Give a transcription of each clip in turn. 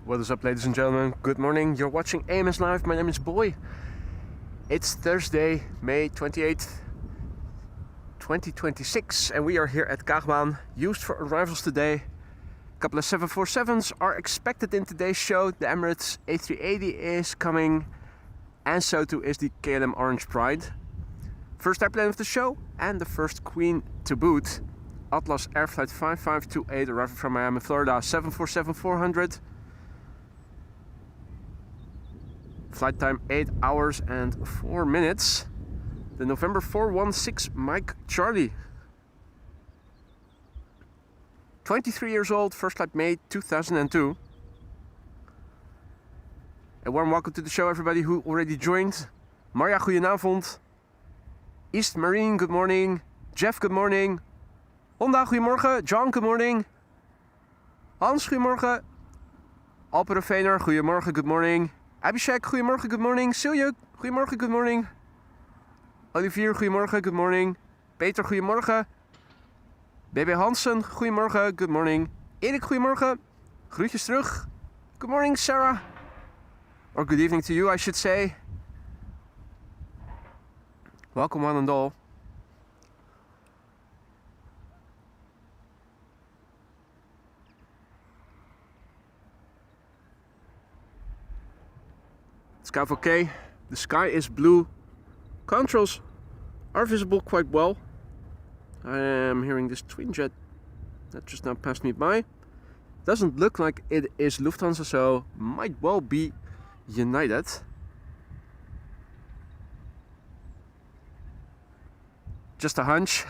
What is up, ladies and gentlemen? Good morning. You're watching AMS Live. My name is Boy. It's Thursday, May 28th, 2026, and we are here at Kaagbaan, used for arrivals today. A couple of 747s are expected in today's show. The Emirates A380 is coming, and so too is the KLM Orange Pride. First airplane of the show, and the first Queen to boot. Atlas Air Flight 5528, arriving from Miami, Florida, 747-400. Flight time 8 hours and 4 minutes. The November 416 Mike Charlie. 23 years old, first flight May 2002. A warm welcome to the show, everybody who already joined. Marja, goedenavond. East Marine, good morning. Jeff, good morning. Honda, goedemorgen. John, good morning. Hans, goedemorgen. Alpere Vener, goedemorgen, good morning. Abhishek, goedemorgen, good morning. Silje, goedemorgen, good morning. Olivier, goedemorgen, good morning. Peter, goedemorgen. BB Hansen, goedemorgen, good morning. Erik, goedemorgen. Groetjes terug. Good morning, Sarah. Or good evening to you, I should say. Welcome, one and all. Sky okay. The sky is blue. Controls are visible quite well. I am hearing this twin jet that just now passed me by. Doesn't look like it is Lufthansa, so might well be United. Just a hunch.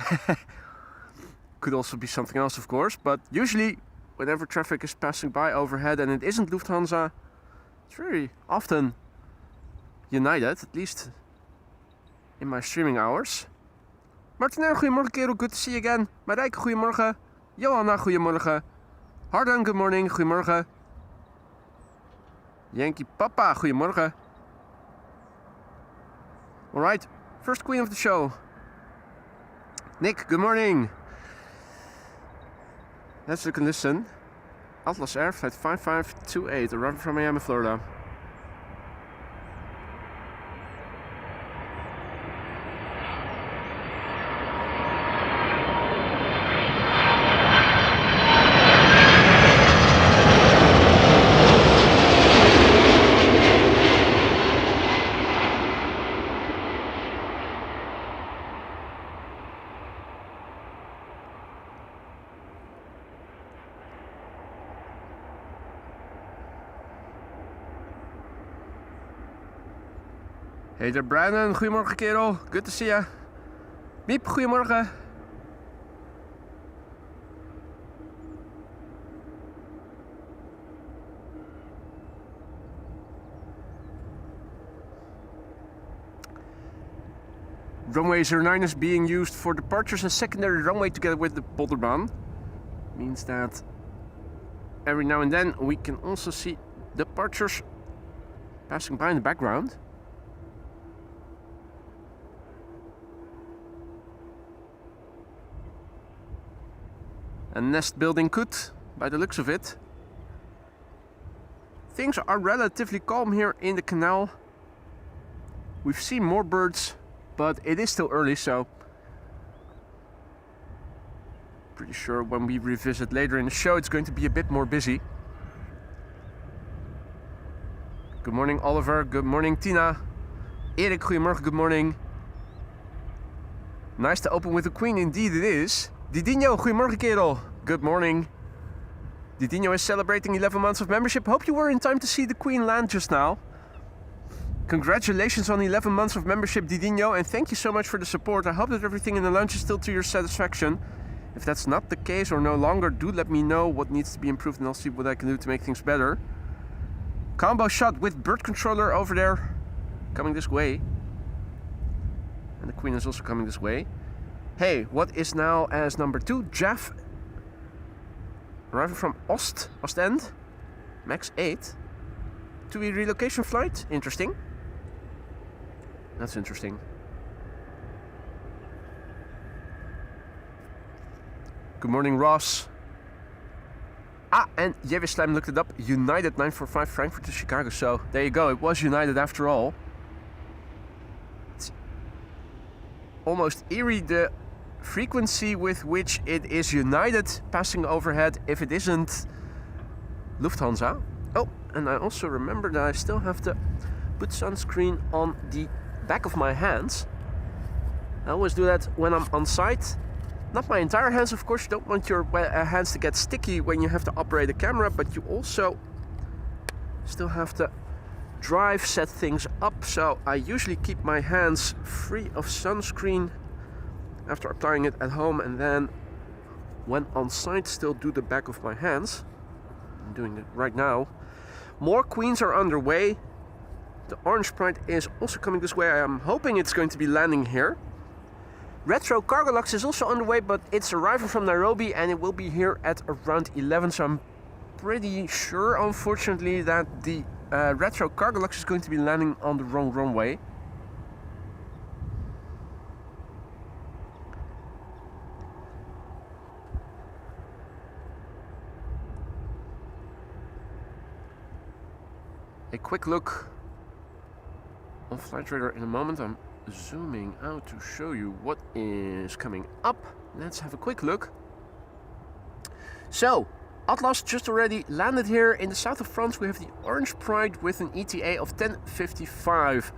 Could also be something else, of course, but usually whenever traffic is passing by overhead and it isn't Lufthansa, it's very often United, at least in my streaming hours. Martinair, goedemorgen kerel, good to see you again. Marijke, goedemorgen. Johanna, goedemorgen. Hardan, good morning, goedemorgen. Yankee Papa, goedemorgen. Alright, first queen of the show. Nick, good morning. Let's look and listen. Atlas Air Flight 5528, arriving from Miami, Florida. Hey there Brandon, goedemorgen kerel, good to see ya. Miep, goedemorgen. Runway 09 is being used for departures and secondary runway together with the Polderbaan. Means that every now and then we can also see departures passing by in the background. A nest building could, by the looks of it. Things are relatively calm here in the canal. We've seen more birds, but it is still early, so pretty sure when we revisit later in the show it's going to be a bit more busy. Good morning Oliver, good morning Tina. Erik, goedemorgen, good morning. Nice to open with a queen, indeed it is. Didinho, goedemorgen kerel. Good morning. Didinho is celebrating 11 months of membership. Hope you were in time to see the Queen land just now. Congratulations on 11 months of membership, Didinho, and thank you so much for the support. I hope that everything in the lounge is still to your satisfaction. If that's not the case or no longer, do let me know what needs to be improved and I'll see what I can do to make things better. Combo shot with bird controller over there, coming this way. And the Queen is also coming this way. Hey, what is now as number 2? Jeff, arriving from Ostend, max 8. To a relocation flight? Interesting. That's interesting. Good morning, Ross. And Jewislam looked it up. United 945 Frankfurt to Chicago. So there you go. It was United after all. It's almost eerie the frequency with which it is United passing overhead if it isn't Lufthansa. Oh, and I also remember that I still have to put sunscreen on the back of my hands. I always do that when I'm on site. Not my entire hands, of course. You don't want your hands to get sticky when you have to operate a camera, but you also still have to set things up. So I usually keep my hands free of sunscreen after applying it at home, and then when on site still do the back of my hands. I'm doing it right now. More Queens are underway. The Orange Pride is also coming this way. I'm hoping it's going to be landing here. Retro Cargo Lux is also on the way, but it's arriving from Nairobi and it will be here at around 11. So I'm pretty sure, unfortunately, that the Retro Cargo Lux is going to be landing on the wrong runway. A quick look on Flight Radar in a moment. I'm zooming out to show you what is coming up. Let's have a quick look. So, Atlas just already landed here in the south of France. We have the Orange Pride with an ETA of 10:55.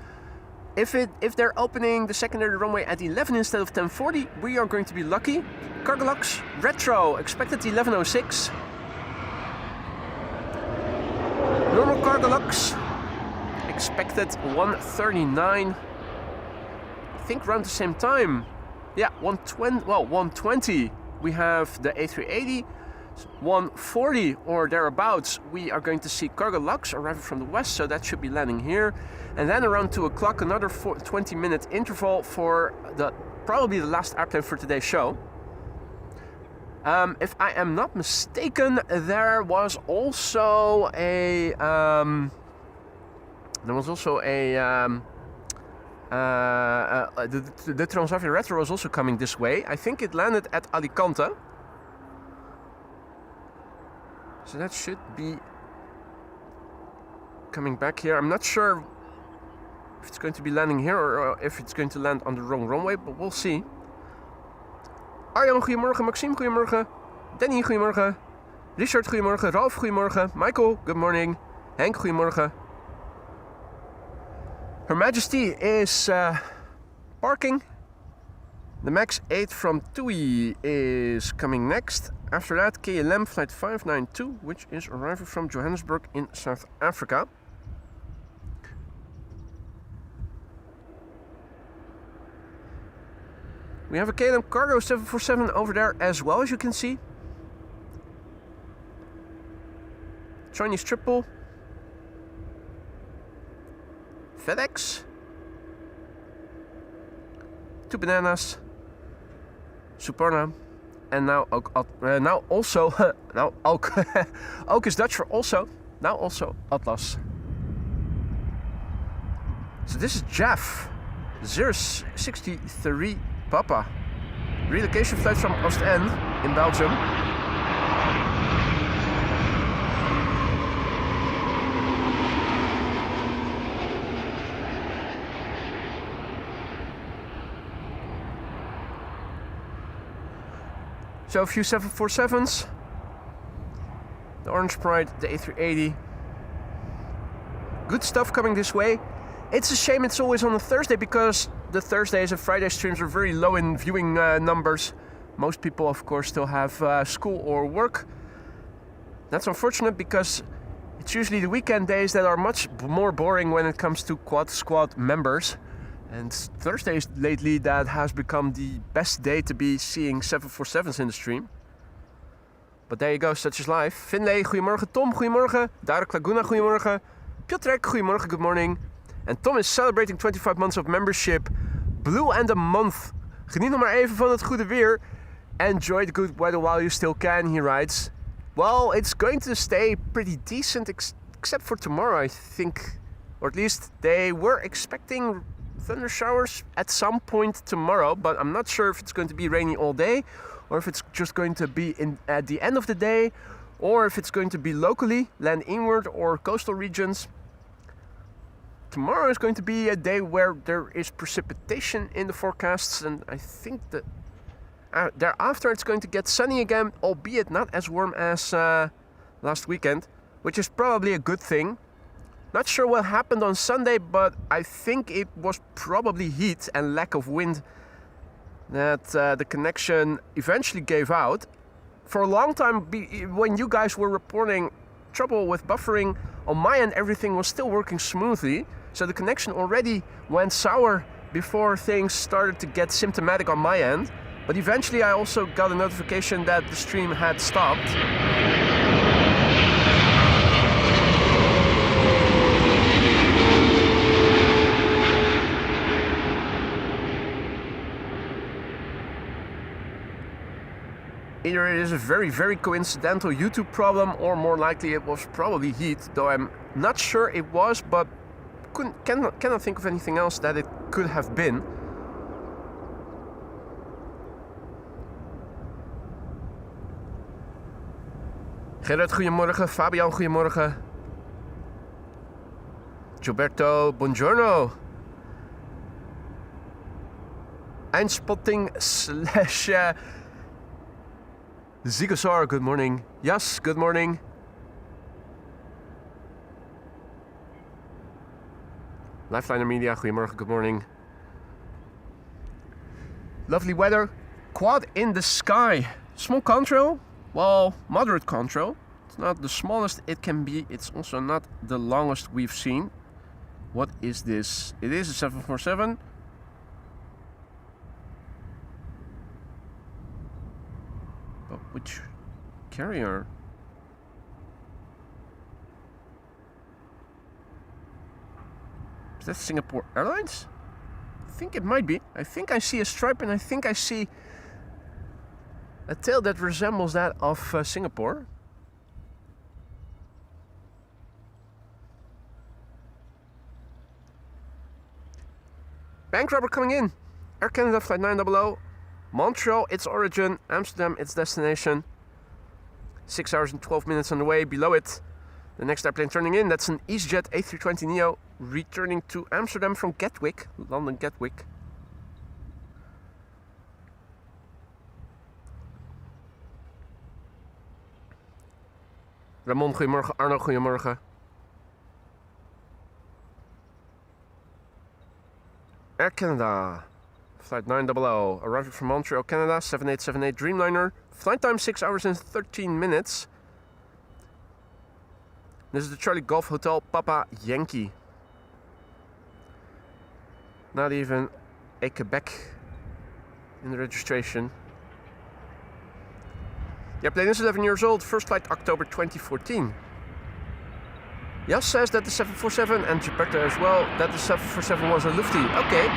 If they're opening the secondary runway at 11 instead of 10:40, we are going to be lucky. Cargo Lux Retro expected 11:06. Normal Cargo Lux expected 1:39. I think around the same time. Yeah, 1:20. Well, 1:20. We have the A380. 1:40 or thereabouts. We are going to see Cargo Lux arriving from the west, so that should be landing here. And then around 2 o'clock, another 20-minute interval for probably the last airplane for today's show. If I am not mistaken, there was also a the Transavia Retro was also coming this way. I think it landed at Alicante. So that should be coming back here. I'm not sure if it's going to be landing here or if it's going to land on the wrong runway, but we'll see. Arjan, goedemorgen. Maxime, goedemorgen. Danny, goedemorgen. Richard, goedemorgen. Ralf, goedemorgen. Michael, good morning. Henk, goedemorgen. Her Majesty is parking. The MAX 8 from TUI is coming next. After that, KLM flight 592, which is arriving from Johannesburg in South Africa. We have a KLM Cargo 747 over there as well, as you can see. Chinese Triple. FedEx. 2 bananas. Suparna. And now also now Ook is Dutch for also. Now also Atlas. So this is Jeff 063 Papa. Relocation flight from Ostend in Belgium. So a few 747s, the Orange Pride, the A380. Good stuff coming this way. It's a shame it's always on a Thursday because the Thursdays and Friday streams are very low in viewing numbers. Most people, of course, still have school or work. That's unfortunate because it's usually the weekend days that are much more boring when it comes to Quad Squad members. And Thursdays lately, that has become the best day to be seeing 747s in the stream. But there you go, such is life. Finlay, goedemorgen. Tom, goedemorgen. Darek Laguna, goedemorgen. Piotrek, goedemorgen, good morning. And Tom is celebrating 25 months of membership. Blue and a month. Geniet nog maar even van het goede weer. Enjoy the good weather while you still can, he writes. Well, it's going to stay pretty decent, except for tomorrow, I think. Or at least they were expecting thunder showers at some point tomorrow, but I'm not sure if it's going to be rainy all day or if it's just going to be at the end of the day or if it's going to be locally, land inward or coastal regions. Tomorrow is going to be a day where there is precipitation in the forecasts, and I think that thereafter it's going to get sunny again, albeit not as warm as last weekend, which is probably a good thing. Not sure what happened on Sunday, but I think it was probably heat and lack of wind that the connection eventually gave out. For a long time, when you guys were reporting trouble with buffering, on my end everything was still working smoothly. So the connection already went sour before things started to get symptomatic on my end. But eventually I also got a notification that the stream had stopped. Either it is a very, very coincidental YouTube problem, or more likely it was probably heat, though I'm not sure it was, but cannot think of anything else that it could have been. Gerrit, goedemorgen. Fabian, goedemorgen. Gilberto, buongiorno. Eindspotting slash Zigosar, good morning. Yes, good morning. Lifeliner Media, goedemorgen, good morning. Lovely weather. Quad in the sky. Small contrail. Well, moderate contrail. It's not the smallest it can be. It's also not the longest we've seen. What is this? It is a 747. But which carrier? Is that Singapore Airlines? I think it might be. I think I see a stripe, and I think I see a tail that resembles that of Singapore. Bank rubber coming in. Air Canada flight 900. Montreal, its origin. Amsterdam, its destination. 6 hours and 12 minutes on the way. Below it, the next airplane turning in. That's an EasyJet A320neo returning to Amsterdam from Gatwick, London Gatwick. Ramon, goedemorgen. Arno, goedemorgen. Air Canada, flight 900, arriving from Montreal, Canada, 7878 Dreamliner. Flight time 6 hours and 13 minutes. This is the Charlie Golf Hotel Papa Yankee. Not even a Quebec in the registration. The airplane is 11 years old, first flight October 2014. Jas says that the 747, and Gilberto as well, that the 747 was a Lufty. Okay.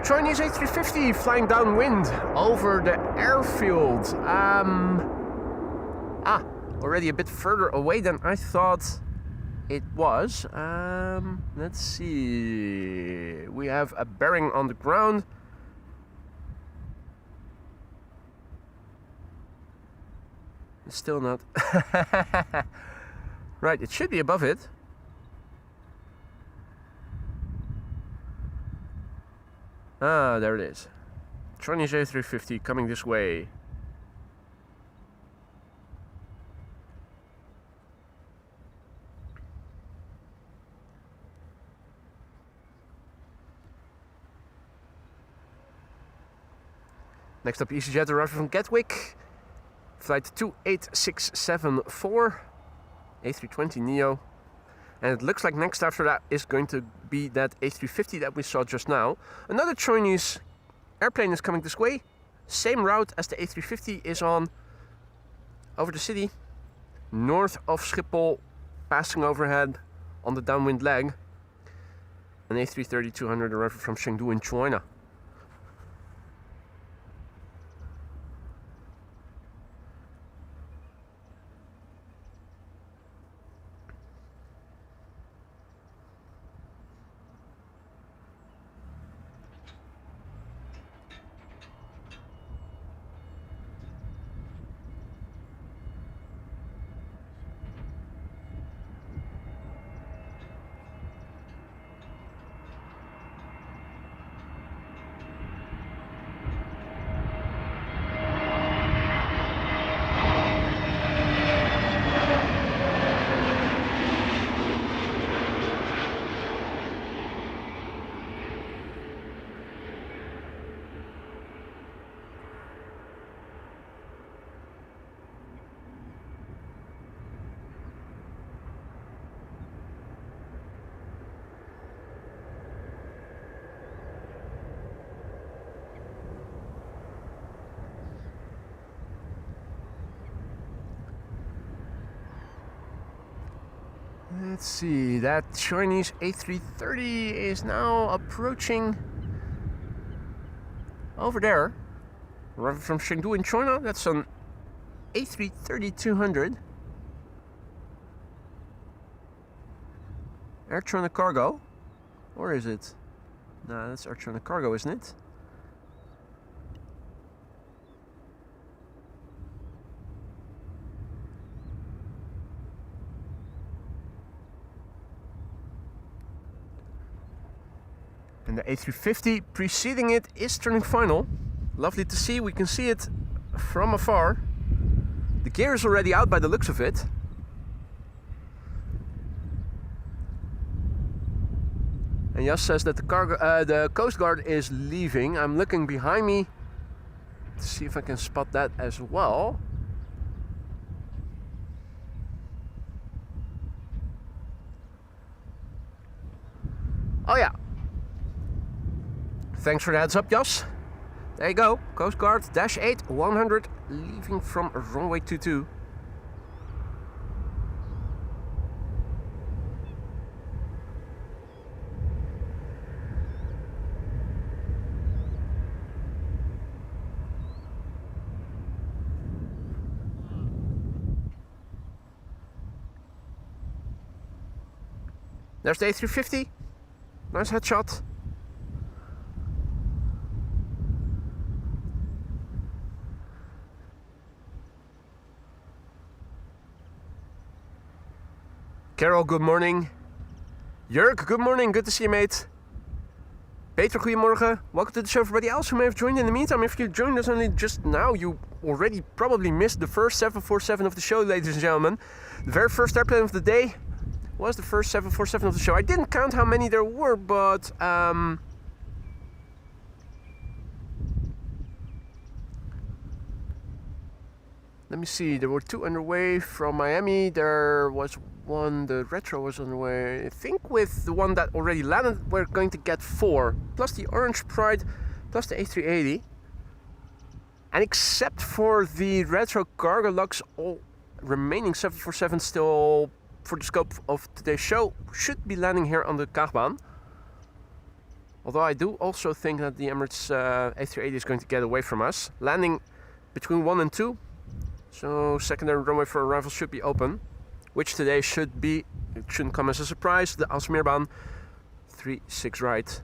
Chinese A350 flying downwind over the airfield. Already a bit further away than I thought it was. Let's see. We have a bearing on the ground. It's still not. Right, it should be above it. Ah, there it is. Chinese A350 coming this way. Next up, EasyJet arriving from Gatwick. Flight 28674. A320neo. And it looks like next after that is going to be that A350 that we saw just now. Another Chinese airplane is coming this way. Same route as the A350 is on over the city. north of Schiphol, passing overhead on the downwind leg. An A330-200 arriving from Chengdu in China. Let's see, that Chinese A330 is now approaching over there. Arriving from Chengdu in China, that's an A330-200. Air China Cargo, or is it? No, that's Air China Cargo, isn't it? And the A350 preceding it is turning final. Lovely to see, we can see it from afar. The gear is already out by the looks of it. And Jas says that the Coast Guard is leaving. I'm looking behind me to see if I can spot that as well. Oh yeah. Thanks for the heads up, Jas. There you go, Coast Guard, dash 8, 100, leaving from runway 22. There's the A350, nice headshot. Carol, good morning. Jurk, good morning. Good to see you, mate. Peter, goedemorgen. Welcome to the show, everybody else who may have joined in the meantime. If you joined us only just now, you already probably missed the first 747 of the show, ladies and gentlemen. The very first airplane of the day was the first 747 of the show. I didn't count how many there were, but let me see. There were 2 underway from Miami. There was one, the retro was on the way. I think with the one that already landed, we're going to get 4, plus the Orange Pride, plus the A380. And except for the retro cargo lugs, all remaining 747 still, for the scope of today's show, should be landing here on the Kaagbaan. Although I do also think that the Emirates A380 is going to get away from us, landing between 1 and 2. So secondary runway for arrival should be open, which today should be, it shouldn't come as a surprise, the Kaagbaan 36 right.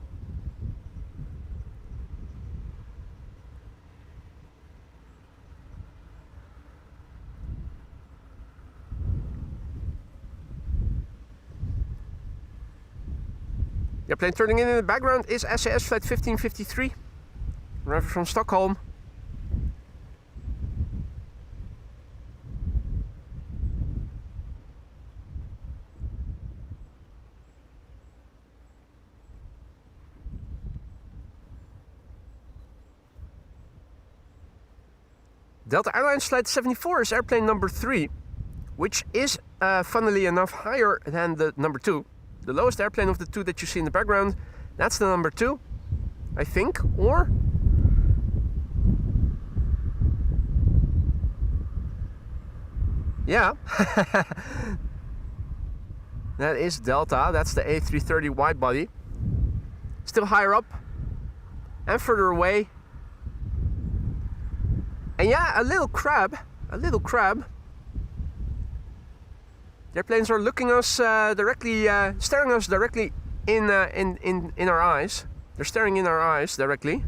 The airplane turning in the background is SAS flight 1553, arriving from Stockholm. Delta Airlines Flight 74 is airplane number 3, which is funnily enough higher than the number 2. The lowest airplane of the 2 that you see in the background, that's the number 2, I think, or? Yeah. That is Delta. That's the A330 wide body. Still higher up and further away. And yeah, a little crab. A little crab. The airplanes are looking us directly, staring us directly in our eyes. They're staring in our eyes directly.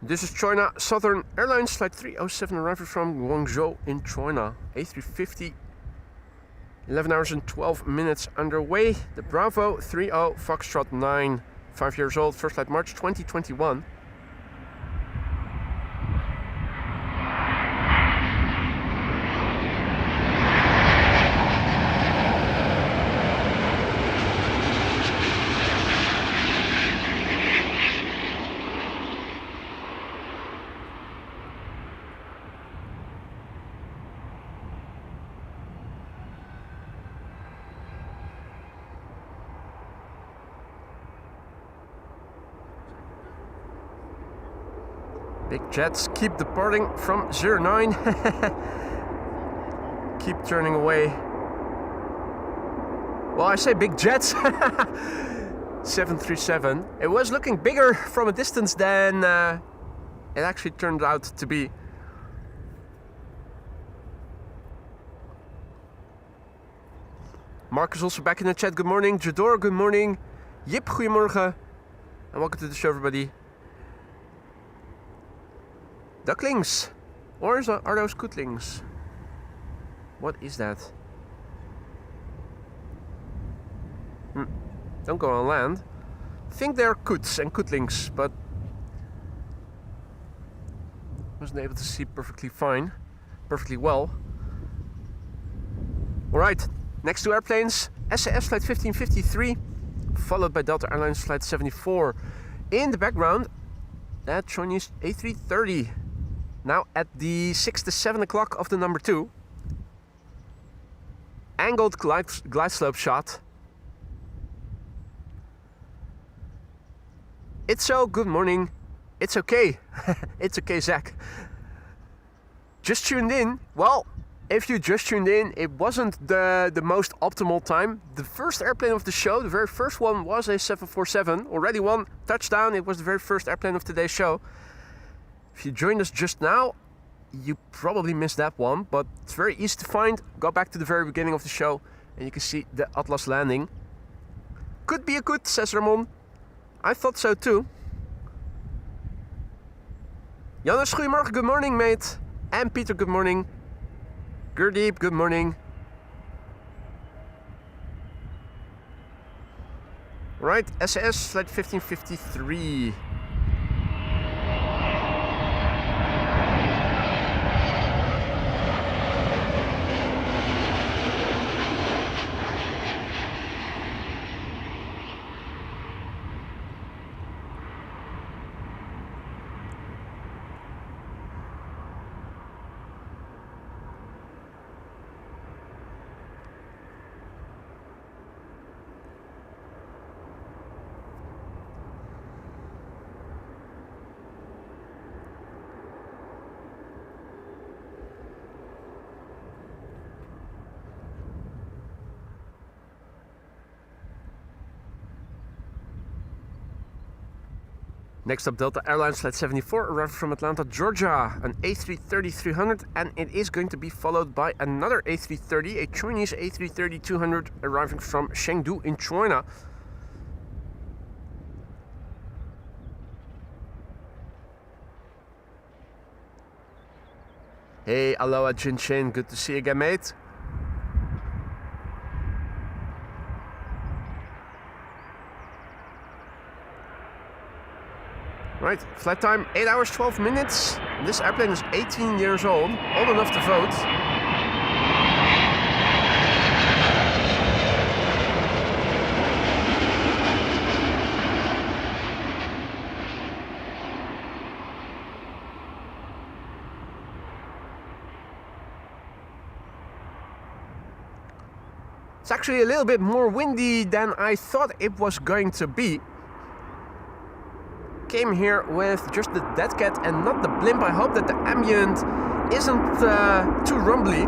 This is China Southern Airlines, flight 307, arriving from Guangzhou in China. A350, 11 hours and 12 minutes underway. The Bravo 30 Foxtrot 9, 5 years old, first flight March 2021. Big jets keep departing from 09. Keep turning away. Well, I say big jets. 737. It was looking bigger from a distance than it actually turned out to be. Mark is also back in the chat. Good morning. Jador, good morning. Yip, goedemorgen. And welcome to the show, everybody. Ducklings, or are those cootlings? What is that? Don't go on land. I think they're coots and cootlings, but wasn't able to see perfectly well. Alright, next two airplanes, SAS flight 1553, followed by Delta Airlines flight 74. In the background, that Chinese A330. Now at the 6 to 7 o'clock of the number 2. Angled glide slope shot. It's so, good morning. It's okay. It's okay, Zach. Just tuned in. Well, if you just tuned in, it wasn't the most optimal time. The first airplane of the show, the very first one, was a 747. Already one touchdown. It was the very first airplane of today's show. If you joined us just now, you probably missed that one, but it's very easy to find. Go back to the very beginning of the show and you can see the Atlas landing. Could be a good, says Ramon. I thought so too. Janus, goedemorgen, good morning, mate. And Peter, good morning. Gurdeep, good morning. Right, SAS flight 1553. Next up, Delta Airlines flight 74, arriving from Atlanta, Georgia, an A330-300, and it is going to be followed by another A330, a Chinese A330-200, arriving from Chengdu in China. Hey, aloha Jin Chin, good to see you again, mate. Right, flight time 8 hours 12 minutes. This airplane is 18 years old enough to vote. It's actually a little bit more windy than I thought it was going to be. Came here with just the dead cat and not the blimp. I hope that the ambient isn't too rumbly.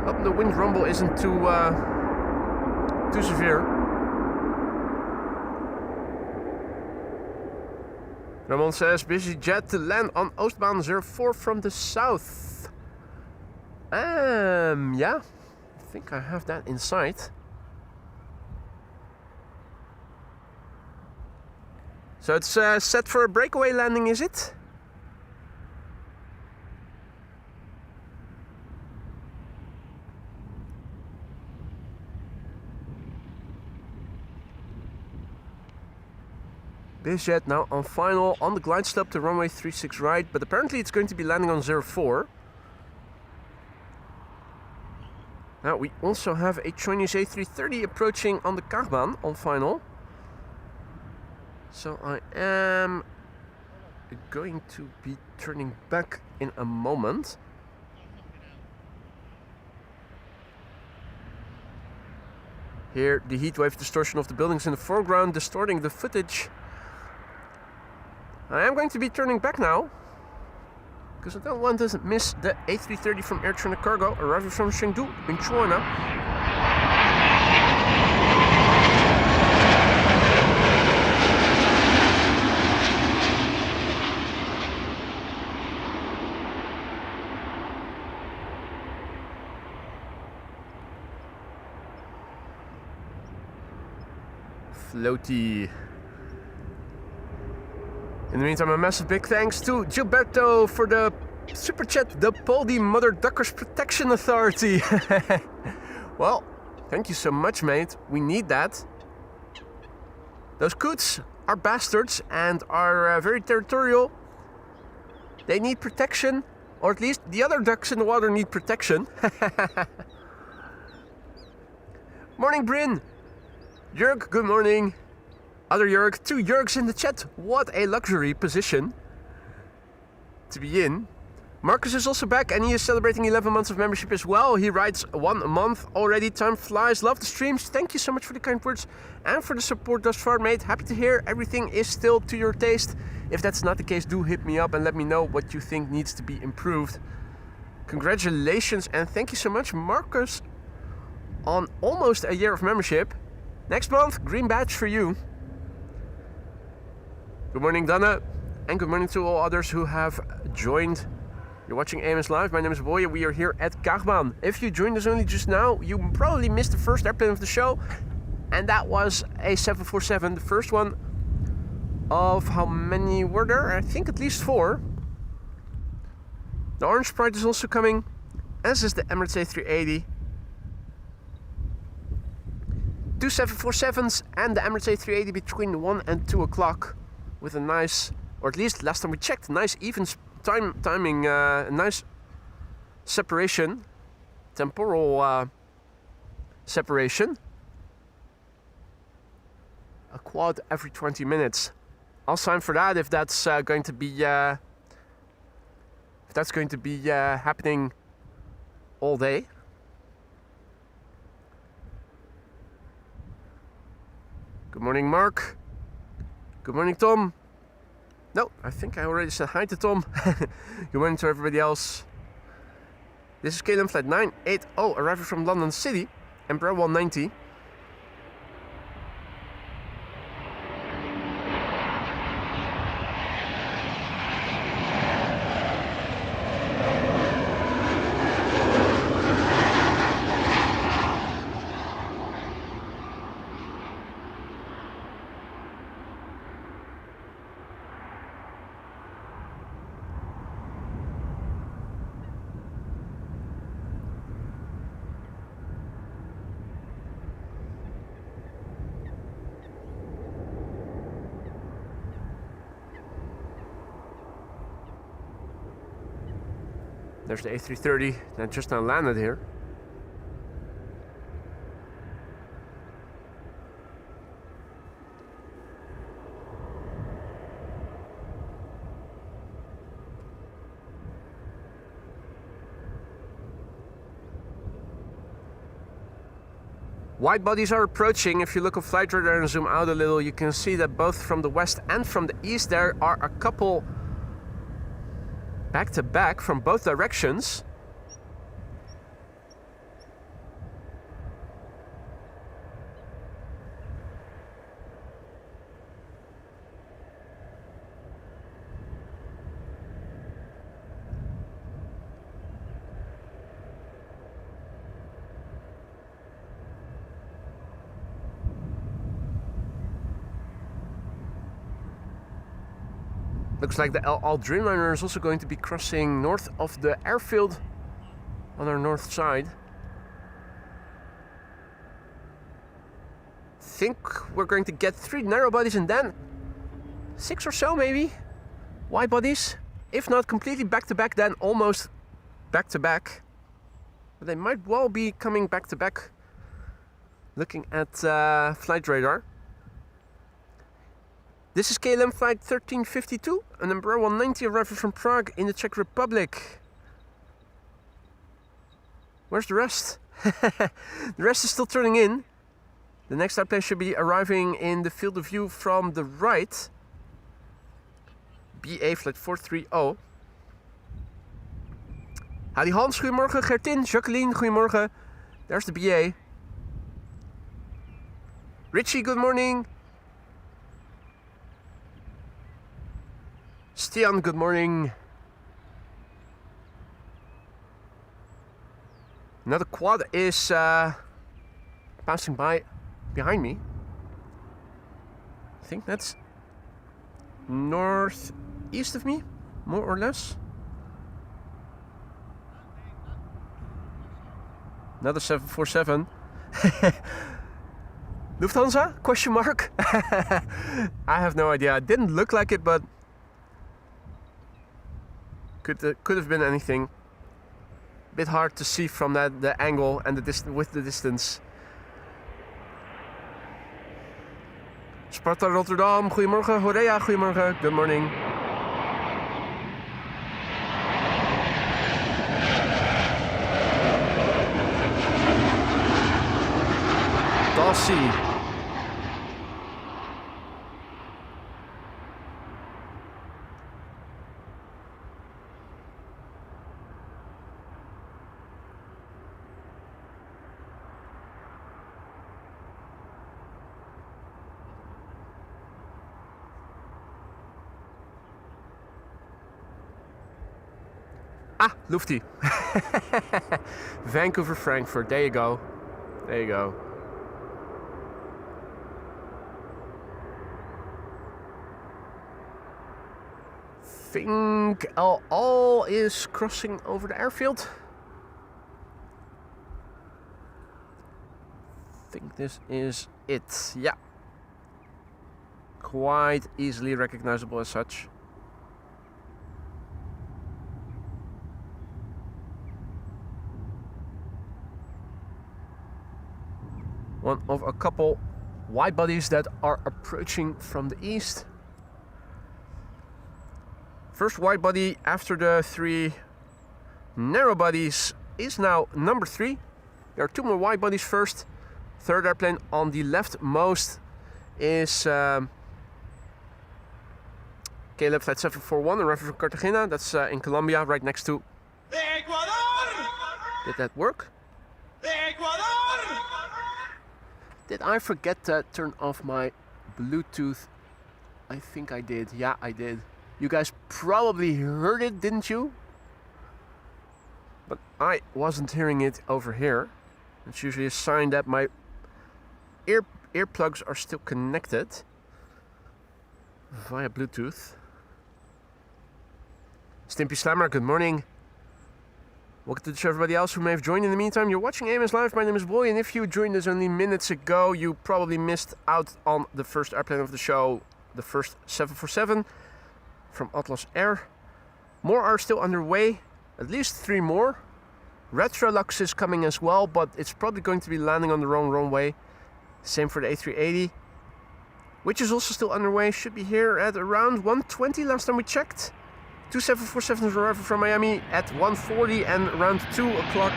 Hope the wind rumble isn't too severe. Ramon says, busy jet to land on Oostbaan 04 from the south. Yeah, I think I have that in sight. So it's set for a breakaway landing, is it? BizJet now on final on the glide slope to runway 36 right, but apparently it's going to be landing on 04. Now we also have a Chinese A330 approaching on the Kaagbaan on final. So I am going to be turning back in a moment. Here the heatwave distortion of the buildings in the foreground distorting the footage. I am going to be turning back now, because I don't want to miss the A330 from Air China Cargo arriving from Chengdu in China. Floaty. In the meantime, a massive big thanks to Gilberto for the super chat, the Poldi Mother Duckers Protection Authority. Well, thank you so much, mate. We need that. Those coots are bastards and are very territorial. They need protection, or at least the other ducks in the water need protection. Morning, Bryn. Jörg, good morning. Other Jörg, 2 Jörgs in the chat. What a luxury position to be in. Marcus is also back and he is celebrating 11 months of membership as well. He writes 1 month already. Time flies. Love the streams. Thank you so much for the kind words and for the support thus far, mate. Happy to hear everything is still to your taste. If that's not the case, do hit me up and let me know what you think needs to be improved. Congratulations and thank you so much, Marcus, on almost a year of membership. Next month, green badge for you. Good morning, Dana, and good morning to all others who have joined. You're watching AMS Live. My name is Boye. We are here at Kaagbaan. If you joined us only just now, you probably missed the first airplane of the show, and that was a 747, the first one of how many were there? I think at least 4. The Orange Sprite is also coming, as is the Emirates A380. 2 747s and the Emirates A380 between 1 and 2 o'clock. With a nice, or at least last time we checked, nice even timing, nice separation, temporal separation. A quad every 20 minutes. I'll sign for that if that's going to be happening all day. Good morning, Mark. Good morning, Tom. No, I think I already said hi to Tom. Good morning to everybody else. This is KLM flight 980 arriving from London City, Embraer 190. There's the A330 that just now landed here. Wide bodies are approaching. If you look at flight radar and zoom out a little, you can see that both from the west and from the east there are a couple back to back from both directions. Looks like the El Al Dreamliner is also going to be crossing north of the airfield on our north side. Think we're going to get 3 narrow bodies and then 6 or so maybe wide bodies. If not completely back to back, then almost back to back. But they might well be coming back to back looking at flight radar. This is KLM flight 1352, an Embraer 190 arriving from Prague in the Czech Republic. Where's the rest? The rest is still turning in. The next airplane should be arriving in the field of view from the right. BA flight 430. Howdy Hans, goedemorgen. Gertin, Jacqueline, goedemorgen. There's the BA. Richie, good morning. Stian, good morning. Another quad is passing by behind me. I think that's northeast of me, more or less. Another 747. Lufthansa? Question mark? I have no idea. It didn't look like it, but could have been anything. A bit hard to see from the angle and with the distance. Sparta Rotterdam, goedemorgen. Horea, goedemorgen. Good morning. Dossie. Ah, Lufty. Vancouver, Frankfurt. There you go. There you go. Think El Al is crossing over the airfield. Think this is it. Yeah. Quite easily recognizable as such. One of a couple wide bodies that are approaching from the east. First wide body after the 3 narrow bodies is now number 3. There are 2 more wide bodies first. Third airplane on the leftmost is KLM flight 741, arriving from Cartagena. That's in Colombia, right next to Ecuador. Did that work? Ecuador. Did I forget to turn off my Bluetooth? I think I did. Yeah, I did. You guys probably heard it, didn't you? But I wasn't hearing it over here. It's usually a sign that my earplugs are still connected via Bluetooth. Stimpy Slammer, good morning. Welcome to the show, everybody else who may have joined in the meantime. You're watching AMS Live. My name is Boy, and if you joined us only minutes ago, you probably missed out on the first airplane of the show, the first 747 from Atlas Air. More are still underway, at least 3 more. Retrolux is coming as well, but it's probably going to be landing on the wrong runway. Same for the A380, which is also still underway. Should be here at around 1:20 last time we checked. 2 747s arriving from Miami at 1:40 and around 2 o'clock.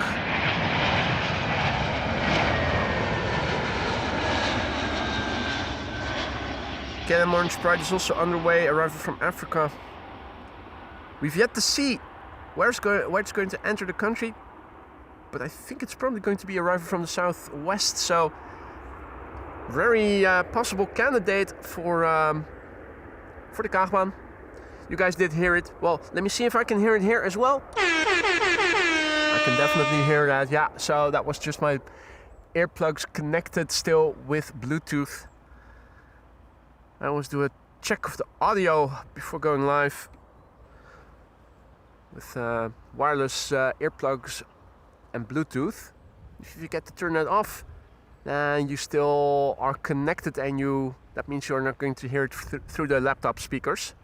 KLM Orange Pride is also underway, arrival from Africa. We've yet to see where it's going to enter the country, but I think it's probably going to be arrival from the southwest. So very possible candidate for the Kaagbaan. You guys did hear it. Well, let me see if I can hear it here as well. I can definitely hear that. Yeah, so that was just my earplugs connected still with Bluetooth. I always do a check of the audio before going live with wireless earplugs and Bluetooth. If you get to turn that off, then you still are connected, and that means you're not going to hear it through the laptop speakers.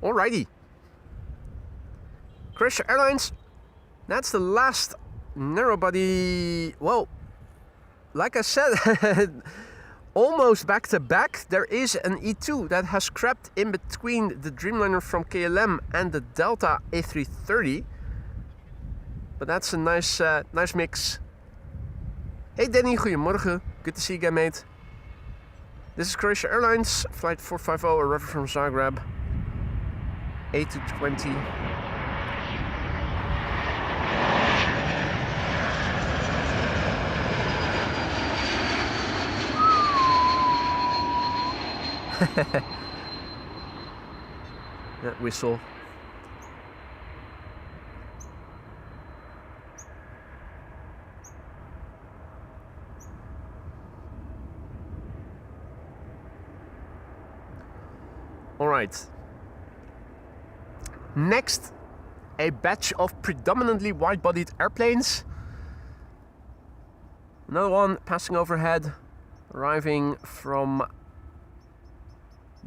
Alrighty. Croatia Airlines, that's the last narrowbody. Well, like I said, almost back to back. There is an E2 that has crept in between the Dreamliner from KLM and the Delta A330. But that's a nice mix. Hey Danny, goedemorgen. Good to see you again, mate. This is Croatia Airlines, flight 450, arrival from Zagreb. A220. That whistle. All right. Next, a batch of predominantly wide-bodied airplanes. Another one passing overhead, arriving from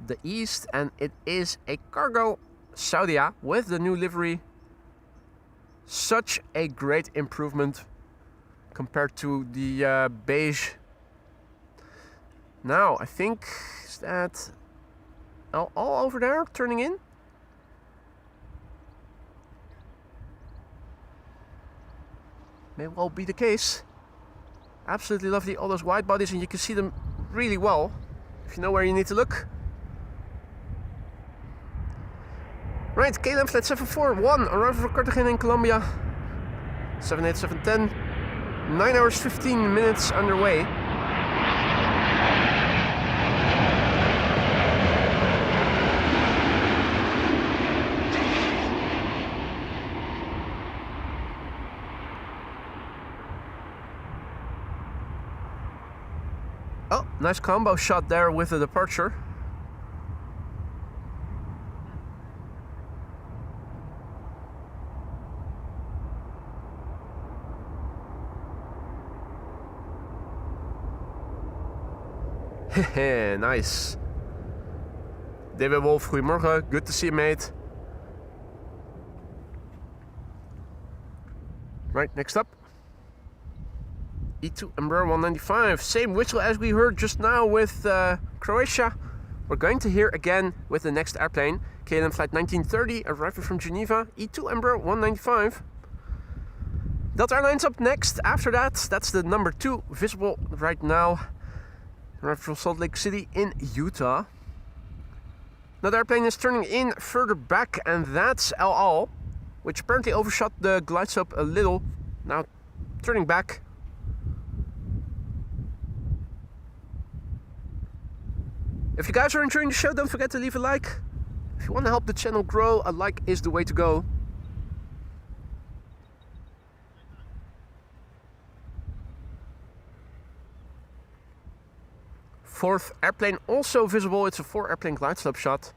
the east, and it is a cargo Saudia with the new livery. Such a great improvement compared to the beige. Now, I think, is that all over there turning in? May well be the case. Absolutely lovely, all those wide bodies, and you can see them really well if you know where you need to look. Right, KLM flight 741, arrival for Cartagena in Colombia. 78710, 9 hours 15 minutes underway. Oh, nice combo shot there with the departure. Nice. David Wolf, goedemorgen. Good to see you, mate. Right, next up. E2 Embraer 195. Same whistle as we heard just now with Croatia. We're going to hear again with the next airplane. KLM flight 1930, arriving from Geneva. E2 Embraer 195. Delta Airlines up next. After that, that's the number 2 visible right now. Arriving from Salt Lake City in Utah. Another airplane is turning in further back, and that's El Al, which apparently overshot the glide slope a little. Now turning back. If you guys are enjoying the show, don't forget to leave a like. If you want to help the channel grow, a like is the way to go. Fourth airplane also visible. It's a 4 airplane glide slope shot.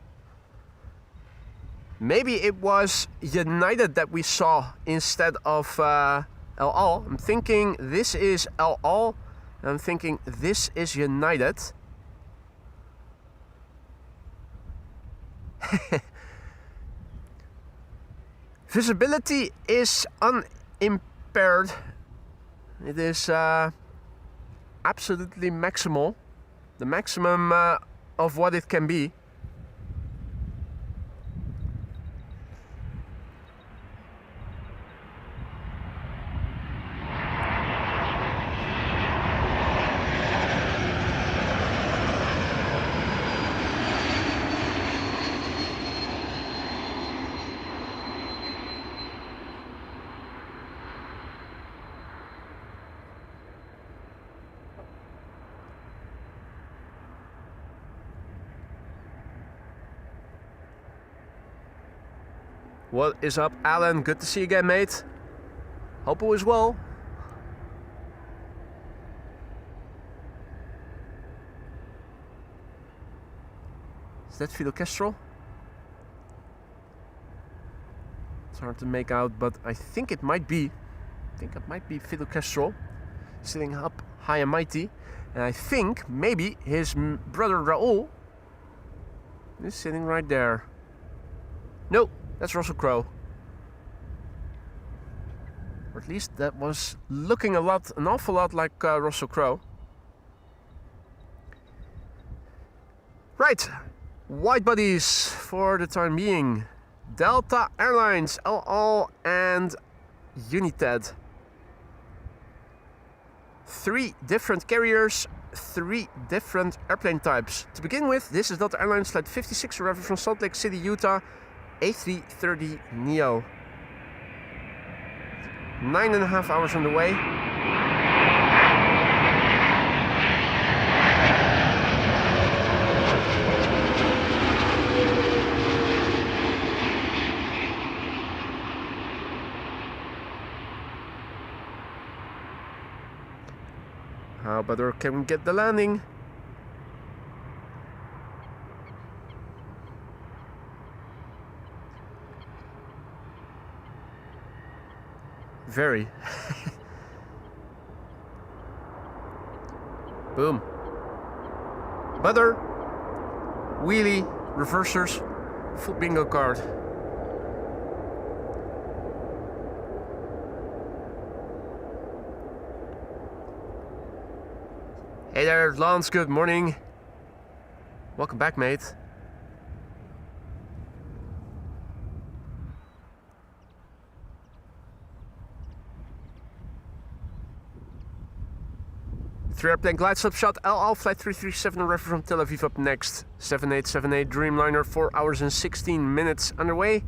Maybe it was United that we saw instead of El Al. I'm thinking this is El Al. And I'm thinking this is United. Visibility is unimpaired. It is absolutely maximal. The maximum of what it can be. What is up, Alan? Good to see you again, mate. Hope all is well. Is that Fidel Kestrel? It's hard to make out, but I think it might be. I think it might be Fidel Kestrel sitting up high and mighty. And I think maybe his brother Raoul is sitting right there. No, that's Russell Crowe. Or at least that was looking an awful lot like Russell Crowe. Right, wide bodies for the time being. Delta Airlines, El Al and United. 3 different carriers, 3 different airplane types. To begin with, this is Delta Airlines Flight 56 arriving from Salt Lake City, Utah, A330neo. 9.5 hours on the way. How better can we get the landing? Very. Boom. Butter. Wheelie. Reversers. Full bingo card. Hey there, Lance, good morning. Welcome back, mate. Three airplane glide stop shot, El Al Flight 337 arriving from Tel Aviv up next. 7878 Dreamliner, 4 hours and 16 minutes underway.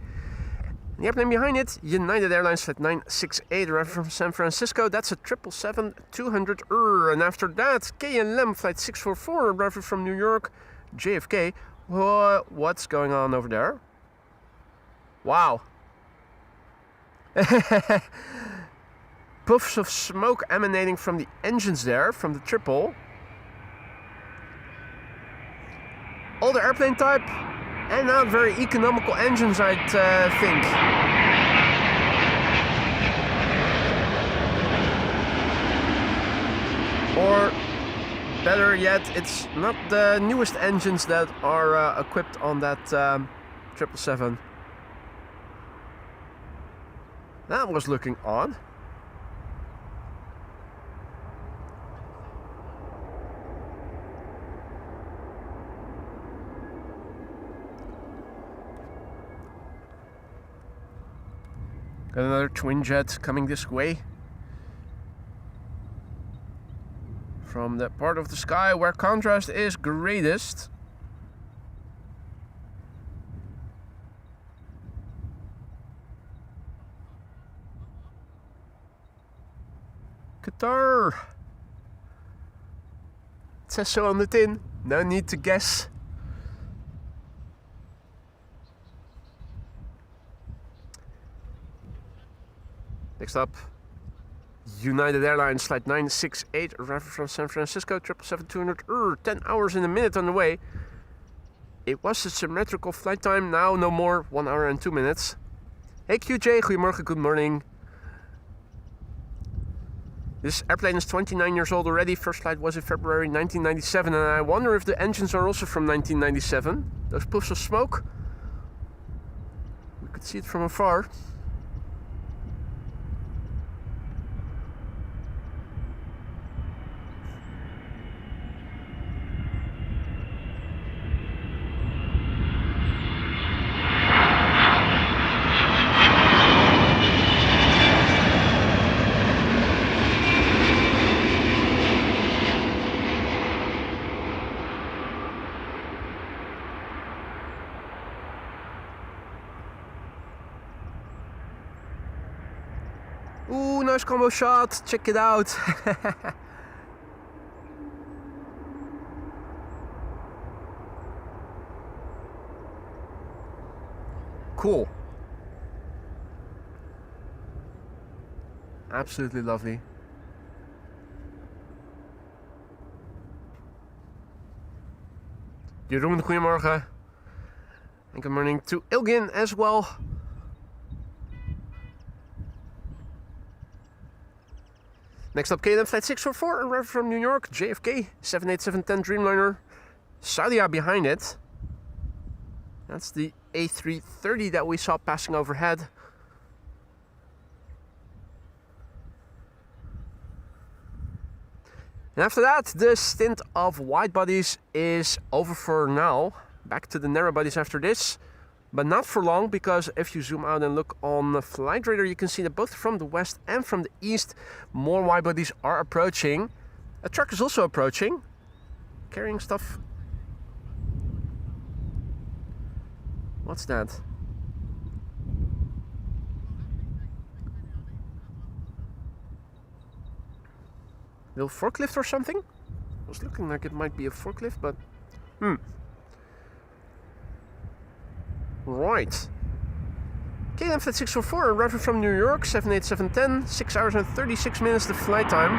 The airplane behind it, United Airlines Flight 968 arriving from San Francisco. That's a 777-200. And after that, KLM Flight 644 arriving from New York, JFK. What's going on over there? Wow. Puffs of smoke emanating from the engines there, from the triple. Older airplane type. And not very economical engines, I'd think. Or, better yet, it's not the newest engines that are equipped on that 777. That was looking odd. Got another twin jet coming this way. From that part of the sky where contrast is greatest. Qatar. It says so on the tin. No need to guess. Next up, United Airlines Flight 968 arriving from San Francisco, 777-200, 10 hours and a minute on the way. It was a symmetrical flight time, now no more, 1 hour and 2 minutes. Hey QJ, goedemorgen, good morning. This airplane is 29 years old already, first flight was in February 1997, and I wonder if the engines are also from 1997. Those puffs of smoke. We could see it from afar. Ooh, nice combo shot. Check it out. Cool. Absolutely lovely. Jeroen, goedemorgen. And good morning to Ilgin as well. Next up, KLM flight 644, arrived from New York, JFK, 787-10 Dreamliner. Saudia behind it. That's the A330 that we saw passing overhead. And after that, the stint of wide bodies is over for now. Back to the narrow bodies after this. But not for long, because if you zoom out and look on the flight radar, you can see that both from the west and from the east, more wide bodies are approaching. A truck is also approaching, carrying stuff. What's that? Little forklift or something? It was looking like it might be a forklift, but Right. KLM flight 644, arriving from New York, 787-10, 6 hours and 36 minutes the flight time.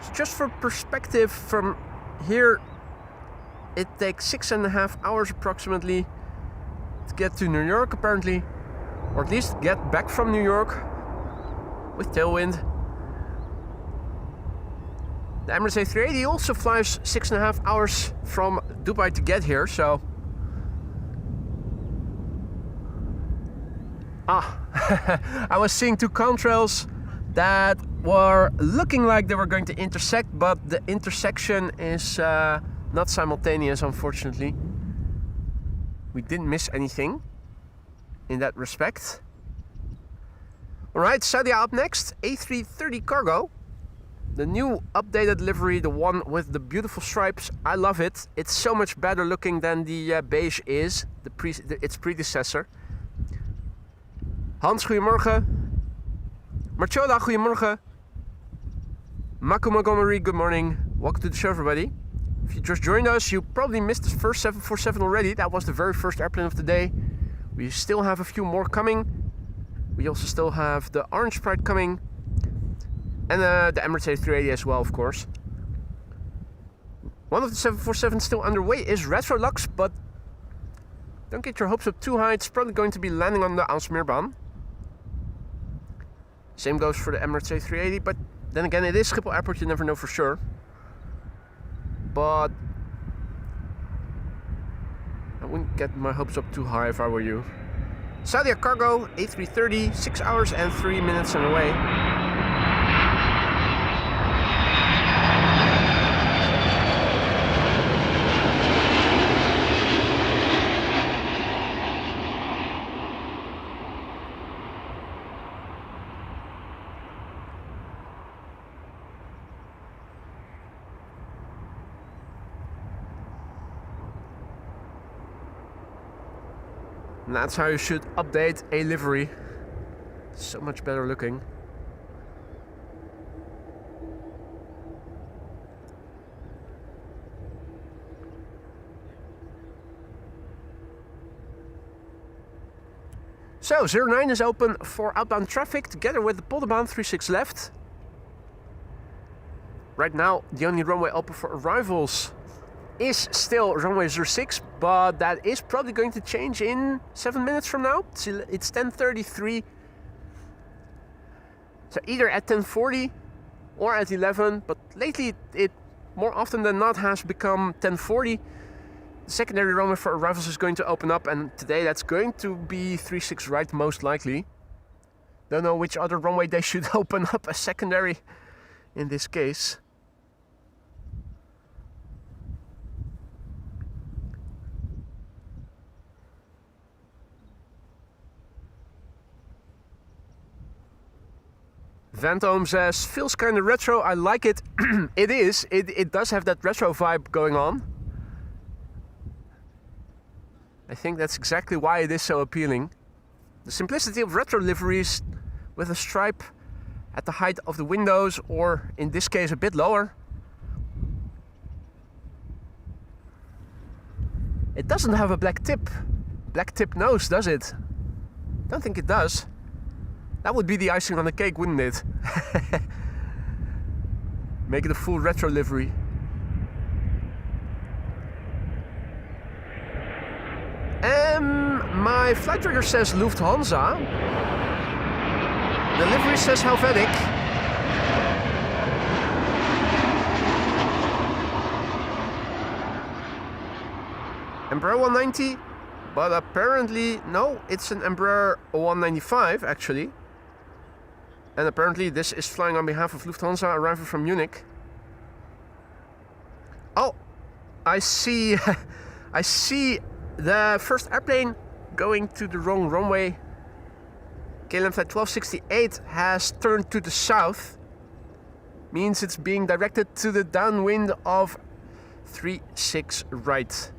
So just for perspective, from here it takes 6.5 hours approximately to get to New York apparently. Or at least get back from New York with tailwind. The Emirates A380 also flies 6.5 hours from Dubai to get here, so... I was seeing two contrails that were looking like they were going to intersect, but the intersection is not simultaneous, unfortunately. We didn't miss anything in that respect. Alright, Saudi up next, A330 cargo. The new updated livery, the one with the beautiful stripes. I love it. It's so much better looking than the beige is, its predecessor. Hans, goedemorgen. Marchola, goedemorgen. Maku Montgomery, good morning. Welcome to the show, everybody. If you just joined us, you probably missed the first 747 already. That was the very first airplane of the day. We still have a few more coming. We also still have the Orange Pride coming. And the Emirates A380 as well, of course. One of the 747s still underway is Retrolux, but don't get your hopes up too high. It's probably going to be landing on the Aalsmeerbaan. Same goes for the Emirates A380, but then again, it is Schiphol Airport, you never know for sure. But I wouldn't get my hopes up too high if I were you. Saudi cargo, A330, 6 hours and 3 minutes on the way. And that's how you should update a livery. So much better looking. So 09 is open for outbound traffic together with the Polderbaan 36 left. Right now the only runway open for arrivals is still runway 06, but that is probably going to change in 7 minutes from now. It's 10:33. So either at 10:40 or at 11, but lately it more often than not has become 10:40. The secondary runway for arrivals is going to open up, and today that's going to be 36 right, most likely. Don't know which other runway they should open up as secondary in this case. Vantom says, feels kind of retro, I like it. It is, it does have that retro vibe going on. I think that's exactly why it is so appealing. The simplicity of retro liveries with a stripe at the height of the windows, or in this case a bit lower. It doesn't have a black tip nose, does it? Don't think it does. That would be the icing on the cake, wouldn't it? Make it a full retro livery. My flight tracker says Lufthansa. The livery says Helvetic. Embraer 190, but apparently, no, it's an Embraer 195 actually. And apparently this is flying on behalf of Lufthansa, arriving from Munich. Oh, I see, I see the first airplane going to the wrong runway. KLM flight 1268 has turned to the south. Means it's being directed to the downwind of 36 right.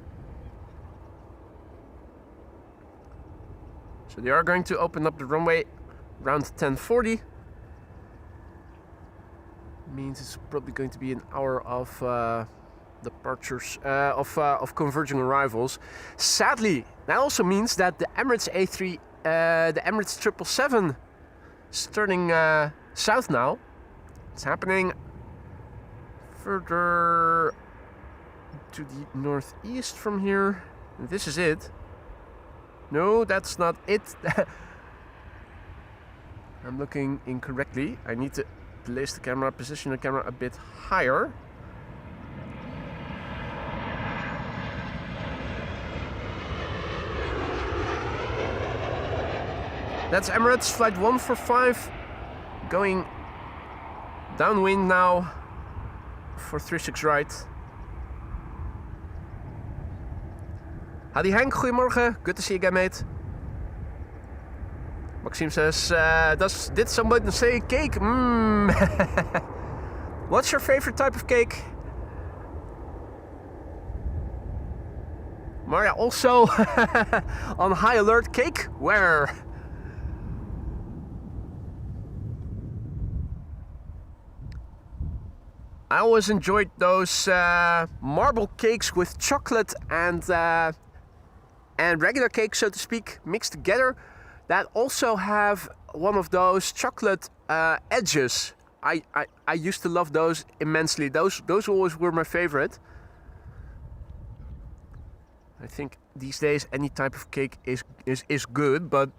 So they are going to open up the runway around 10:40. Means it's probably going to be an hour of departures, of converging arrivals. Sadly, that also means that the Emirates A3, the Emirates 777 is turning south now. It's happening further to the northeast from here. This is it. No, that's not it. I'm looking incorrectly. I need to place the camera, position the camera a bit higher. That's Emirates flight 145 going downwind now for 36 right. Hadi Henk, goedemorgen. Good to see you again, mate. Maxime says, did somebody say cake? What's your favorite type of cake? Maria also on high alert. Cake? Where? I always enjoyed those marble cakes with chocolate and regular cake, so to speak, mixed together, that also have one of those chocolate edges. I used to love those immensely. Those always were my favorite. I think these days any type of cake is good, but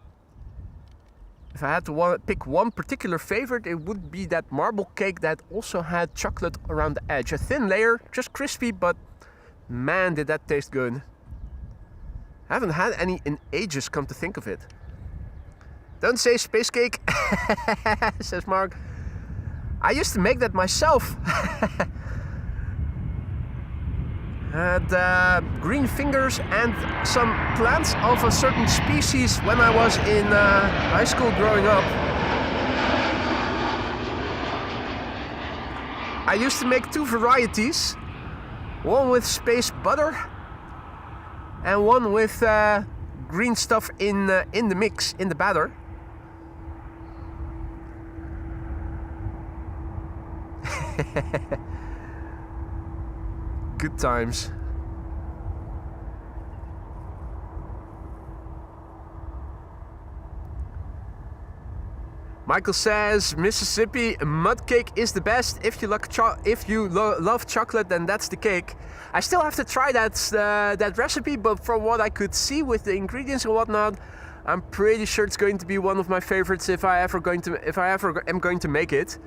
if I had to pick one particular favorite, it would be that marble cake that also had chocolate around the edge. A thin layer, just crispy, but man, did that taste good. I haven't had any in ages, come to think of it. Don't say space cake, says Mark. I used to make that myself. Had green fingers and some plants of a certain species when I was in high school growing up. I used to make two varieties, one with space butter and one with green stuff in the mix, in the batter. Good times. Michael says Mississippi mud cake is the best. If you love chocolate, then that's the cake. I still have to try that recipe, but from what I could see with the ingredients and whatnot, I'm pretty sure it's going to be one of my favorites if I ever am going to make it.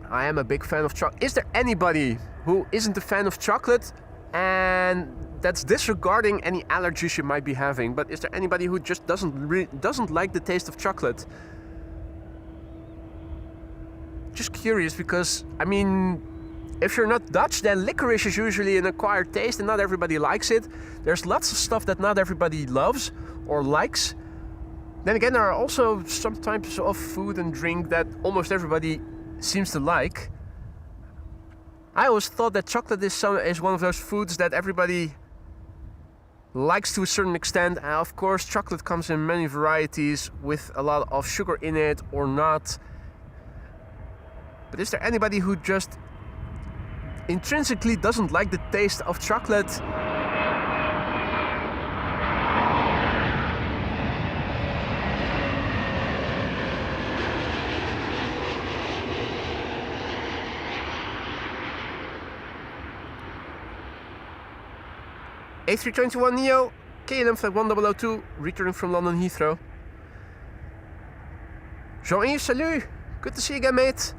I am a big fan of chocolate. Is there anybody who isn't a fan of chocolate? And that's disregarding any allergies you might be having. But is there anybody who just doesn't like the taste of chocolate? Just curious, because I mean, if you're not Dutch, then licorice is usually an acquired taste and not everybody likes it. There's lots of stuff that not everybody loves or likes. Then again, there are also some types of food and drink that almost everybody seems to like. I always thought that chocolate is one of those foods that everybody likes to a certain extent. And of course, chocolate comes in many varieties with a lot of sugar in it or not. But is there anybody who just intrinsically doesn't like the taste of chocolate? A321neo, KLM flight 1002, returning from London Heathrow. Jean-Yves, salut! Good to see you again, mate.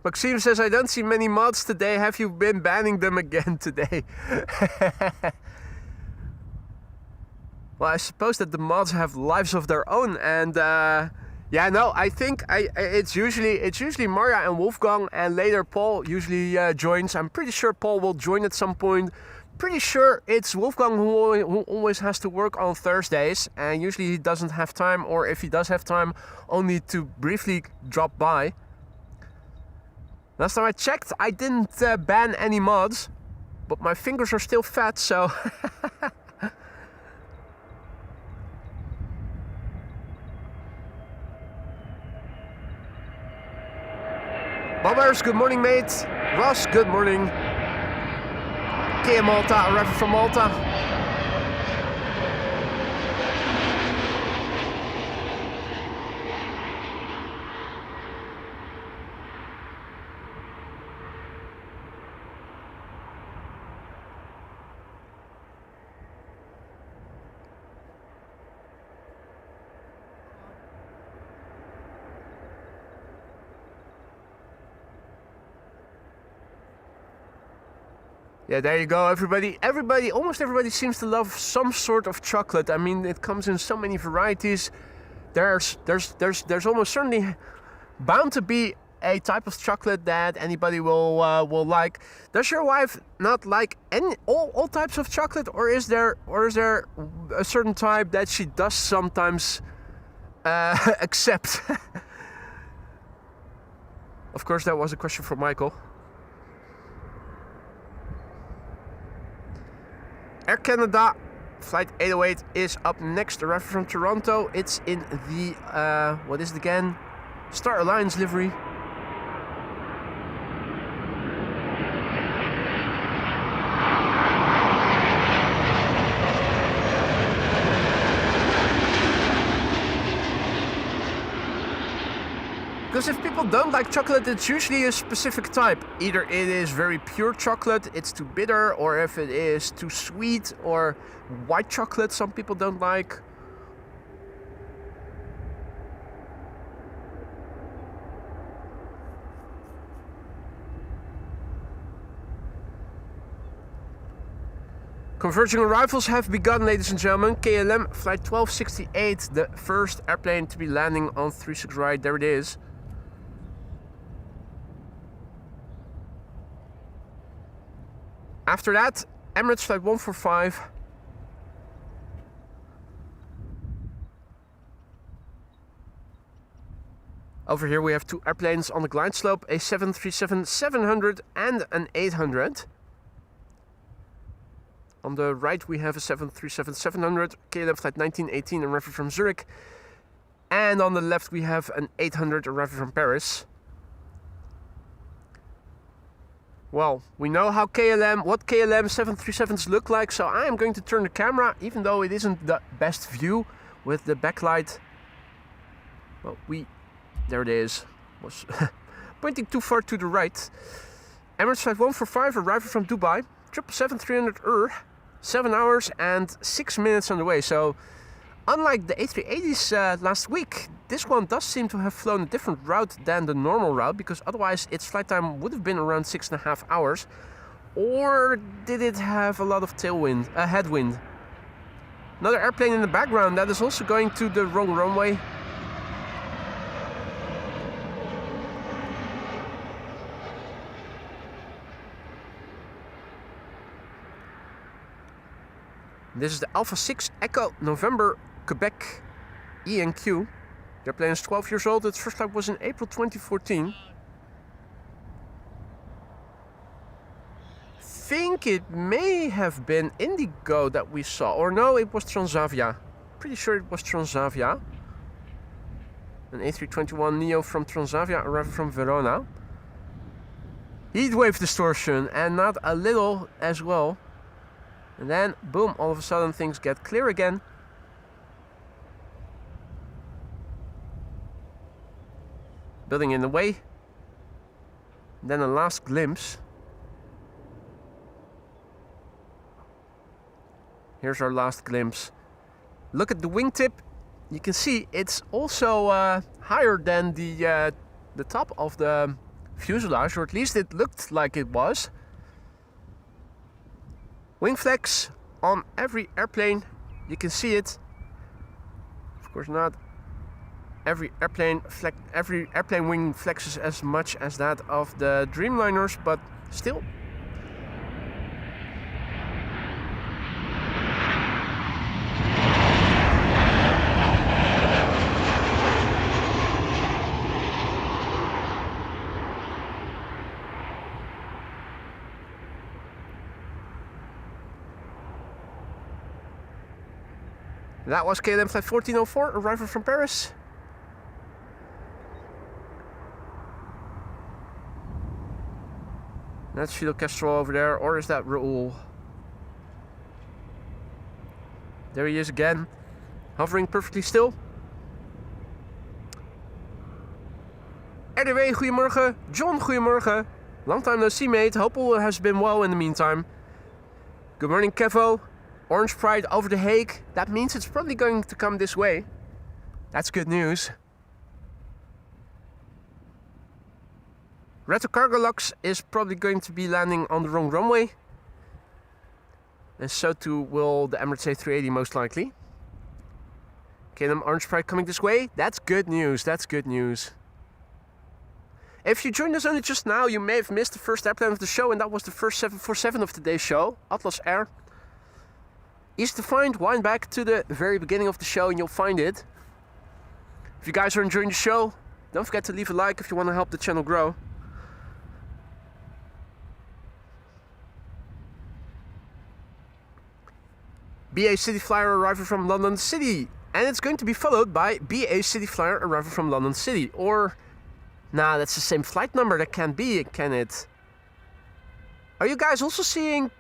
Maxime says, I don't see many mods today. Have you been banning them again today? Well, I suppose that the mods have lives of their own, and yeah, no, I think it's usually Marja and Wolfgang, and later Paul usually joins. I'm pretty sure Paul will join at some point. Pretty sure it's Wolfgang who always has to work on Thursdays, and usually he doesn't have time, or if he does have time, only to briefly drop by. Last time I checked, I didn't ban any mods, but my fingers are still fat, so... Bobbers, good morning, mate. Ross, good morning. Kia Malta, arriving from Malta. Yeah, there you go, everybody. Almost everybody seems to love some sort of chocolate. I mean, it comes in so many varieties. There's almost certainly bound to be a type of chocolate that anybody will like. Does your wife not like all types of chocolate, or is there a certain type that she does sometimes accept? Of course, that was a question from Michael. Air Canada flight 808 is up next, arriving from Toronto. It's in the, what is it again? Star Alliance livery. Because if people don't like chocolate, it's usually a specific type. Either it is very pure chocolate, it's too bitter, or if it is too sweet, or white chocolate some people don't like. Converging arrivals have begun, ladies and gentlemen. KLM flight 1268, the first airplane to be landing on 36 right. There it is. After that, Emirates flight 145. Over here we have two airplanes on the glide slope, a 737-700 and an 800. On the right we have a 737-700, KLM flight 1918 arriving from Zurich. And on the left we have an 800 arriving from Paris. Well, we know what KLM 737s look like, so I am going to turn the camera, even though it isn't the best view with the backlight. Well, there it is. Was pointing too far to the right. Emirates flight 145 arriving from Dubai, 777-300 7 hours and 6 minutes on the way. So, unlike the A380s last week, this one does seem to have flown a different route than the normal route, because otherwise its flight time would have been around 6.5 hours. Or did it have a lot of headwind? Another airplane in the background that is also going to the wrong runway. This is the Alpha 6 Echo November Quebec ENQ. Their plane is 12 years old. Its first flight was in April 2014. Think it may have been Indigo that we saw, or no, it was Transavia. Pretty sure it was Transavia. An A321neo from Transavia arrived from Verona. Heatwave distortion, and not a little as well. And then, boom, all of a sudden things get clear again. Building in the way. And then a last glimpse. Here's our last glimpse. Look at the wingtip. You can see it's also higher than the top of the fuselage, or at least it looked like it was. Wing flex on every airplane. You can see it. Of course, not every airplane wing flexes as much as that of the Dreamliners, but still. That was KLM flight 1404, arrival from Paris. That's Fidel Castro over there, or is that Raoul? There he is again, hovering perfectly still. RDW, goedemorgen. John, goedemorgen. Long time no see, mate. Hope all has been well in the meantime. Good morning, Kevo. Orange Pride over the Hague. That means it's probably going to come this way. That's good news. Reto Cargolux is probably going to be landing on the wrong runway. And so too will the Emirates A380 most likely. KLM Orange Pride coming this way. That's good news. That's good news. If you joined us only just now, you may have missed the first airplane of the show, and that was the first 747 of today's show, Atlas Air. Easy to find, wind back to the very beginning of the show and you'll find it. If you guys are enjoying the show, don't forget to leave a like if you want to help the channel grow. BA City Flyer arrival from London City. And it's going to be followed by BA City Flyer arrival from London City. Or, nah, that's the same flight number. That can't be, can it? Are you guys also seeing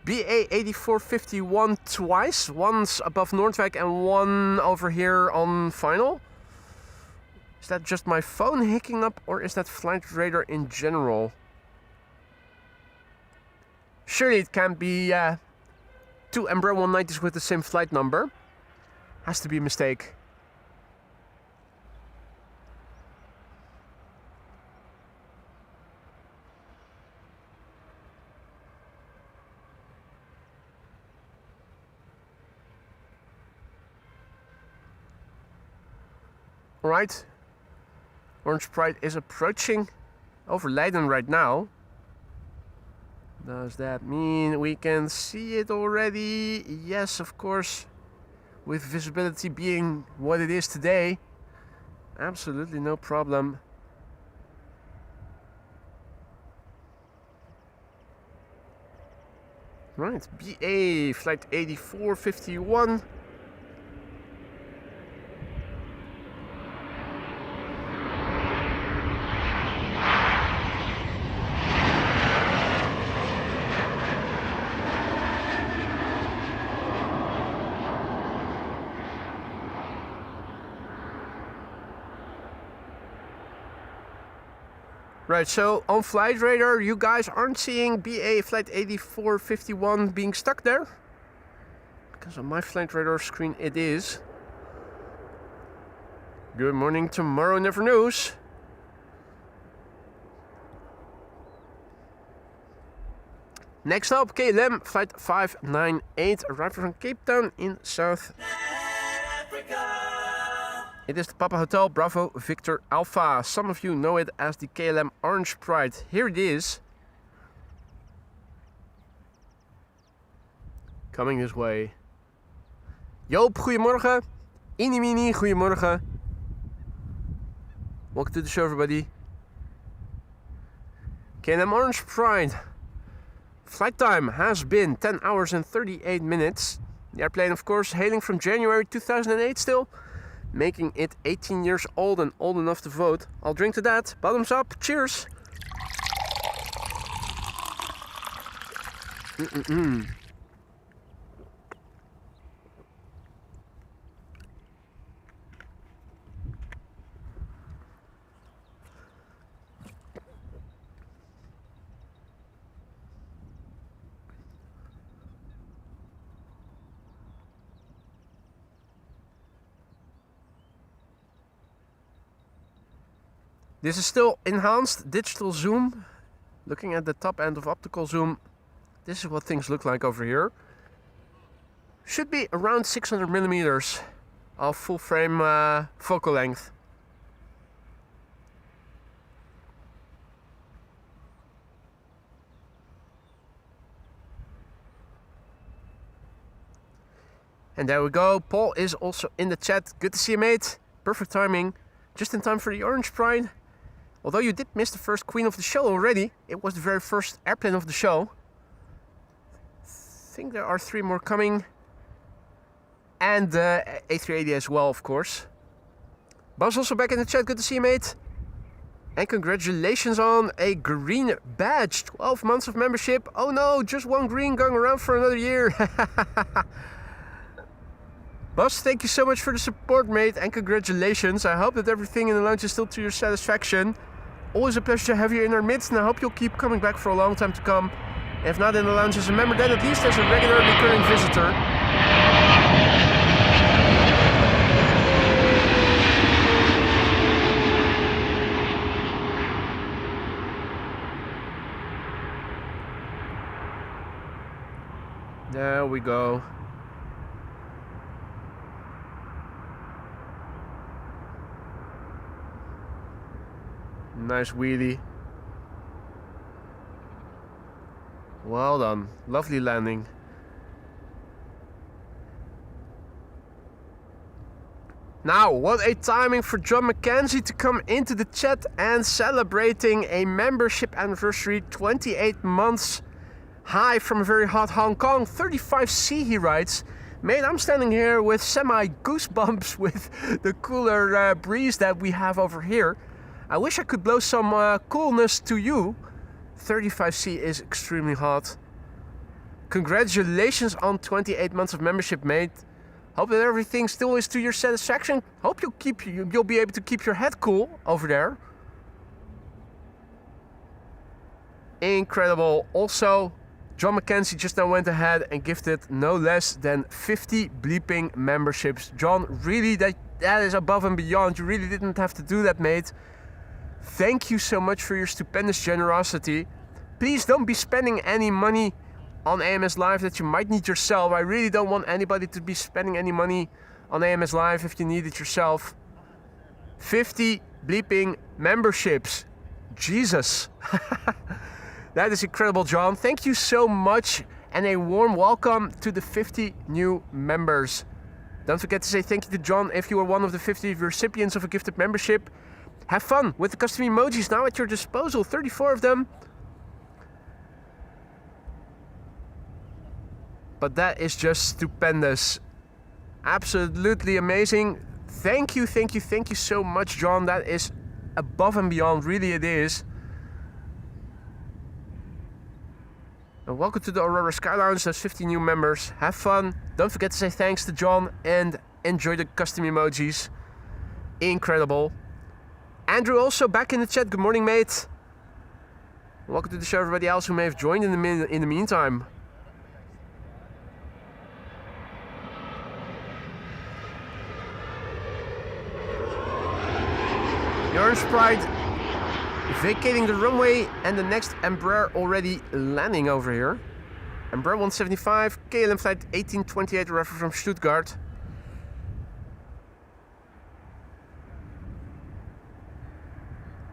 BA 8451 twice? Once above Noordwijk and one over here on final? Is that just my phone hicking up, or is that flight radar in general? Surely it can't be two Embraer 190s with the same flight number. Has to be a mistake. Alright, Orange Pride is approaching over Leiden right now. Does that mean we can see it already? Yes, of course. With visibility being what it is today, absolutely no problem. Right, BA flight 8451. Right, so on flight radar, you guys aren't seeing BA flight 8451 being stuck there? Because on my flight radar screen it is. Good morning, tomorrow never knows. Next up, KLM flight 598, arriving from Cape Town in South Africa. It is the Papa Hotel Bravo Victor Alpha. Some of you know it as the KLM Orange Pride. Here it is. coming this way. Joop, goedemorgen. Inimini, goedemorgen. Welcome to the show, everybody. KLM Orange Pride. Flight time has been 10 hours and 38 minutes. The airplane, of course, hailing from January 2008 still, making it 18 years old and old enough to vote. I'll drink to that. Bottoms up. Cheers. This is still enhanced digital zoom. Looking at the top end of optical zoom, this is what things look like over here. Should be around 600 millimeters of full frame focal length. And there we go. Paul is also in the chat. Good to see you, mate. Perfect timing. Just in time for the Orange Pride. Although you did miss the first queen of the show already, it was the very first airplane of the show. I think there are 3 more coming. And A380 as well, of course. Buzz also back in the chat, good to see you, mate. And congratulations on a green badge, 12 months of membership. Oh no, just 1 green going around for another year. Buzz, thank you so much for the support, mate, and congratulations. I hope that everything in the lounge is still to your satisfaction. Always a pleasure to have you in our midst, and I hope you'll keep coming back for a long time to come. If not in the lounge as a member, then at least as a regular recurring visitor. There we go. Nice wheelie. Well done. Lovely landing. Now, what a timing for John McKenzie to come into the chat and celebrating a membership anniversary, 28 months high from a very hot Hong Kong. 35C, he writes. Mate, I'm standing here with semi goosebumps with the cooler breeze that we have over here. I wish I could blow some coolness to you. 35C is extremely hot. Congratulations on 28 months of membership, mate. Hope that everything still is to your satisfaction. Hope you'll be able to keep your head cool over there. Incredible. Also, John McKenzie just now went ahead and gifted no less than 50 bleeping memberships. John, really, that is above and beyond. You really didn't have to do that, mate. Thank you so much for your stupendous generosity. Please don't be spending any money on AMS Live that you might need yourself. I really don't want anybody to be spending any money on AMS Live if you need it yourself. 50 bleeping memberships. Jesus. That is incredible, John. Thank you so much and a warm welcome to the 50 new members. Don't forget to say thank you to John if you are one of the 50 recipients of a gifted membership. Have fun with the custom emojis now at your disposal, 34 of them. But that is just stupendous. Absolutely amazing. Thank you so much, John. That is above and beyond, really it is. And welcome to the Aurora Sky Lounge, there's 50 new members. Have fun. Don't forget to say thanks to John and enjoy the custom emojis. Incredible. Andrew also back in the chat. Good morning, mate. Welcome to the show, everybody else who may have joined in the meantime. The Orange Pride vacating the runway and the next Embraer already landing over here. Embraer 175, KLM flight 1828, arrival from Stuttgart.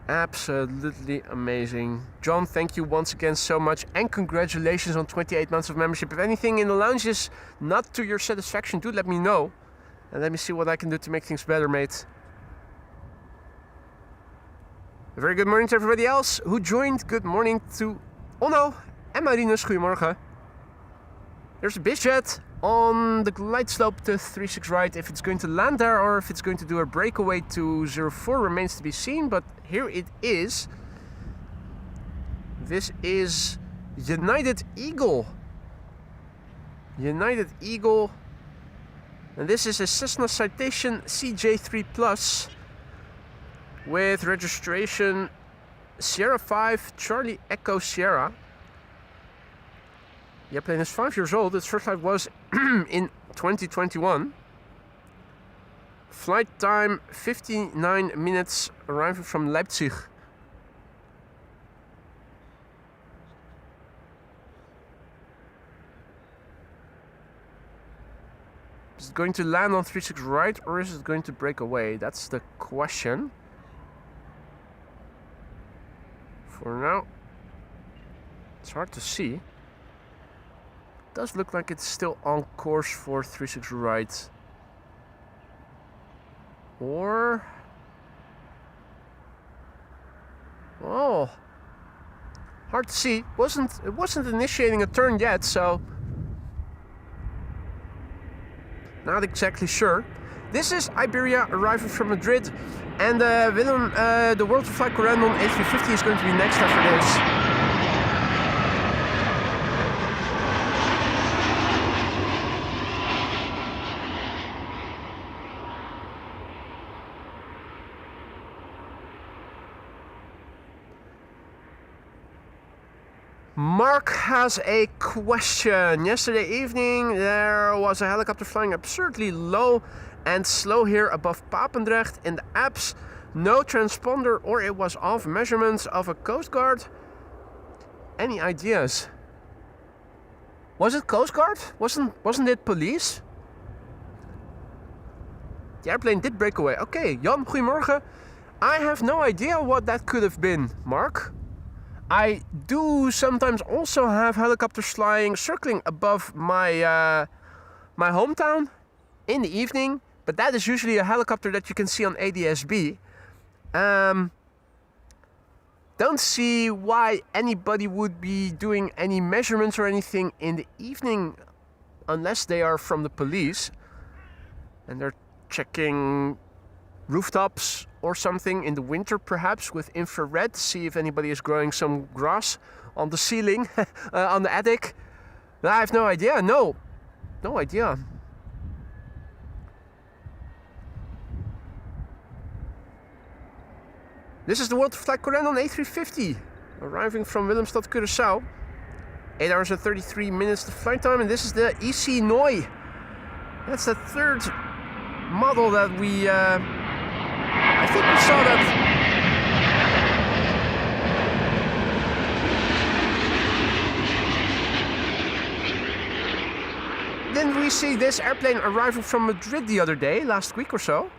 Absolutely amazing. John, thank you once again so much, and congratulations on 28 months of membership. If anything in the lounge is not to your satisfaction, do let me know. And let me see what I can do to make things better, mate. A very good morning to everybody else who joined. Good morning to Onno and Marinus. Goedemorgen. There's a bizjet on the glide slope to 36 right. If it's going to land there or if it's going to do a breakaway to 04 remains to be seen, but here it is. This is United Eagle. United Eagle. And this is a Cessna Citation CJ3 Plus with registration Sierra 5 Charlie Echo Sierra. The airplane is 5 years old. Its first flight was in 2021. Flight time 59 minutes, arriving from Leipzig. Is it going to land on 36 right or is it going to break away? That's the question. For now, it's hard to see. Does look like it's still on course for 36 right. Or... oh, hard to see. It wasn't initiating a turn yet, so not exactly sure. This is Iberia arriving from Madrid, and Willem, the World Flight Correndon A350 is going to be next after this. Mark has a question. Yesterday evening there was a helicopter flying absurdly low and slow here above Papendrecht in the Alps. No transponder, or it was off measurements of a Coast Guard. Any ideas? Was it Coast Guard? Wasn't it police? The airplane did break away. Okay, Jan, goedemorgen. I have no idea what that could have been, Mark. I do sometimes also have helicopters flying, circling above my my hometown in the evening, but that is usually a helicopter that you can see on ADS-B. Don't see why anybody would be doing any measurements or anything in the evening unless they are from the police and they're checking rooftops or something in the winter, perhaps with infrared, to see if anybody is growing some grass on the ceiling, on the attic. I have no idea. No idea. This is the World Flight Correndon A350, arriving from Willemstad, Curaçao. 8 hours and 33 minutes to flight time, and this is the EC Noi. That's the third model that we... I think we saw that. Didn't we see this airplane arriving from Madrid the other day, last week or so?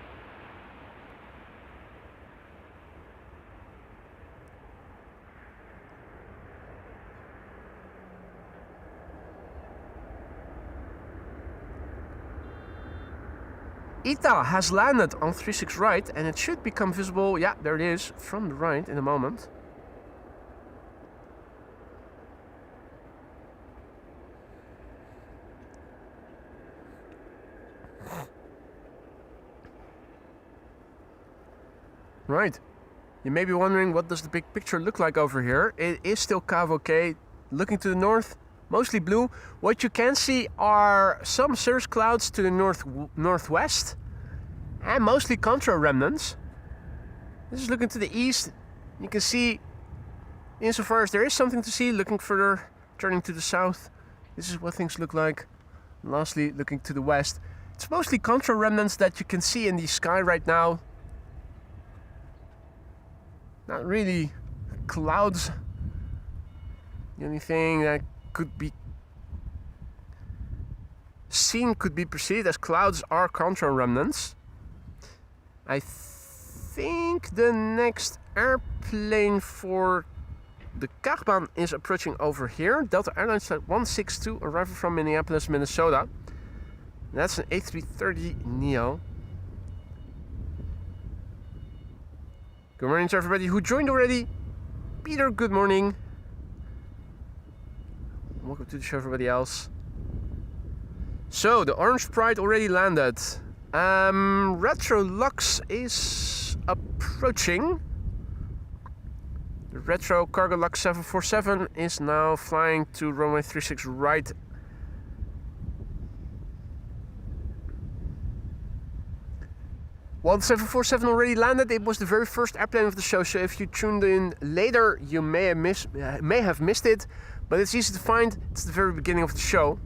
ITA has landed on 36 right, and it should become visible, yeah, there it is, from the right in a moment. Right, you may be wondering, what does the big picture look like over here? It is still Kaagbaan, looking to the north, mostly blue. What you can see are some cirrus clouds to the northwest, and mostly contra remnants. This is looking to the east. You can see, insofar as there is something to see, looking further, turning to the south. This is what things look like. And lastly, looking to the west. It's mostly contra remnants that you can see in the sky right now. Not really clouds. The only thing that could be seen, could be perceived as clouds, are contra remnants. I think the next airplane for the Kaagbaan is approaching over here. Delta Airlines Flight 162 arriving from Minneapolis, Minnesota. That's an A330neo. Good morning to everybody who joined already. Peter, good morning. Welcome to the show, everybody else. So, the Orange Pride already landed. Retro Lux is approaching. The Retro Cargo Lux 747 is now flying to runway 36 right. Well, the 747 already landed. It was the very first airplane of the show, so if you tuned in later, you may have missed it, but it's easy to find. It's the very beginning of the show.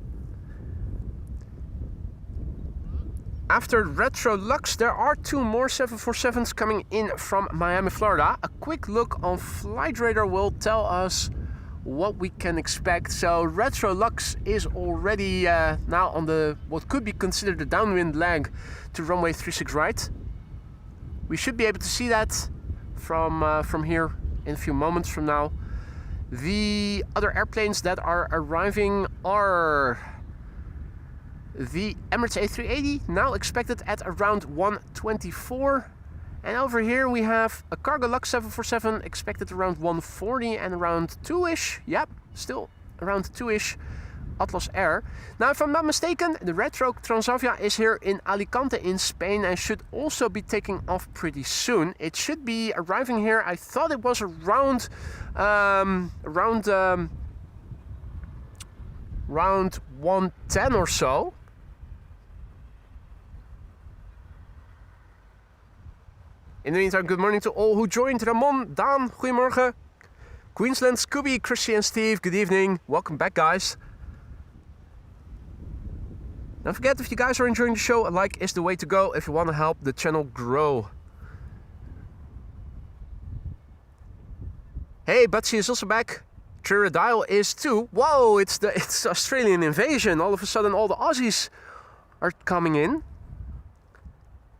After Retro Lux, there are 2 more 747s coming in from Miami, Florida. A quick look on Flight Radar will tell us what we can expect. So Retro Lux is already now on the what could be considered the downwind leg to runway 36 right. We should be able to see that from here in a few moments from now. The other airplanes that are arriving are the Emirates A380, now expected at around 124. And over here we have a Cargo Lux 747 expected around 140 and around 2-ish. Yep, still around 2-ish. Atlas Air. Now, if I'm not mistaken, the Retro Transavia is here in Alicante in Spain and should also be taking off pretty soon. It should be arriving here. I thought it was around 110 or so. In the meantime, good morning to all who joined. Ramon, Daan, goedemorgen. Queensland, Scooby, Chrissy and Steve, good evening. Welcome back, guys. Don't forget, if you guys are enjoying the show, a like is the way to go if you want to help the channel grow. Hey, Butsy is also back. Triradile is too. Whoa, it's Australian invasion. All of a sudden, all the Aussies are coming in.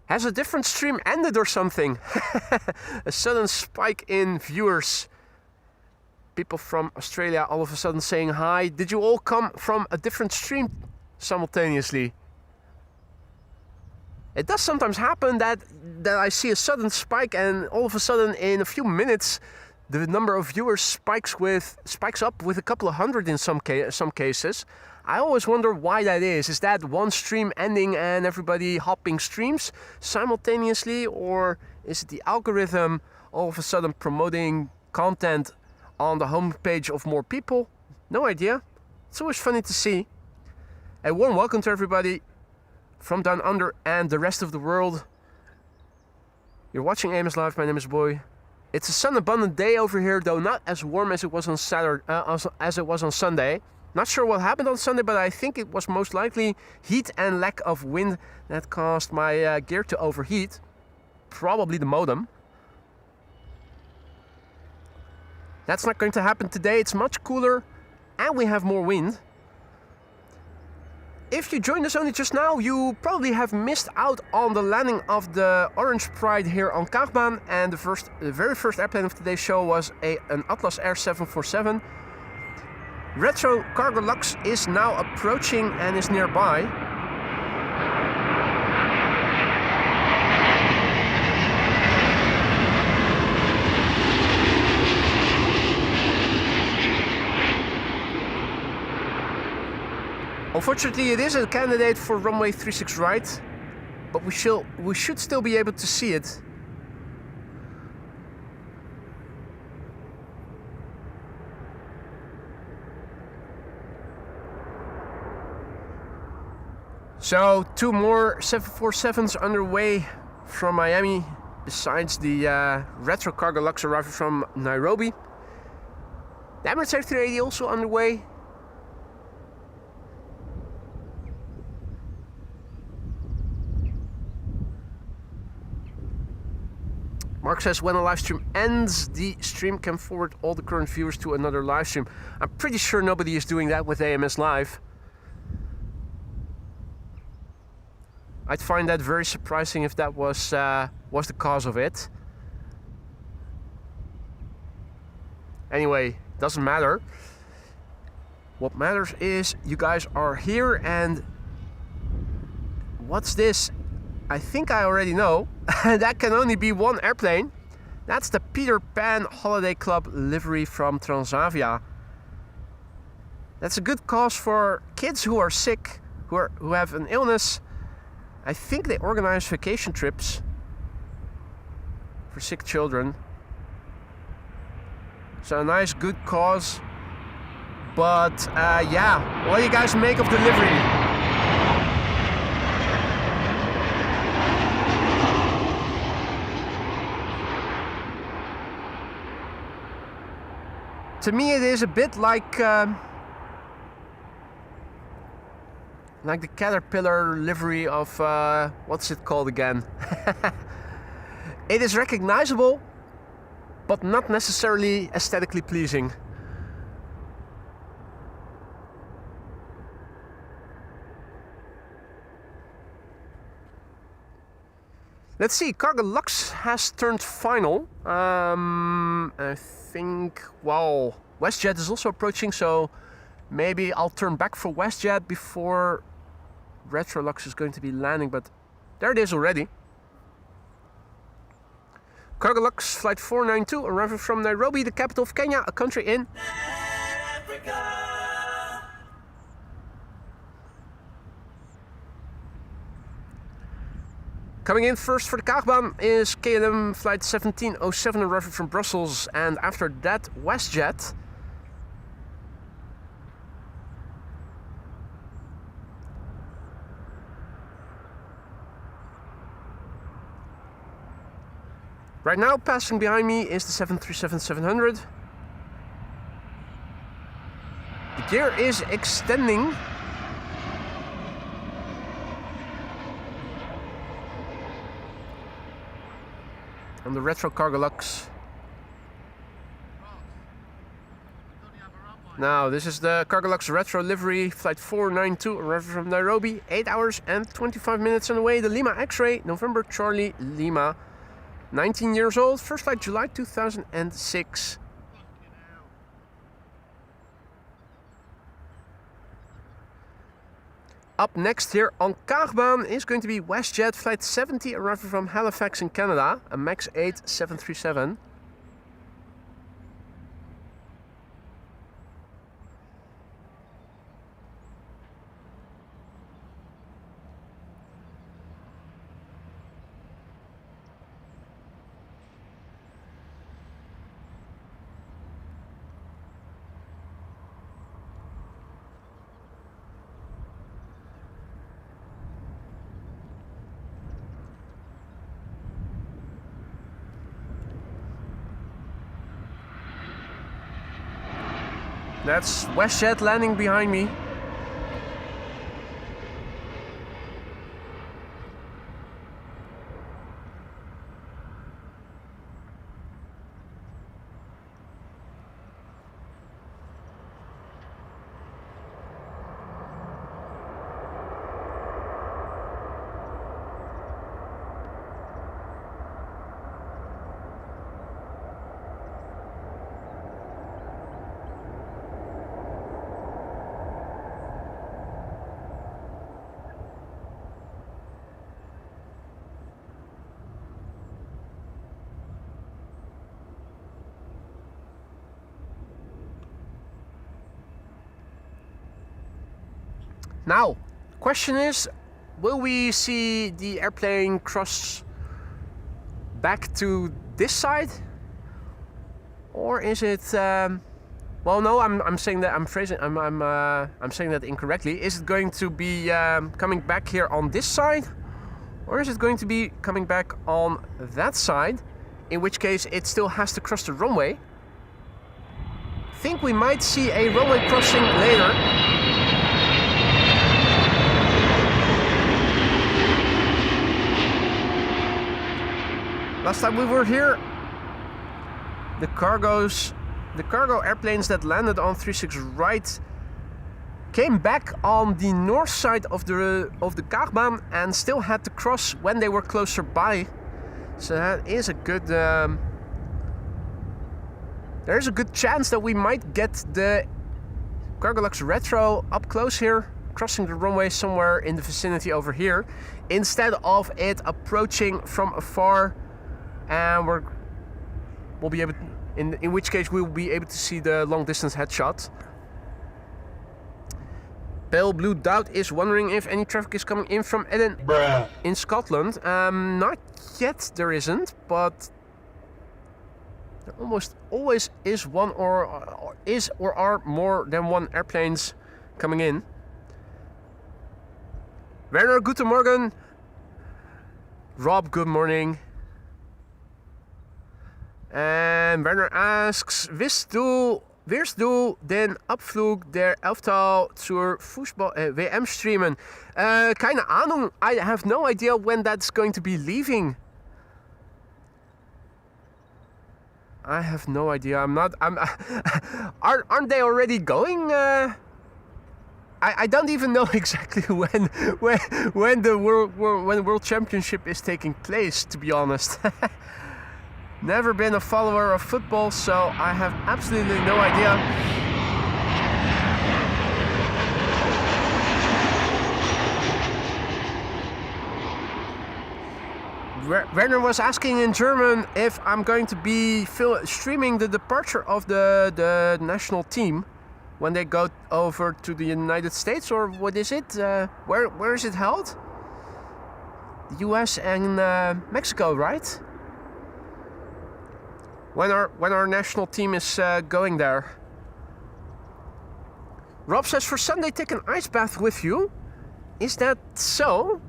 Has a different stream ended or something? A sudden spike in viewers. People from Australia all of a sudden saying hi. Did you all come from a different stream simultaneously? It does sometimes happen that I see a sudden spike and all of a sudden in a few minutes the number of viewers spikes up with a couple of hundred in some cases. I always wonder why that is. Is that one stream ending and everybody hopping streams simultaneously, or is it the algorithm all of a sudden promoting content on the homepage of more people? No idea. It's always funny to see. A warm welcome to everybody from down under and the rest of the world. You're watching AMS Live. My name is Boy. It's a sun-abundant day over here, though not as warm as it was on Saturday, as it was on Sunday. Not sure what happened on Sunday, but I think it was most likely heat and lack of wind that caused my gear to overheat. Probably the modem. That's not going to happen today. It's much cooler and we have more wind. If you joined us only just now, you probably have missed out on the landing of the Orange Pride here on Kaagbaan, and the very first airplane of today's show was an Atlas Air 747. Retro Cargo Lux is now approaching and is nearby. Unfortunately, it is a candidate for runway 36 right, but we should still be able to see it. So 2 more 747s underway from Miami, besides the Retro Cargo Lux arriving from Nairobi. The Emirates A380 also underway. Mark says, when a live stream ends, the stream can forward all the current viewers to another live stream. I'm pretty sure nobody is doing that with AMS Live. I'd find that very surprising if that was the cause of it. Anyway, doesn't matter. What matters is you guys are here, and what's this? I think I already know. That can only be one airplane. That's the Peter Pan Holiday Club livery from Transavia. That's a good cause for kids who are sick, who have an illness. I think they organize vacation trips for sick children. So a nice, good cause. But yeah, what do you guys make of the livery? To me, it is a bit like the Caterpillar livery of what's it called again? It is recognizable, but not necessarily aesthetically pleasing. Let's see, Cargo Lux has turned final. I think, wow, WestJet is also approaching, so maybe I'll turn back for WestJet before Retrolux is going to be landing, but there it is already. Cargo Lux flight 492 arriving from Nairobi, the capital of Kenya, a country in Africa. Coming in first for the Kaagbaan is KLM flight 1707 arriving from Brussels, and after that WestJet. Right now passing behind me is the 737-700. The gear is extending. On the Retro Cargo Lux. Now, this is the Cargo Lux Retro livery, flight 492, arriving from Nairobi, 8 hours and 25 minutes on the way. The Lima X-Ray, November Charlie Lima, 19 years old, first flight July 2006. Up next here on Kaagbaan is going to be WestJet flight 70 arriving from Halifax in Canada, a MAX 8 737. That's WestJet landing behind me. Now, question is, will we see the airplane cross back to this side, or is it? Well, no, I'm saying that I'm saying that incorrectly. Is it going to be coming back here on this side, or is it going to be coming back on that side? In which case, it still has to cross the runway. I think we might see a runway crossing later. Last time we were here, the cargo airplanes that landed on 36 right came back on the north side of the Kaagbaan and still had to cross when they were closer by. So that is a good There's a good chance that we might get the Cargolux Retro up close here, crossing the runway somewhere in the vicinity over here, instead of it approaching from afar, and we'll be able to, in which case we will be able to see the long distance headshot. Pale Blue Doubt is wondering if any traffic is coming in from Eden in Scotland. Not yet, there isn't, but there almost always is one or are more than one airplanes coming in. Werner, guten Morgen. Rob, good morning. And Werner asks, wirst du den Abflug der Elftal zur Fußball-WM streamen? Keine Ahnung. I have no idea when that's going to be leaving. I have no idea. Aren't they already going? I don't even know exactly when the World Championship is taking place, to be honest. Never been a follower of football, so I have absolutely no idea. Werner was asking in German if I'm going to be streaming the departure of the national team when they go over to the United States, or what is it? Where is it held? The US and Mexico, right? When our national team is going there. Rob says, for Sunday, take an ice bath with you. Is that so?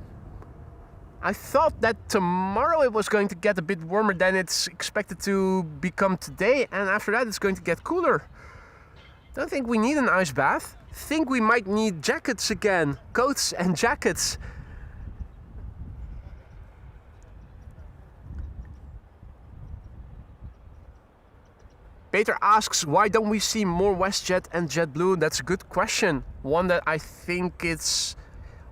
I thought that tomorrow it was going to get a bit warmer than it's expected to become today, and after that it's going to get cooler. Don't think we need an ice bath. Think we might need jackets again, coats and jackets. Peter asks, why don't we see more WestJet and JetBlue? That's a good question. One that I think it's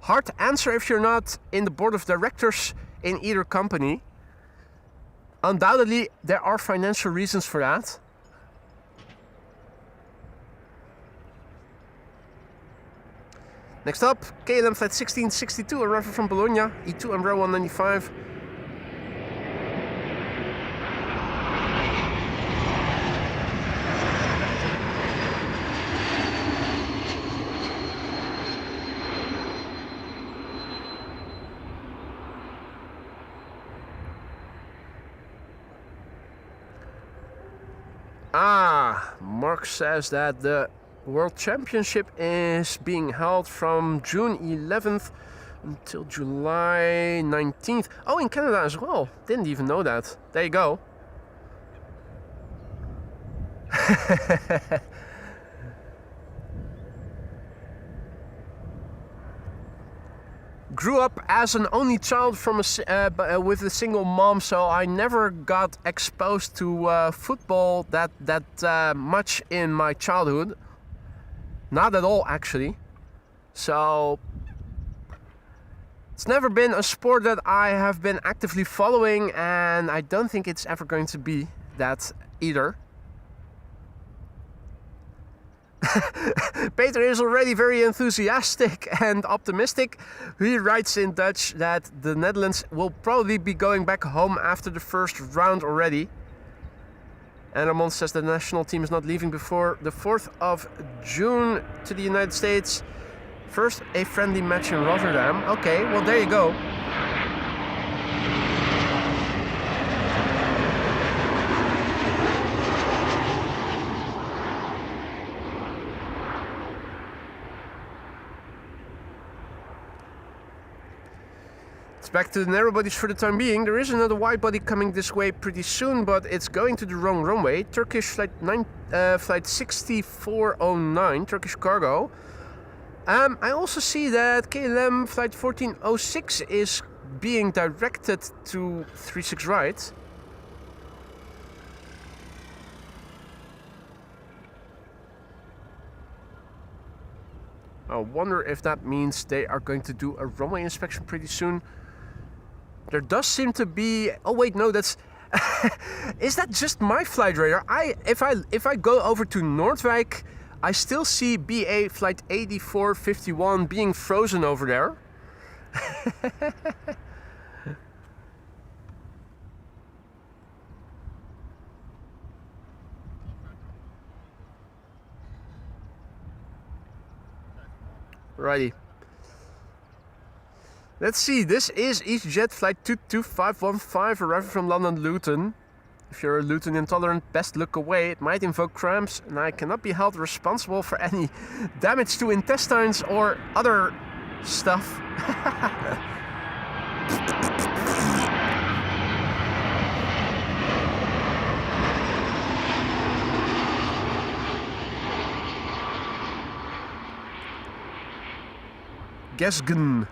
hard to answer if you're not in the board of directors in either company. Undoubtedly, there are financial reasons for that. Next up, KLM flight 1662, arriving from Bologna, E2 Umbrella 195. Mark says that the World Championship is being held from June 11th until July 19th. Oh, in Canada as well. Didn't even know that. There you go. Grew up as an only child from with a single mom, so I never got exposed to football that much in my childhood. Not at all, actually. So it's never been a sport that I have been actively following, and I don't think it's ever going to be that either. Peter is already very enthusiastic and optimistic. He writes in Dutch that the Netherlands will probably be going back home after the first round already. And Ramon says the national team is not leaving before the 4th of June to the United States. First, a friendly match in Rotterdam. Okay, well, there you go. Back to the narrow bodies for the time being. There is another wide body coming this way pretty soon, but it's going to the wrong runway. Turkish flight 6409, Turkish cargo. I also see that KLM flight 1406 is being directed to 36 right. I wonder if that means they are going to do a runway inspection pretty soon. There does seem to be... Oh wait, no, that's Is that just my flight radar? If I go over to Noordwijk, I still see BA flight 8451 being frozen over there. Righty. Let's see, this is EasyJet flight 22515 arriving from London Luton. If you're a Luton intolerant, best look away. It might invoke cramps and I cannot be held responsible for any damage to intestines or other stuff. Gesgen.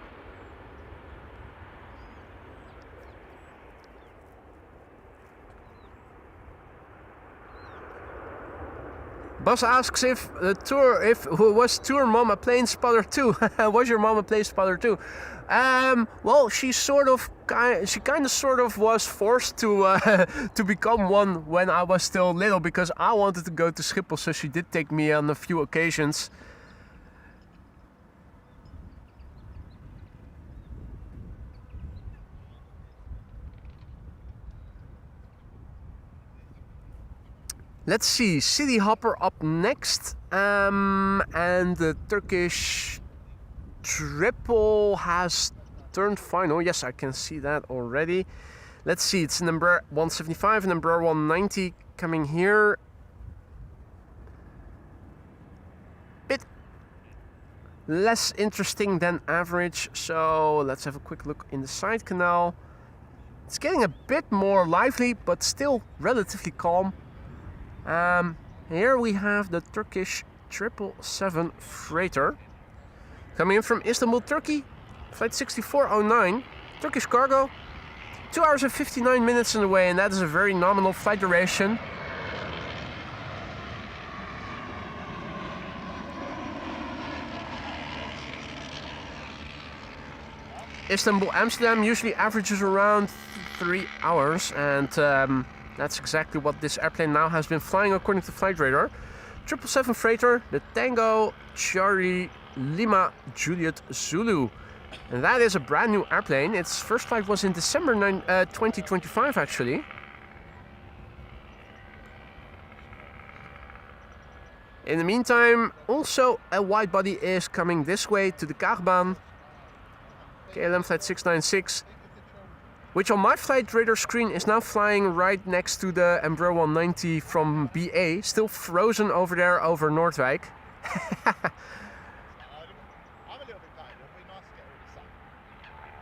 Bas asks if was tour mom a plane spotter too? Was your mom a plane spotter too? Well, she kind of was forced to to become one when I was still little because I wanted to go to Schiphol, so she did take me on a few occasions. Let's see, City Hopper up next, and the Turkish triple has turned final. Yes, I can see that already. Let's see, it's number 175 and number 190 coming here. Bit less interesting than average, so let's have a quick look in the side canal. It's getting a bit more lively, but still relatively calm. Here we have the Turkish 777 freighter coming in from Istanbul, Turkey, flight 6409, Turkish cargo, 2 hours and 59 minutes on the way, and that is a very nominal flight duration. Istanbul, Amsterdam usually averages around 3 hours, and that's exactly what this airplane now has been flying according to flight radar. 777 freighter, the Tango Charlie Lima Juliet Zulu. And that is a brand new airplane. Its first flight was in December 2025 actually. In the meantime, also a wide body is coming this way to the Kaagbaan. KLM flight 696. Which on my flight radar screen is now flying right next to the Embraer 190 from BA, still frozen over there over Noordwijk.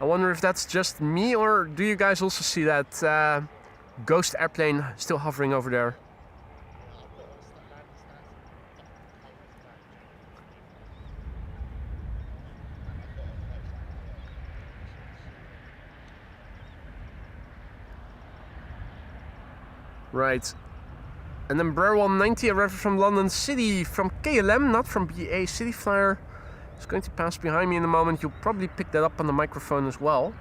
I wonder if that's just me, or do you guys also see that ghost airplane still hovering over there? Right. And then Embraer 190 arrived from London City from KLM, not from BA. City Flyer is going to pass behind me in a moment. You'll probably pick that up on the microphone as well.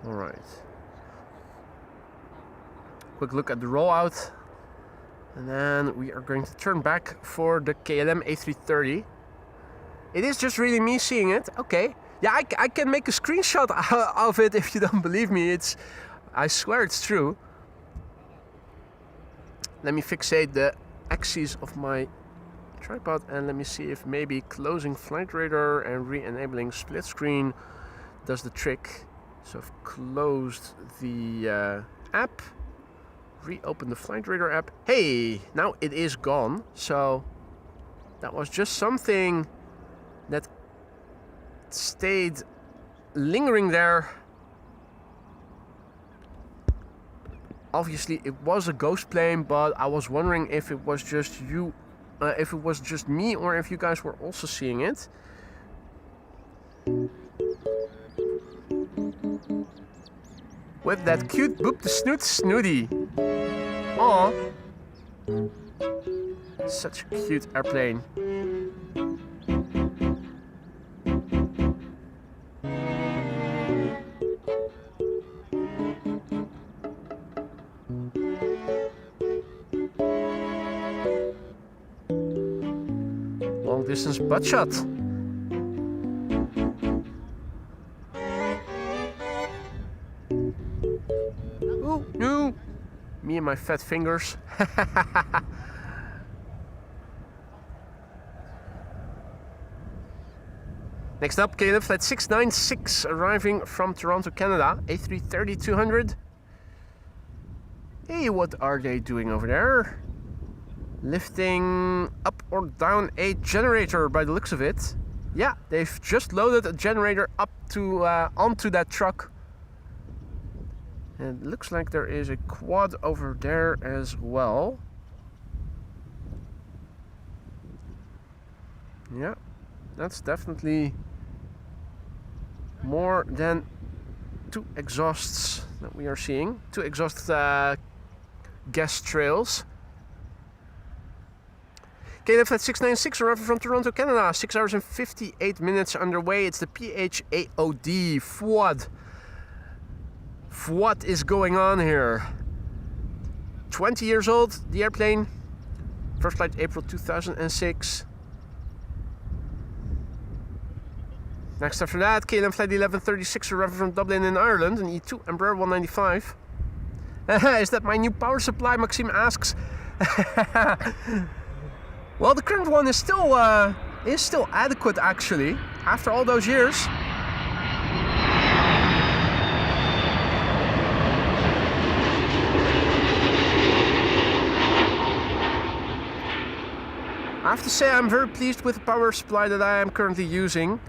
All right. Quick look at the rollout. And then we are going to turn back for the KLM A330. It is just really me seeing it. Okay. Yeah, I can make a screenshot of it if you don't believe me. I swear it's true. Let me fixate the axes of my tripod and let me see if maybe closing flight radar and re-enabling split screen does the trick. So I've closed the app, reopen the flight radar app. Hey, now it is gone. So that was just something that stayed lingering there obviously it was a ghost plane, but I was wondering if it was just you, if it was just me, or if you guys were also seeing it. With that cute boop the snoot snooty. Aw. Such a cute airplane. Long distance butt shot. Oh, no! Me and my fat fingers. Next up, KLM flight 696 arriving from Toronto, Canada. A330-200. Hey, what are they doing over there? Lifting up or down a generator by the looks of it. Yeah, they've just loaded a generator up to onto that truck. And it looks like there is a quad over there as well. Yeah, that's definitely more than 2 exhausts that we are seeing. 2 exhaust gas trails. KLM flight 696 arriving from Toronto, Canada. 6 hours and 58 minutes underway. It's the PHAOD FWAD. What is going on here? 20 years old, the airplane. First flight April 2006. Next after that, KLM flight 1136 arriving from Dublin in Ireland, an E2 Embraer 195. Is that my new power supply, Maxime asks. Well, the current one is still adequate actually, after all those years. I have to say I'm very pleased with the power supply that I am currently using.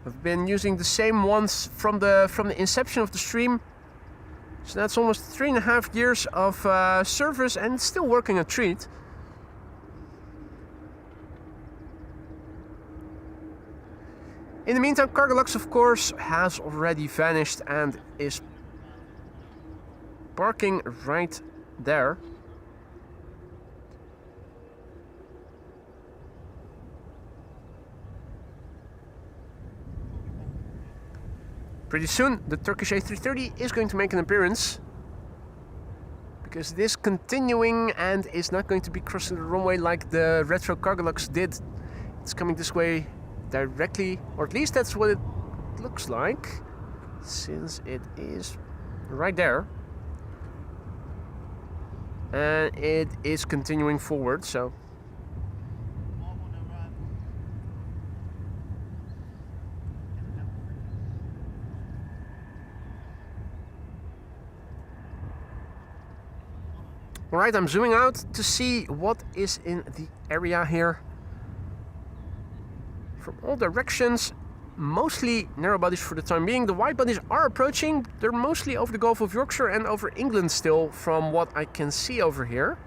I've been using the same ones from the inception of the stream. So that's almost 3.5 years of service, and it's still working a treat. In the meantime, Kaagbaan, of course, has already vanished and is parking right there. Pretty soon, the Turkish A330 is going to make an appearance, because it is continuing and is not going to be crossing the runway like the retro Kaagbaan did. It's coming this way directly, or at least that's what it looks like, since it is right there. And it is continuing forward, so. Alright, I'm zooming out to see what is in the area here. From all directions, mostly narrow bodies for the time being. The wide bodies are approaching. They're mostly over the Gulf of Yorkshire and over England still, from what I can see over here.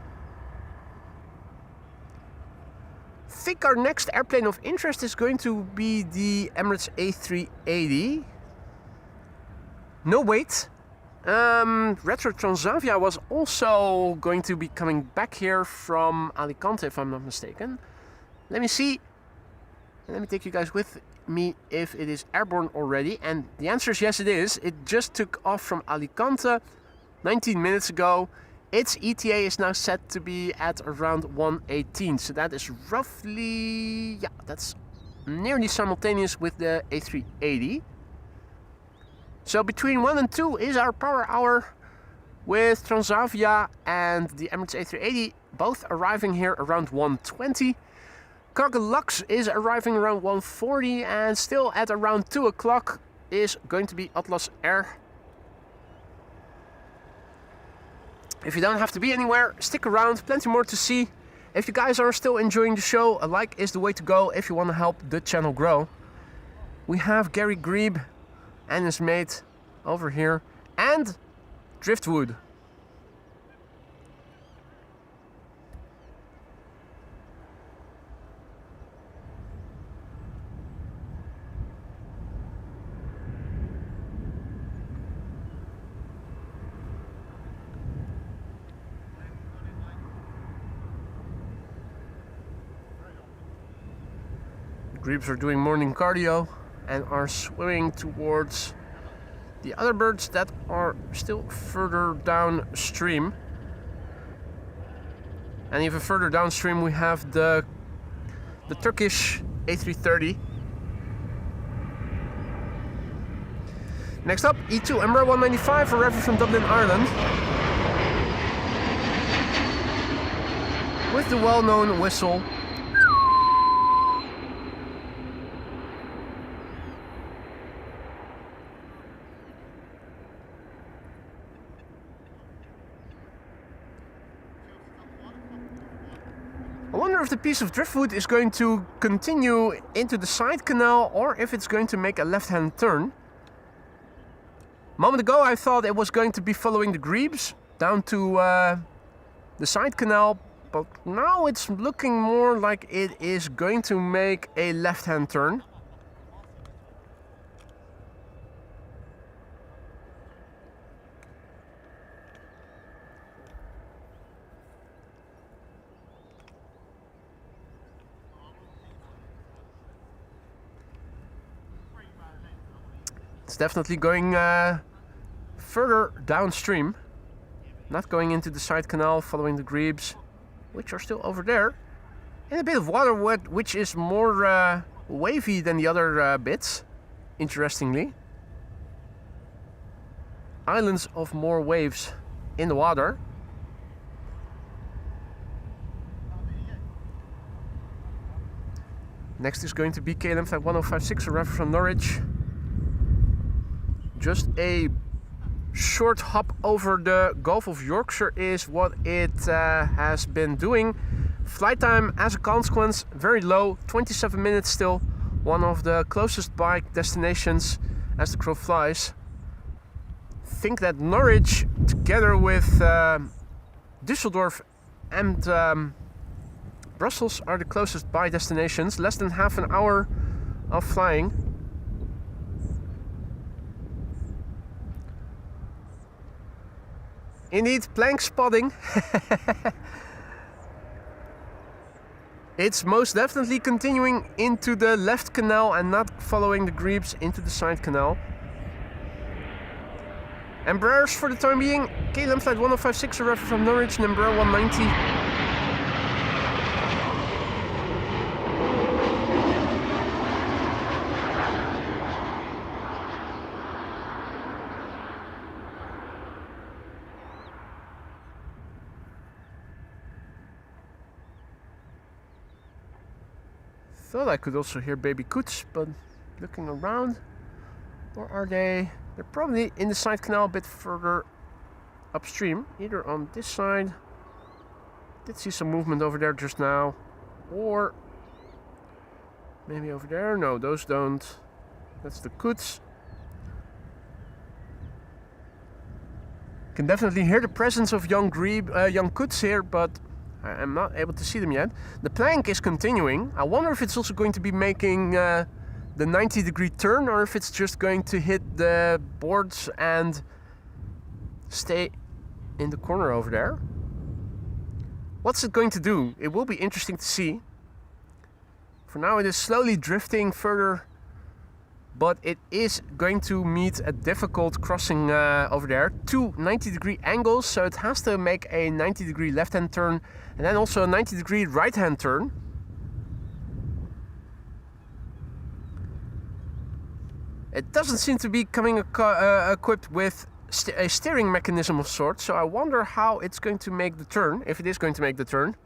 I think our next airplane of interest is going to be the Emirates A380. No wait. Retro Transavia was also going to be coming back here from Alicante, if I'm not mistaken. Let me see. Let me take you guys with me if it is airborne already. And the answer is yes, it is. It just took off from Alicante 19 minutes ago. Its ETA is now set to be at around 1:18. So that is roughly, yeah, that's nearly simultaneous with the A380. So between 1 and 2 is our power hour, with Transavia and the Emirates A380 both arriving here around 1:20. Kaagbaan is arriving around 1:40, and still at around 2 o'clock is going to be Atlas Air. If you don't have to be anywhere, stick around, plenty more to see. If you guys are still enjoying the show, a like is the way to go if you want to help the channel grow. We have Gary Grebe and his mate over here, and driftwood. Grebes are doing morning cardio and are swimming towards the other birds that are still further downstream. And even further downstream we have the Turkish A330. Next up, E2 Embraer 195 arriving from Dublin, Ireland, with the well-known whistle. I wonder if the piece of driftwood is going to continue into the side canal or if it's going to make a left-hand turn. A moment ago I thought it was going to be following the Grebes down to the side canal, but now it's looking more like it is going to make a left-hand turn. It's definitely going further downstream, not going into the side canal, following the Grebes, which are still over there, in a bit of water which is more wavy than the other bits, interestingly. Islands of more waves in the water. Next is going to be KLM Flight 1056, arriving from Norwich. Just a short hop over the Gulf of Yorkshire is what it has been doing. Flight time as a consequence very low, 27 minutes still. One of the closest by destinations as the crow flies. Think that Norwich together with Düsseldorf and Brussels are the closest by destinations. Less than half an hour of flying. Indeed, plank spotting. It's most definitely continuing into the left canal and not following the Grebes into the side canal. Embraers for the time being, KLM Flight 1056 arriving from Norwich and Embraer 190. Thought I could also hear baby coots, but looking around, or are they? They're probably in the side canal a bit further upstream, either on this side. Did see some movement over there just now, or maybe over there. No, those don't. That's the coots. Can definitely hear the presence of young coots here, but I'm not able to see them yet. The plank is continuing. I wonder if it's also going to be making the 90-degree turn, or if it's just going to hit the boards and stay in the corner over there. What's it going to do? It will be interesting to see. For now it is slowly drifting further, but it is going to meet a difficult crossing over there. Two 90-degree angles, so it has to make a 90-degree left-hand turn and then also a 90-degree right-hand turn. It doesn't seem to be coming equipped with a steering mechanism of sorts, so I wonder how it's going to make the turn, if it is going to make the turn.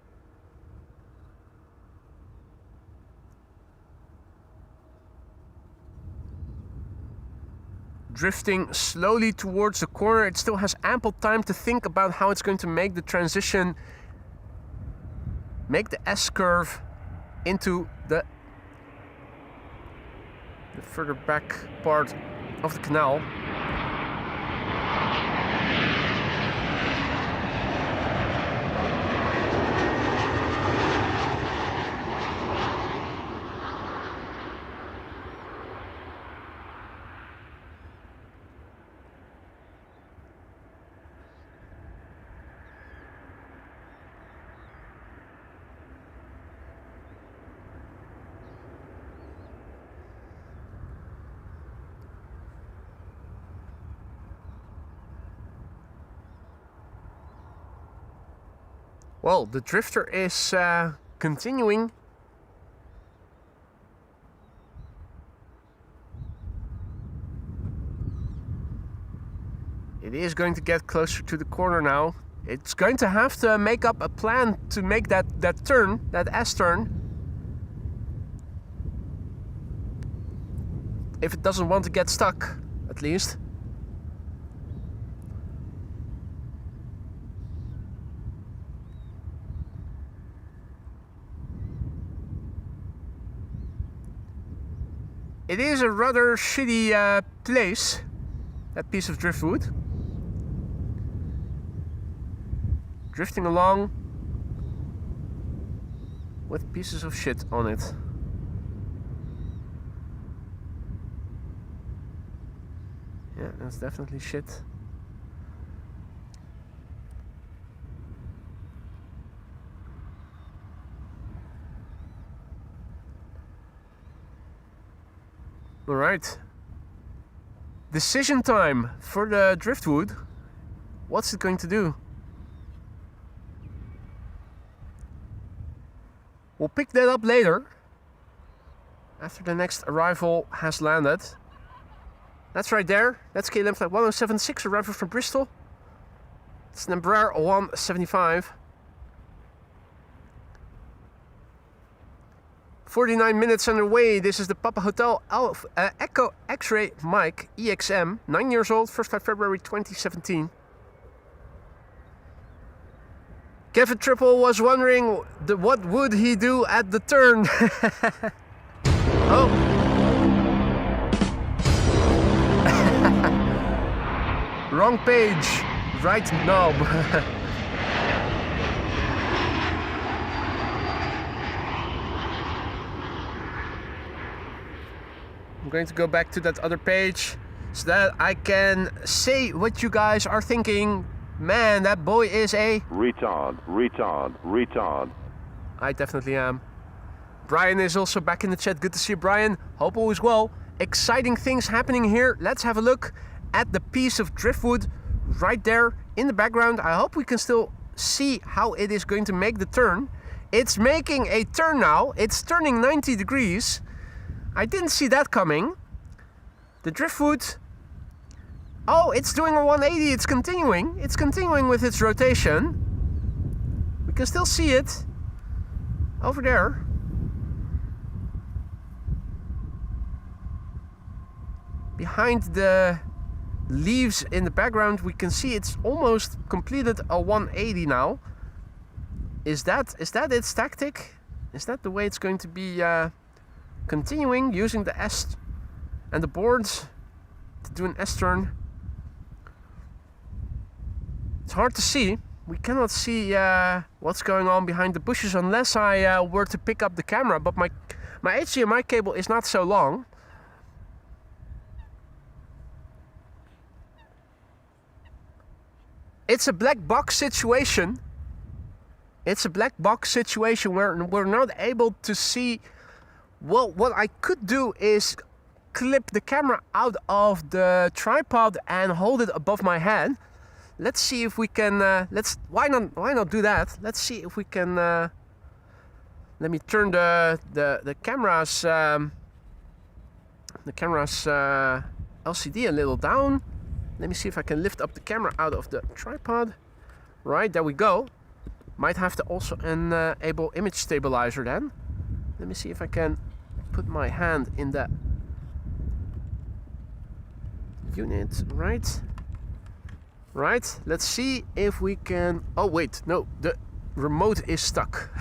Drifting slowly towards the corner. It still has ample time to think about how it's going to make the transition, make the S-curve into the further back part of the canal. Well, the drifter is continuing. It is going to get closer to the corner now. It's going to have to make up a plan to make that turn, that S-turn. If it doesn't want to get stuck, at least. It is a rather shitty place, that piece of driftwood. Drifting along with pieces of shit on it. Yeah, that's definitely shit. All right. Decision time for the driftwood. What's it going to do? We'll pick that up later, after the next arrival has landed. That's right there. That's KLM flight 1076, arrival from Bristol. It's an Embraer 175. 49 minutes underway. This is the Papa Hotel Echo X-Ray Mike EXM, 9 years old, first flight February 2017. Kevin Triple was wondering what would he do at the turn. Oh. Wrong page, right knob. I'm going to go back to that other page so that I can say what you guys are thinking. Man, that boy is a retard. I definitely am. Brian is also back in the chat. Good to see you, Brian. Hope all is well. Exciting things happening here. Let's have a look at the piece of driftwood right there in the background. I hope we can still see how it is going to make the turn. It's making a turn now. It's turning 90 degrees. I didn't see that coming. The driftwood... Oh, it's doing a 180. It's continuing. It's continuing with its rotation. We can still see it over there. Behind the leaves in the background, we can see it's almost completed a 180 now. Is that its tactic? Is that the way it's going to be continuing, using the S and the boards to do an S-turn? It's hard to see. We cannot see what's going on behind the bushes unless I were to pick up the camera, but my HDMI cable is not so long. It's a black box situation. It's a black box situation where we're not able to see. Well, what I could do is clip the camera out of the tripod and hold it above my head. Let's see if we can. Why not do that? Let's see if we can. Let me turn the camera's LCD a little down. Let me see if I can lift up the camera out of the tripod. Right, there we go. Might have to also enable image stabilizer then. Let me see if I can put my hand in that unit. Right, let's see if we can... Oh wait, no, the remote is stuck.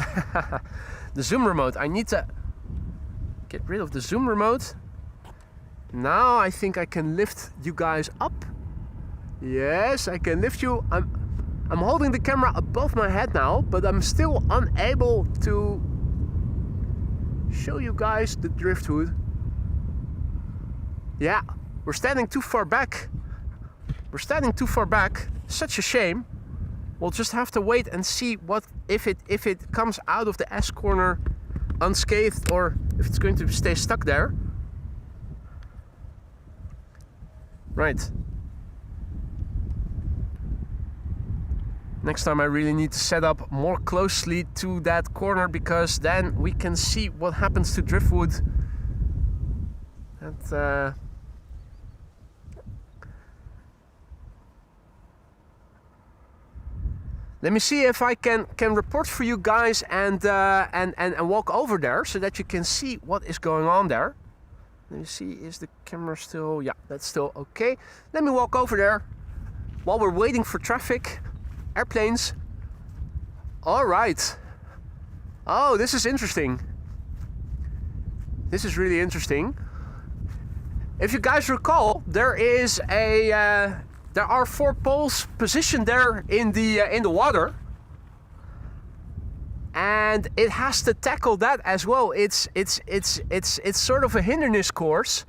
The zoom remote, I need to get rid of the zoom remote. Now I think I can lift you guys up. Yes, I can lift you. I'm holding the camera above my head now, but I'm still unable to show you guys the driftwood. Yeah, we're standing too far back. Such a shame. We'll just have to wait and see what if it comes out of the S corner unscathed or if it's going to stay stuck there. Right. Next time I really need to set up more closely to that corner, because then we can see what happens to driftwood. And let me see if I can report for you guys and walk over there so that you can see what is going on there. Let me see, is the camera still? Yeah, that's still okay. Let me walk over there while we're waiting for traffic, airplanes. All right. Oh, this is interesting. This is really interesting. If you guys recall, there are 4 poles positioned there in the water, and it has to tackle that as well. It's sort of a hinderness course.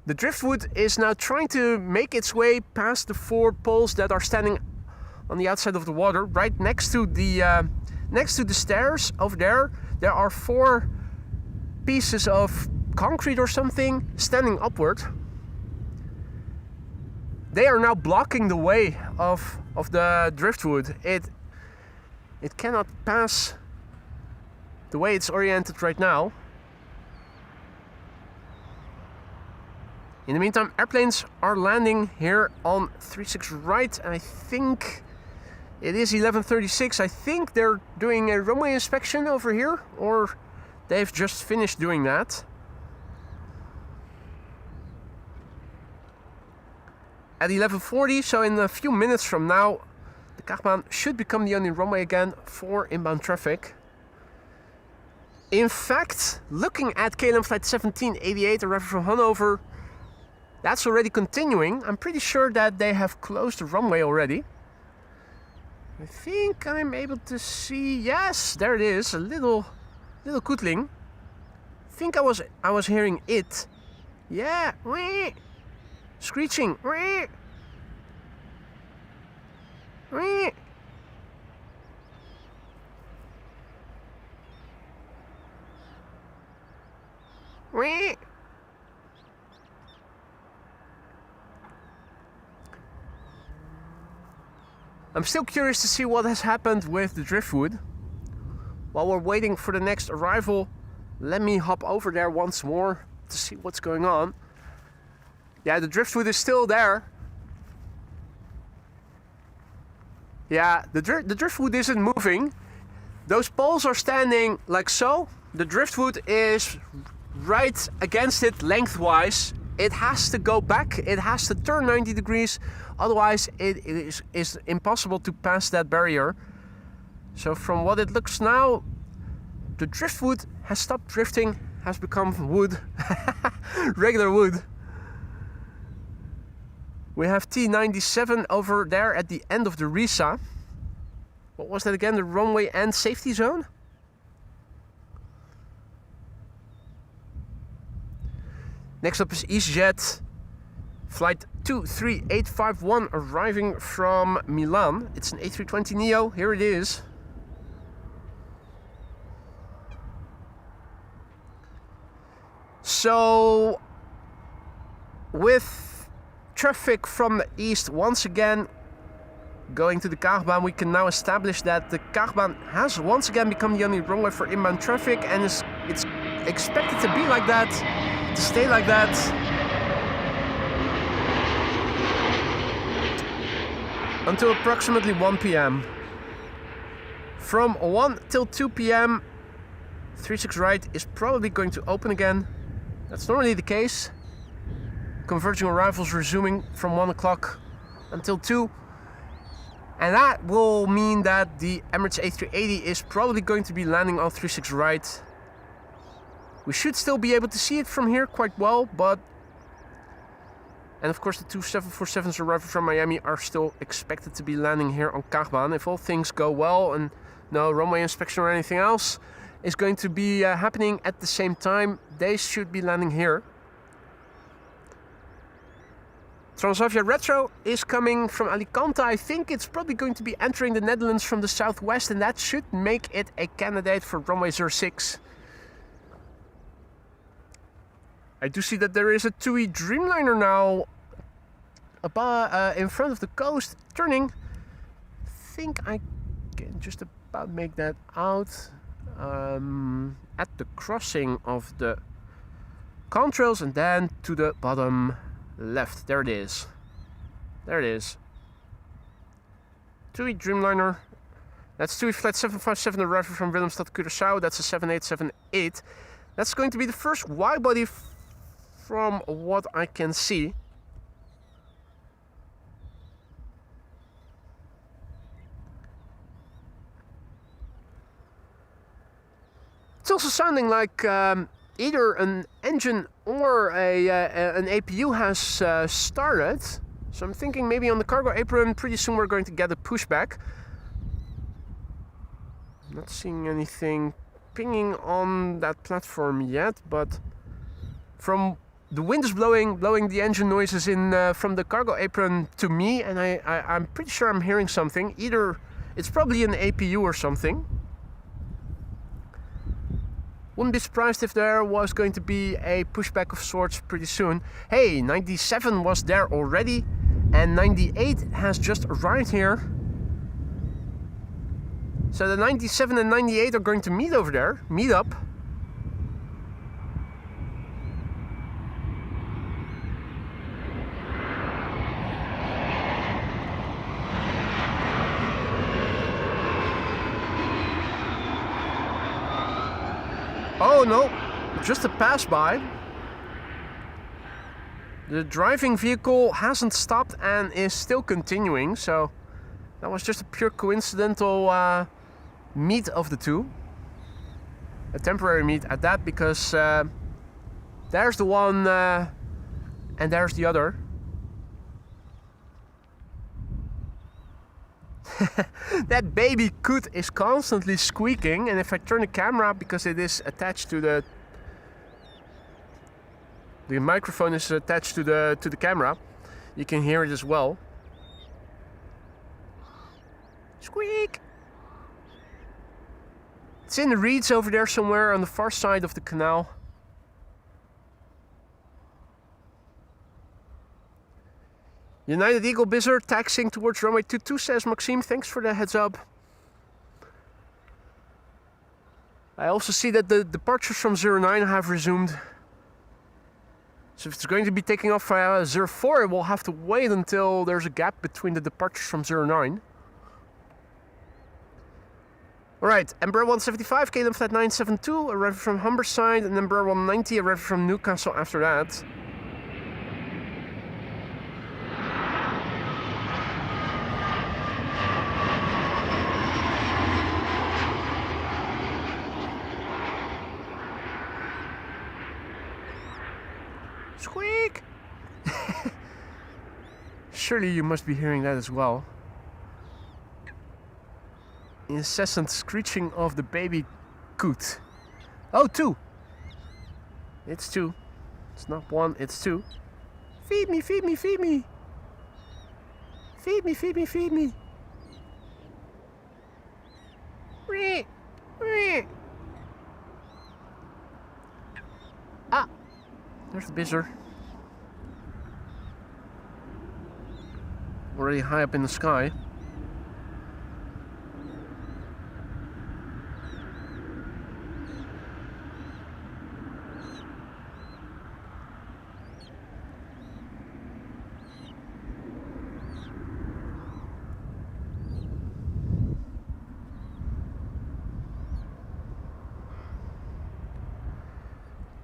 The driftwood is now trying to make its way past the 4 poles that are standing on the outside of the water, right next to the stairs over there. There are 4 pieces of concrete or something standing upward. They are now blocking the way of the driftwood. It cannot pass the way it's oriented right now. In the meantime, airplanes are landing here on 36 right. I think it is 11:36. I think they're doing a runway inspection over here, or they've just finished doing that. At 11:40, so in a few minutes from now, the Kaagbaan should become the only runway again for inbound traffic. In fact, looking at KLM flight 1788 arriving from Hanover, that's already continuing. I'm pretty sure that they have closed the runway already. I think I'm able to see, yes, there it is, a little kootling. I think I was hearing it. Yeah, wee, screeching, wee, wee. Wee. I'm still curious to see what has happened with the driftwood. While we're waiting for the next arrival, let me hop over there once more to see what's going on. Yeah, the driftwood is still there. Yeah, the driftwood isn't moving. Those poles are standing like so. The driftwood is right against it lengthwise. It has to go back, it has to turn 90 degrees, otherwise it is impossible to pass that barrier. So from what it looks now, the driftwood has stopped drifting, has become wood, regular wood. We have T97 over there at the end of the RISA. What was that again, the runway and safety zone? Next up is EasyJet, flight 23851 arriving from Milan. It's an A320neo, here it is. So, with traffic from the east once again going to the Kaagbaan, we can now establish that the Kaagbaan has once again become the only runway for inbound traffic, and it's expected to be like that, to stay like that. Until approximately 1 p.m. From 1 till 2 p.m. 36 right is probably going to open again. That's normally the case. Converging arrivals resuming from 1 o'clock until 2. And that will mean that the Emirates A380 is probably going to be landing on 36 right. We should still be able to see it from here quite well, but... And of course the two 747s arriving from Miami are still expected to be landing here on Kaagbaan. If all things go well and no runway inspection or anything else is going to be happening at the same time, they should be landing here. Transavia Retro is coming from Alicante. I think it's probably going to be entering the Netherlands from the southwest, and that should make it a candidate for runway 06. I do see that there is a TUI Dreamliner now in front of the coast, turning. I think I can just about make that out. At the crossing of the contrails and then to the bottom left. There it is. There it is. TUI Dreamliner. That's TUI flight 757 arriving from Willemstad, Curaçao. That's a 7878. That's going to be the first wide body from what I can see. It's also sounding like either an engine or an APU has started. So I'm thinking maybe on the cargo apron pretty soon we're going to get a pushback. Not seeing anything pinging on that platform yet, but from the wind is blowing the engine noises in from the cargo apron to me, and I'm pretty sure I'm hearing something. Either it's probably an APU or something. Wouldn't be surprised if there was going to be a pushback of sorts pretty soon. Hey, 97 was there already, and 98 has just arrived here. So the 97 and 98 are going to meet over there, meet up. Oh no, just a pass by. The driving vehicle hasn't stopped and is still continuing, so that was just a pure coincidental meet of the two. A temporary meet at that, because there's the one and there's the other. That baby coot is constantly squeaking, and if I turn the camera, because it is attached to the microphone is attached to the camera, you can hear it as well. Squeak! It's in the reeds over there somewhere on the far side of the canal. United Eagle Bizzer taxiing towards runway 22, says Maxime. Thanks for the heads up. I also see that the departures from 09 have resumed. So if it's going to be taking off via 04, it will have to wait until there's a gap between the departures from 09. Alright, Embraer 175, KLM flight 972, arriving from Humberside, and Embraer 190 arriving from Newcastle after that. Squeak! Surely you must be hearing that as well. Incessant screeching of the baby coot. Oh, two! It's two. It's not one, it's two. Feed me, feed me, feed me! Feed me, feed me, feed me! Wee! Wee! Ah! There's the bizzer. Already high up in the sky.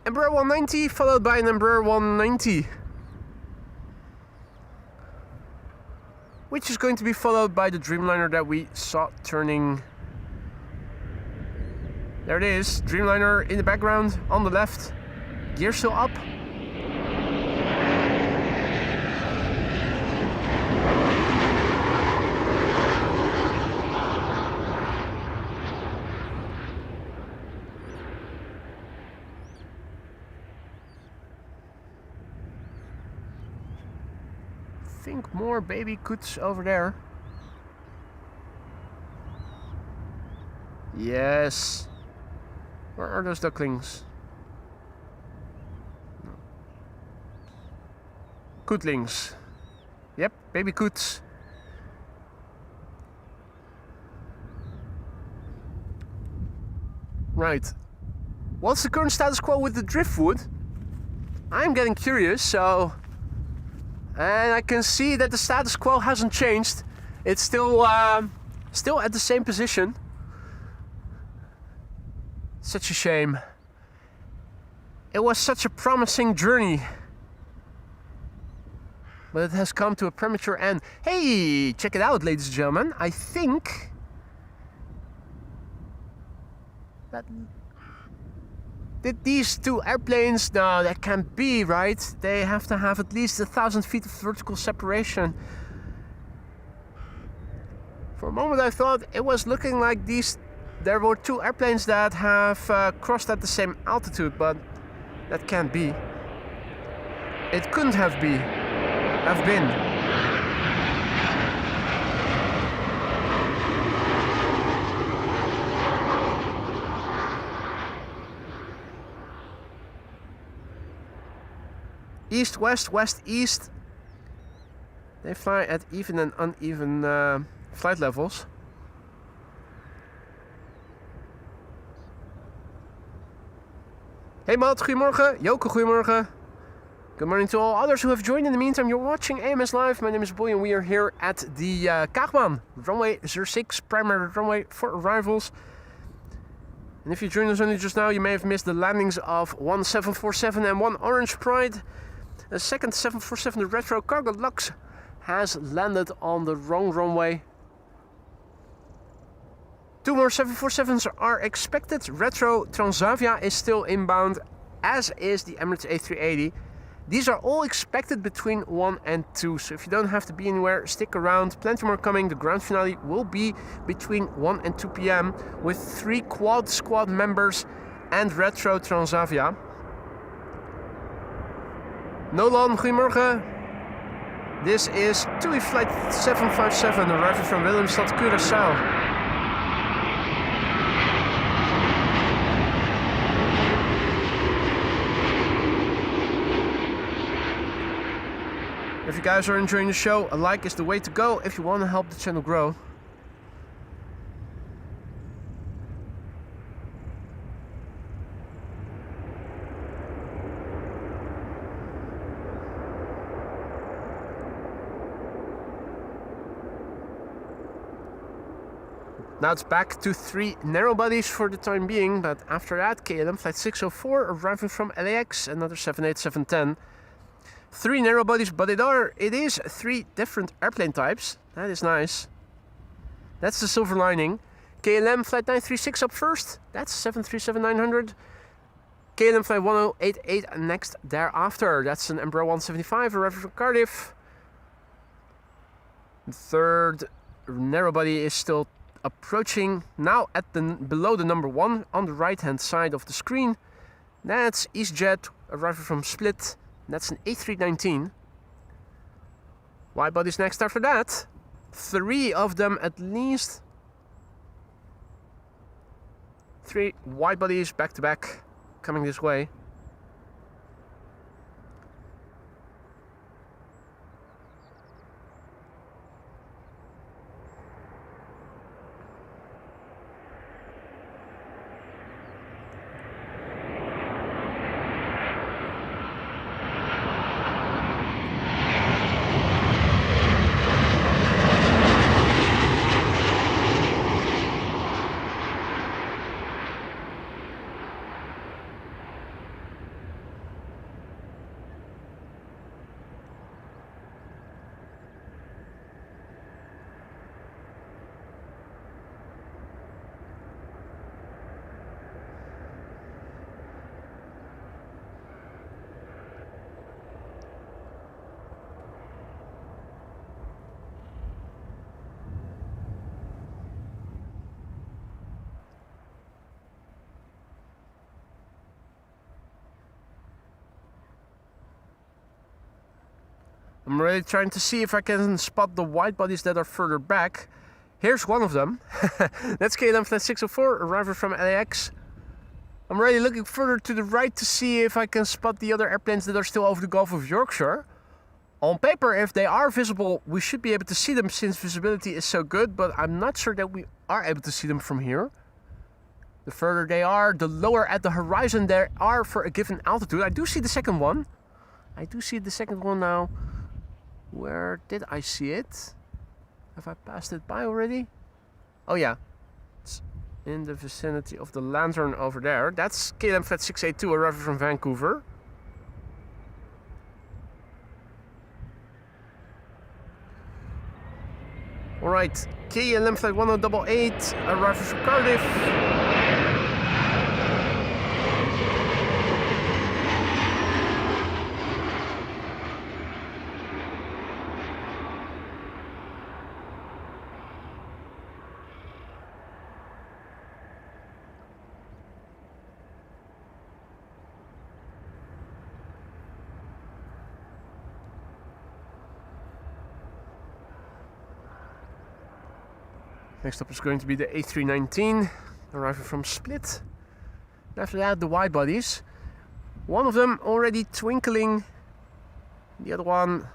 Embraer 190 followed by an Embraer 190, which is going to be followed by the Dreamliner that we saw turning. There it is, Dreamliner in the background on the left, gear still up. Think more baby coots over there. Yes. Where are those ducklings? No. Cootlings. Yep, baby coots. Right. What's the current status quo with the driftwood? I'm getting curious, so... And I can see that the status quo hasn't changed. It's still at the same position. Such a shame. It was such a promising journey. But it has come to a premature end. Hey, check it out, ladies and gentlemen. I think that these two airplanes, no, that can't be, right? They have to have at least 1,000 feet of vertical separation. For a moment I thought it was looking like there were two airplanes that have crossed at the same altitude, but that can't be. It couldn't have been. East, west, west, east. They fly at even and uneven flight levels. Hey Matt, goedemorgen. Joke, goedemorgen. Good morning to all others who have joined in the meantime. You're watching AMS Live. My name is Boy and we are here at the Kaagbaan, runway 06, primary runway for arrivals. And if you joined us only just now, you may have missed the landings of one 747 and one Orange Pride. The second 747, the Retro Cargo Lux, has landed on the wrong runway. Two more 747s are expected. Retro Transavia is still inbound, as is the Emirates A380. These are all expected between 1 and 2, so if you don't have to be anywhere, stick around. Plenty more coming. The grand finale will be between 1 and 2 p.m. with 3 quad squad members and Retro Transavia. Nolan, goedemorgen. This is TUI flight 757 arriving from Willemstad, Curaçao. If you guys are enjoying the show, a like is the way to go if you want to help the channel grow. Now it's back to 3 narrow bodies for the time being, but after that, KLM flight 604 arriving from LAX, another 787-10. 3 narrow bodies, but it is 3 different airplane types. That is nice. That's the silver lining. KLM flight 936 up first. That's 737-900. KLM flight 1088 next thereafter. That's an Embraer 175 arriving from Cardiff. The third narrow body is still approaching, now at below the number 1 on the right hand side of the screen. That's EasyJet arriving from Split. That's an A319. Wide bodies next after that. 3 of them at least. 3 wide bodies back to back coming this way. I'm really trying to see if I can spot the wide bodies that are further back. Here's one of them. That's KLM flight 604, arriving from LAX. I'm really looking further to the right to see if I can spot the other airplanes that are still over the Gulf of Yorkshire. On paper, if they are visible, we should be able to see them since visibility is so good, but I'm not sure that we are able to see them from here. The further they are, the lower at the horizon they are for a given altitude. I do see the second one. I do see the second one now. Where did I see it? Have I passed it by already? Oh yeah. It's in the vicinity of the lantern over there. That's KLM Flight 682 arriving from Vancouver. Alright, KLM Flight 1088 arriving from Cardiff. Next up is going to be the A319, arriving from Split. And after that, the wide bodies. One of them already twinkling, the other one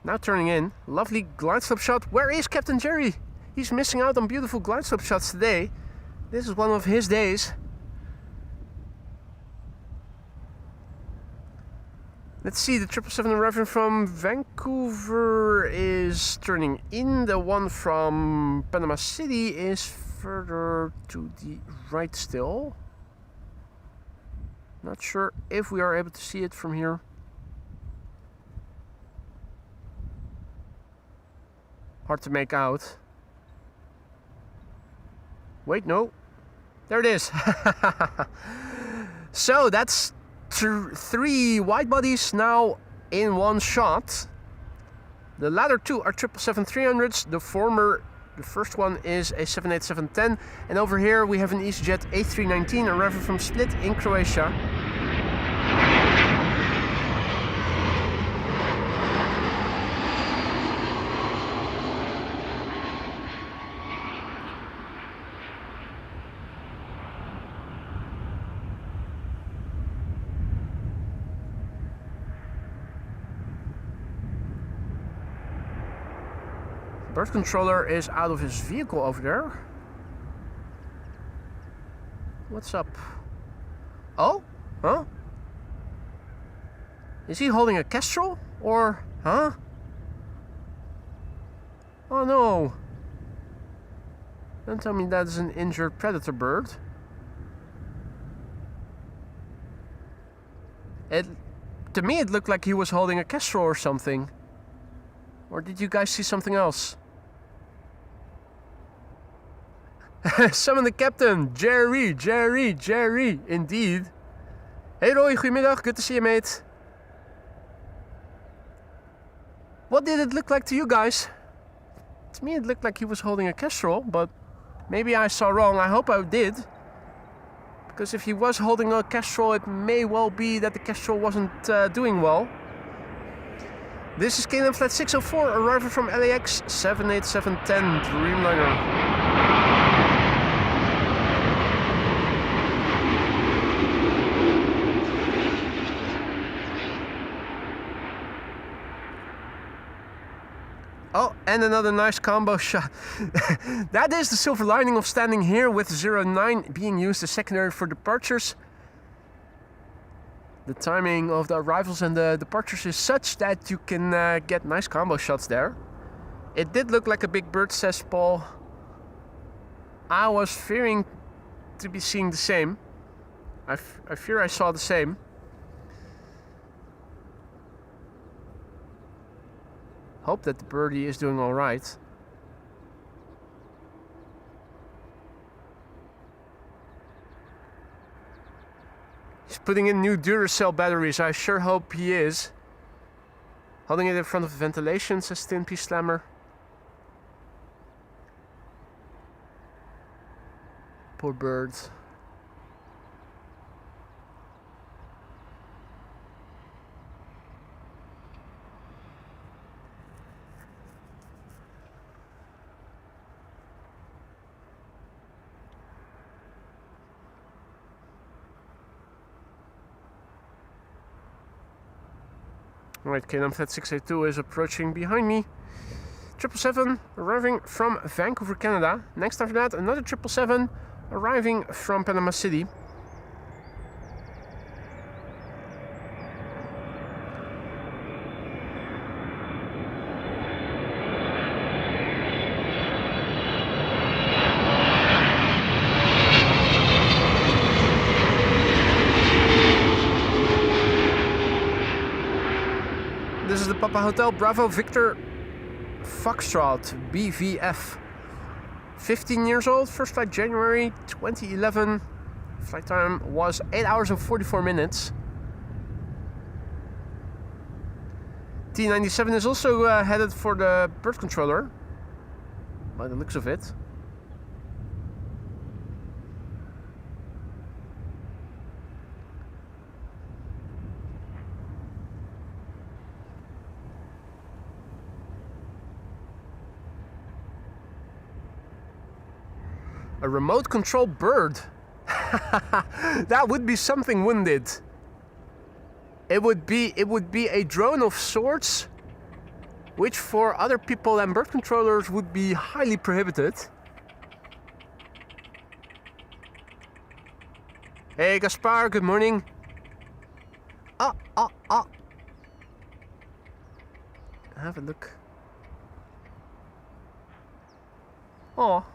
now turning in. Lovely glide slope shot. Where is Captain Jerry? He's missing out on beautiful glide slope shots today. This is one of his days. Let's see, the 777 arriving from Vancouver is turning in. The one from Panama City is further to the right still. Not sure if we are able to see it from here. Hard to make out. Wait, no. There it is. So that's three wide bodies now in one shot. The latter two are 777-300s. The first one is a 787-10, and over here we have an EasyJet A319 arriving from Split in Croatia. Bird controller is out of his vehicle over there. What's up? Oh? Huh? Is he holding a kestrel? Or, huh? Oh no. Don't tell me that is an injured predator bird. To me it looked like he was holding a kestrel or something. Or did you guys see something else? Summon the captain, Jerry, indeed. Hey Roy, goedemiddag, good to see you, mate. What did it look like to you guys? To me it looked like he was holding a kestrel, but maybe I saw wrong. I hope I did. Because if he was holding a kestrel, it may well be that the kestrel wasn't doing well. This is KLM Flight 604, arriving from LAX 787-10 Dreamliner. Oh, and another nice combo shot. That is the silver lining of standing here with 09 being used as secondary for departures. The timing of the arrivals and the departures is such that you can get nice combo shots there. It did look like a big bird, says Paul. I was fearing to be seeing the same. I fear I saw the same. Hope that the birdie is doing all right. He's putting in new Duracell batteries. I sure hope he is. Holding it in front of the ventilation, says Tin P Slammer. Poor birds. Alright, KLM Flight 682 is approaching behind me. 777 arriving from Vancouver, Canada. Next after that, another 777 arriving from Panama City. This is the Papa Hotel Bravo Victor Foxtrot BVF. 15 years old, first flight January 2011. Flight time was 8 hours and 44 minutes. T97 is also headed for the bird controller, by the looks of it. A remote control bird. That would be something, wouldn't it? It would be a drone of sorts, which for other people and bird controllers would be highly prohibited. Hey Gaspar, good morning. Have a look. Oh.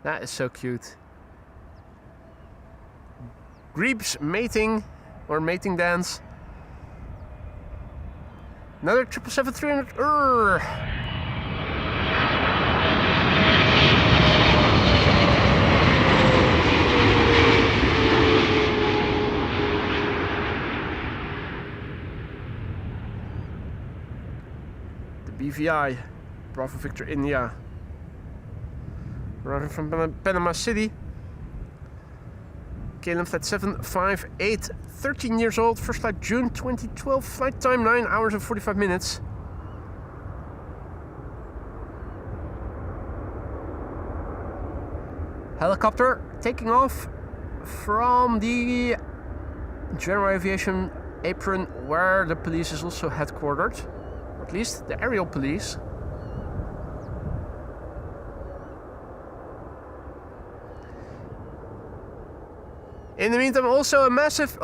That is so cute. Greeb's mating or mating dance. Another 777-300. The BVI, Bravo Victor India. Arriving from Panama City. KLM flight 758, 13 years old, first flight June 2012, flight time 9 hours and 45 minutes. Helicopter taking off from the General Aviation apron where the police is also headquartered, or at least the aerial police. In the meantime, also a massive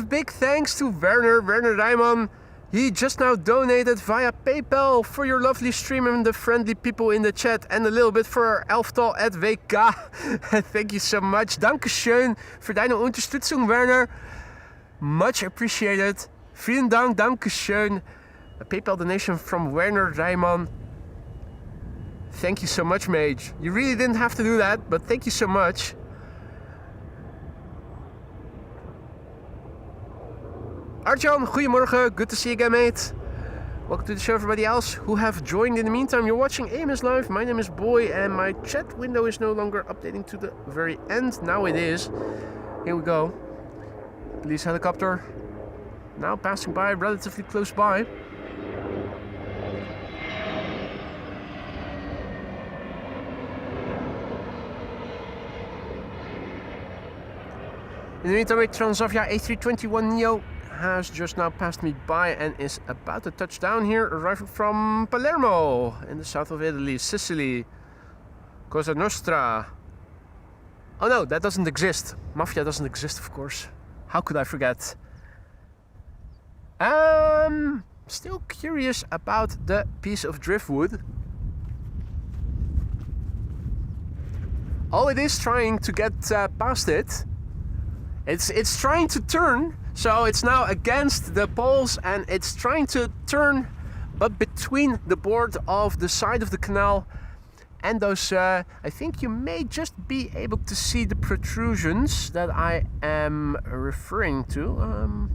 big thanks to Werner Rijman. He just now donated via PayPal for your lovely stream and the friendly people in the chat, and a little bit for our elftal at WK. Thank you so much. Dankeschön für deine Unterstützung, Werner. Much appreciated. Vielen Dank, Dankeschön. A PayPal donation from Werner Rijman. Thank you so much, mate. You really didn't have to do that, but thank you so much. Arjan, goedemorgen. Good to see you again, mate. Welcome to the show, everybody else who have joined in the meantime. You're watching AMS Live. My name is Boy, and my chat window is no longer updating to the very end. Now it is. Here we go. Police helicopter. Now passing by, relatively close by. In the meantime, a Transavia A321neo has just now passed me by and is about to touch down here, arriving from Palermo in the south of Italy, Sicily. Cosa Nostra. Oh no, that doesn't exist. Mafia doesn't exist, of course. How could I forget? Still curious about the piece of driftwood. Oh, it is trying to get past it. It's trying to turn. So it's now against the poles and it's trying to turn, but between the board of the side of the canal and those, I think you may just be able to see the protrusions that I am referring to.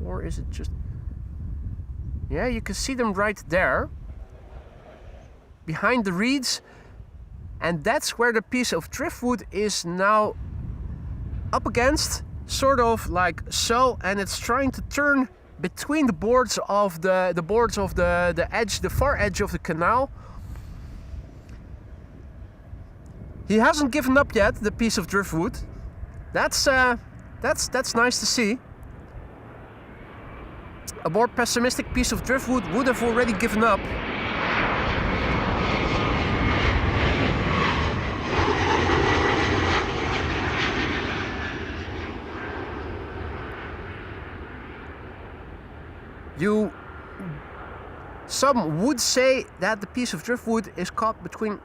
Or is it just... Yeah, you can see them right there, behind the reeds. And that's where the piece of driftwood is now up against. Sort of like so, and it's trying to turn between the boards of the edge, the far edge of the canal. He hasn't given up yet, the piece of driftwood. That's nice to see. A more pessimistic piece of driftwood would have already given up. Some would say that the piece of driftwood is caught between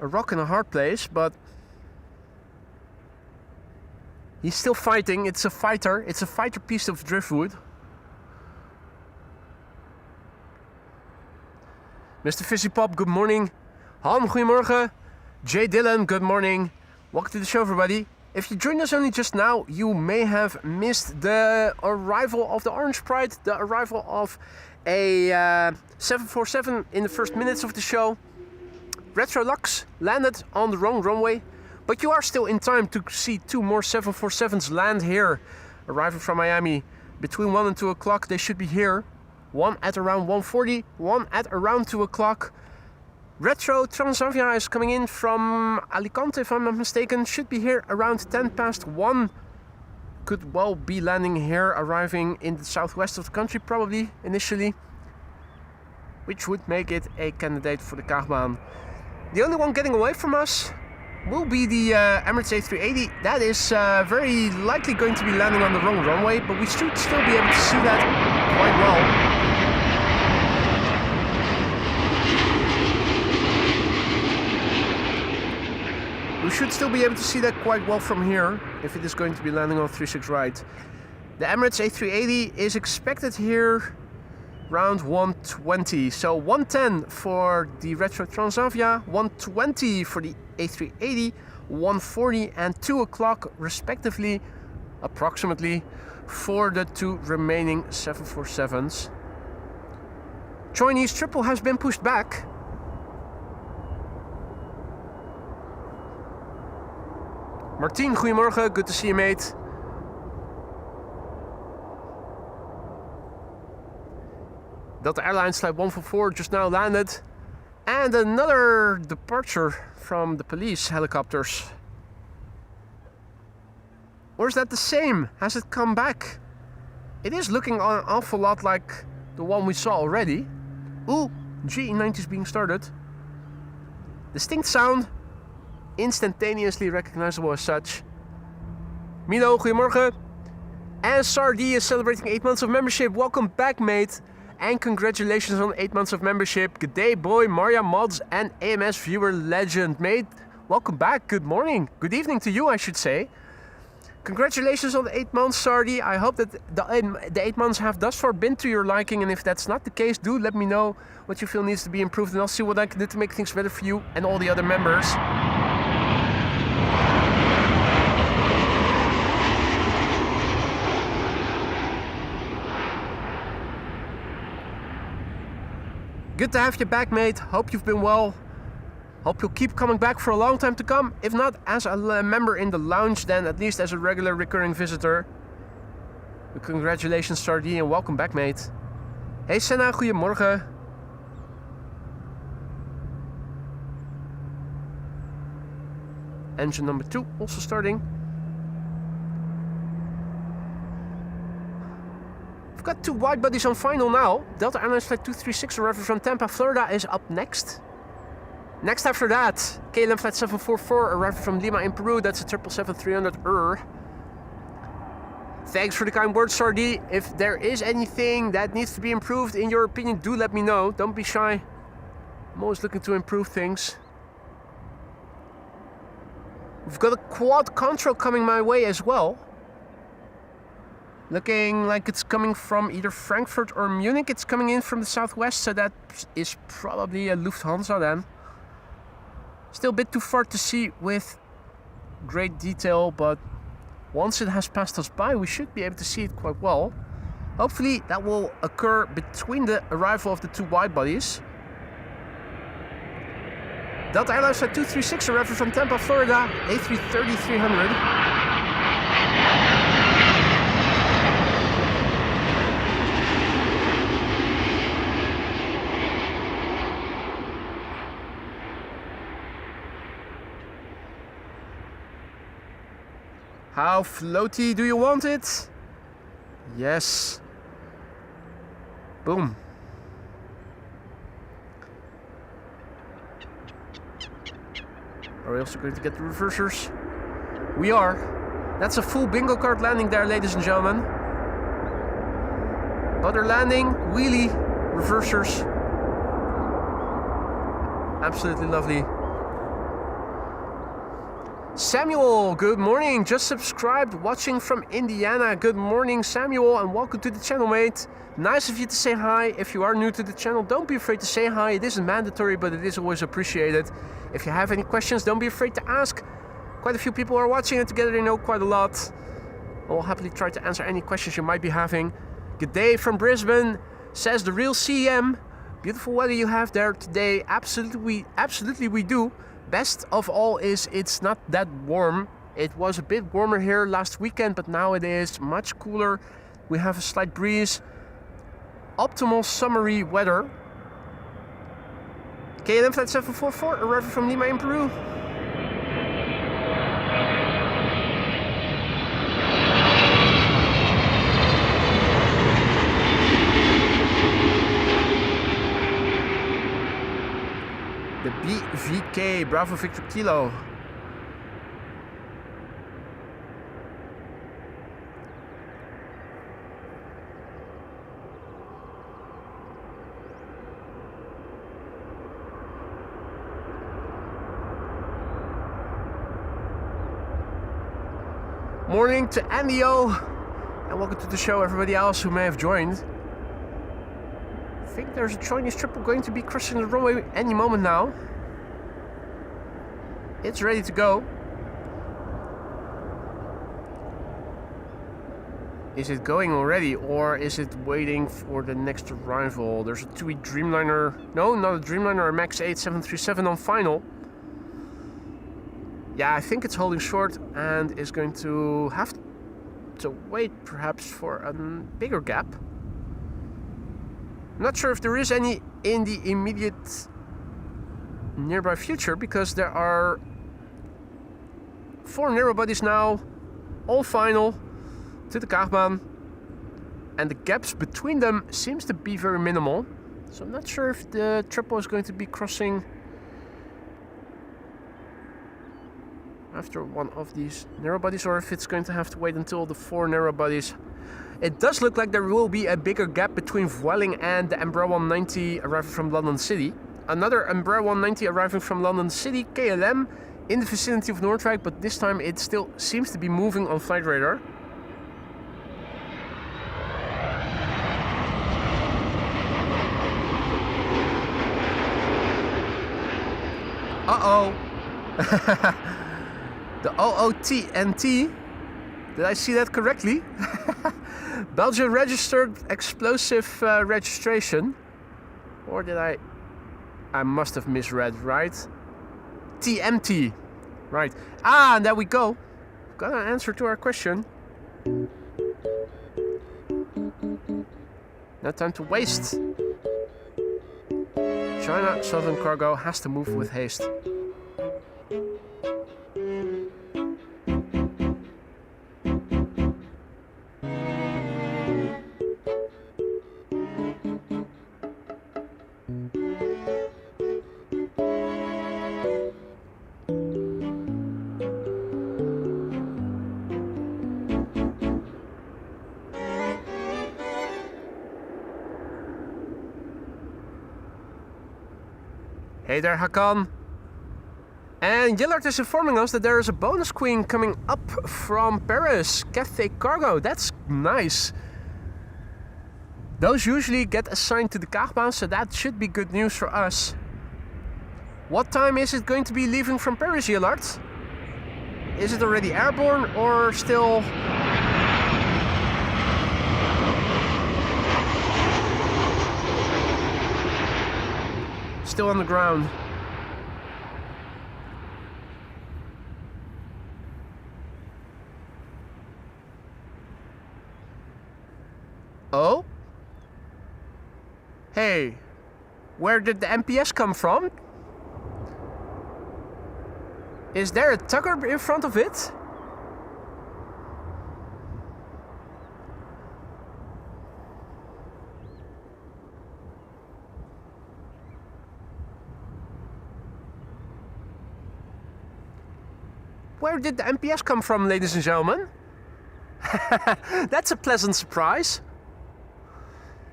a rock and a hard place, but he's still fighting. It's a fighter. It's a fighter piece of driftwood. Mr. Fizzy Pop, good morning. Han, goedemorgen. Jay Dillon, good morning. Welcome to the show, everybody. If you joined us only just now, you may have missed the arrival of the Orange Pride, the arrival of a 747 in the first minutes of the show. Retro Lux landed on the wrong runway, but you are still in time to see 2 more 747s land here, arriving from Miami between 1 and 2 o'clock. They should be here. One at around 1:40, one at around 2 o'clock. Retro Transavia is coming in from Alicante, if I'm not mistaken. Should be here around 10 past 1. Could well be landing here, arriving in the southwest of the country probably initially, which would make it a candidate for the Kaagbaan. The only one getting away from us will be the Emirates A380. That is very likely going to be landing on the wrong runway, but we should still be able to see that quite well. We should still be able to see that quite well from here, if it is going to be landing on 36 right. The Emirates A380 is expected here around 120. So 110 for the Retro Transavia, 120 for the A380, 140 and 2 o'clock respectively, approximately, for the 2 remaining 747s. Chinese triple has been pushed back. Martien, goedemorgen. Good to see you, mate. Delta Airlines flight 144 just now landed. And another departure from the police helicopters. Or is that the same? Has it come back? It is looking an awful lot like the one we saw already. Ooh, GE90 is being started. Distinct sound. Instantaneously recognizable as such. Milo, goedemorgen. And Sardi is celebrating 8 months of membership. Welcome back, mate. And congratulations on 8 months of membership. Good day, boy, Maria Mods, and AMS viewer legend, mate. Welcome back. Good morning. Good evening to you, I should say. Congratulations on the 8 months, Sardi. I hope that the 8 months have thus far been to your liking. And if that's not the case, do let me know what you feel needs to be improved. And I'll see what I can do to make things better for you and all the other members. Good to have you back, mate. Hope you've been well. Hope you'll keep coming back for a long time to come. If not as a member in the lounge, then at least as a regular recurring visitor. Congratulations, Sardi, and welcome back, mate. Hey, Senna, goedemorgen. Engine number 2 also starting. Got 2 wide bodies on final now. Delta Airlines flight 236 arriving from Tampa, Florida is up next. Next after that, KLM flight 744 arriving from Lima in Peru. That's a 777-300. Thanks for the kind words, Sardi. If there is anything that needs to be improved in your opinion, do let me know. Don't be shy. I'm always looking to improve things. We've got a quad control coming my way as well. Looking like it's coming from either Frankfurt or Munich. It's coming in from the southwest, so that is probably a Lufthansa then. Still a bit too far to see with great detail, but once it has passed us by, we should be able to see it quite well. Hopefully that will occur between the arrival of the 2 wide bodies. Delta Airlines flight 236 arriving from Tampa, Florida, A330-300. How floaty do you want it? Yes. Boom. Are we also going to get the reversers? We are. That's a full bingo card landing there, ladies and gentlemen. Butter landing, wheelie, reversers. Absolutely lovely. Samuel, good morning. Just subscribed, watching from Indiana. Good morning, Samuel, and welcome to the channel, mate. Nice of you to say hi. If you are new to the channel, don't be afraid to say hi. It isn't mandatory, but it is always appreciated. If you have any questions, don't be afraid to ask. Quite a few people are watching, and together they know quite a lot. I'll happily try to answer any questions you might be having. Good day from Brisbane, says the real CM. Beautiful weather you have there today. Absolutely we do. Best of all is it's not that warm. It was a bit warmer here last weekend, but now it is much cooler. We have a slight breeze. Optimal summery weather. KLM Flight 744 arriving from Lima in Peru. The BVK, Bravo Victor Kilo. Morning to Andio, and welcome to the show, everybody else who may have joined. I think there's a Chinese triple going to be crossing the runway any moment now. It's ready to go. Is it going already, or is it waiting for the next arrival? There's a TUI Dreamliner, no, not a Dreamliner, a MAX 8737 on final. Yeah, I think it's holding short and is going to have to wait perhaps for a bigger gap. I'm not sure if there is any in the immediate nearby future, because there are 4 narrow bodies now, all final to the Kaagbaan, and the gaps between them seems to be very minimal. So I'm not sure if the triple is going to be crossing after one of these narrow bodies, or if it's going to have to wait until the 4 narrow bodies. It does look like there will be a bigger gap between Vueling and the Embraer 190 arriving from London City. Another Embraer 190 arriving from London City, KLM, in the vicinity of Noordwijk, but this time it still seems to be moving on flight radar. Uh-oh. The OOTNT. Did I see that correctly? Belgian registered explosive registration. Or did I must have misread, right? TMT. Right. Ah, and there we go. Got an answer to our question. No time to waste. China Southern Cargo has to move with haste. Hey there, Hakan. And Yillard is informing us that there is a bonus queen coming up from Paris, Cathay Cargo. That's nice. Those usually get assigned to the Kaagbaan, so that should be good news for us. What time is it going to be leaving from Paris, Yillard? Is it already airborne or still... still on the ground? Oh? Hey, where did the MPS come from? Is there a tugger in front of it? Where did the MPS come from, ladies and gentlemen? That's a pleasant surprise.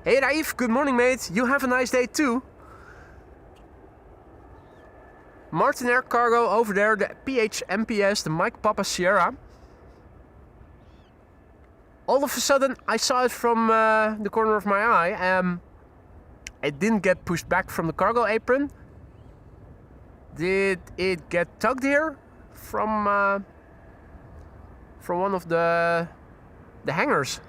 Hey Raif, good morning mate. You have a nice day too. Martin Air Cargo over there, the PHMPS, the Mike Papa Sierra. All of a sudden I saw it from the corner of my eye. It didn't get pushed back from the cargo apron. Did it get tugged here from one of the hangars?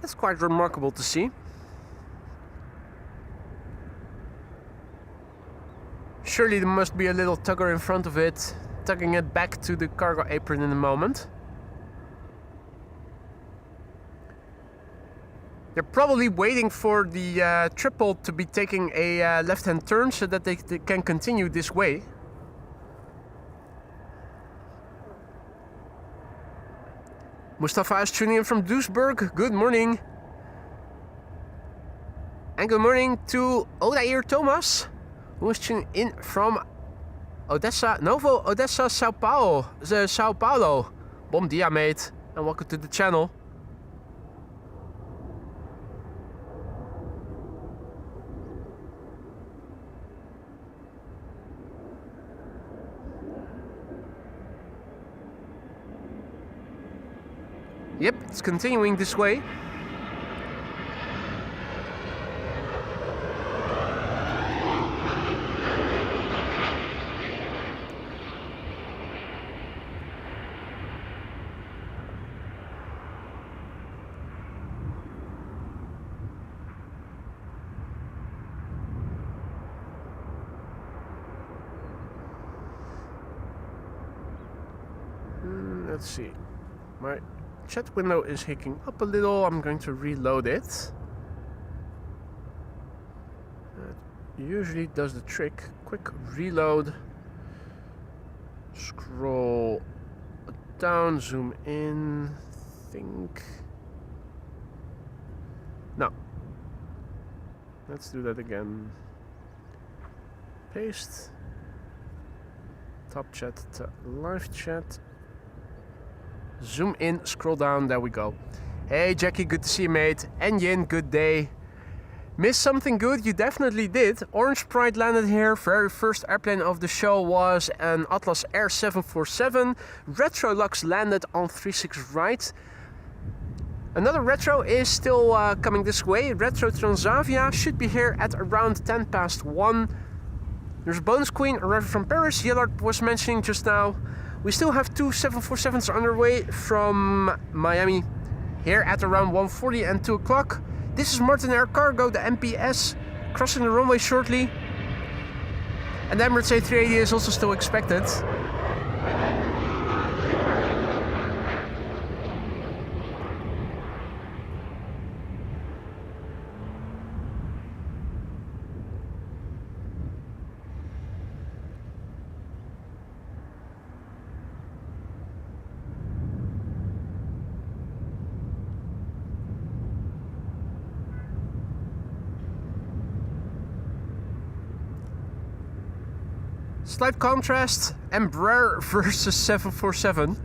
That's quite remarkable to see. Surely there must be a little tugger in front of it, tugging it back to the cargo apron in a moment. They're probably waiting for the triple to be taking a left-hand turn so that they can continue this way. Mustafa is tuning in from Duisburg. Good morning. And good morning to Odair Thomas, who is tuning in from Odessa, Novo Odessa, Sao Paulo. Bom dia, mate, and welcome to the channel. Yep, it's continuing this way. Let's see. My chat window is hicking up a little. I'm going to reload it. That usually does the trick. Quick reload. Scroll down, zoom in. Think. No. Let's do that again. Paste. Top chat to live chat. Zoom in, scroll down, there we go. Hey Jackie, good to see you mate. And Yin, good day. Missed something good? You definitely did. Orange Pride landed here. Very first airplane of the show was an Atlas Air 747. Retrolux landed on 36 right. Another retro is still coming this way. Retro Transavia should be here at around 10 past 1. There's a bonus queen arriving from Paris. Yellard was mentioning just now. We still have two 747s underway from Miami here at around 1:40 and 2 o'clock. This is Martin Air Cargo, the MPS, crossing the runway shortly. And the Emirates A380 is also still expected. Slight contrast, Embraer versus 747.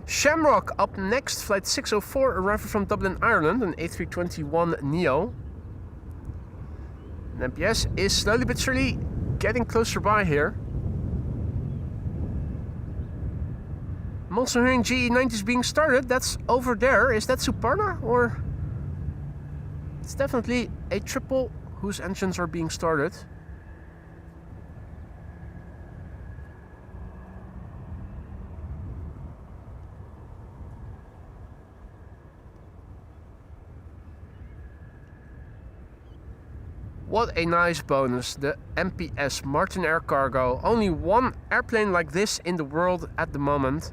Shamrock up next, flight 604, arriving from Dublin, Ireland, an A321neo. And MPS is slowly but surely getting closer by here. I'm also hearing GE90s being started. That's over there. Is that Suparna or? It's definitely a triple whose engines are being started. What a nice bonus, the MPS Martin Air Cargo. Only one airplane like this in the world at the moment.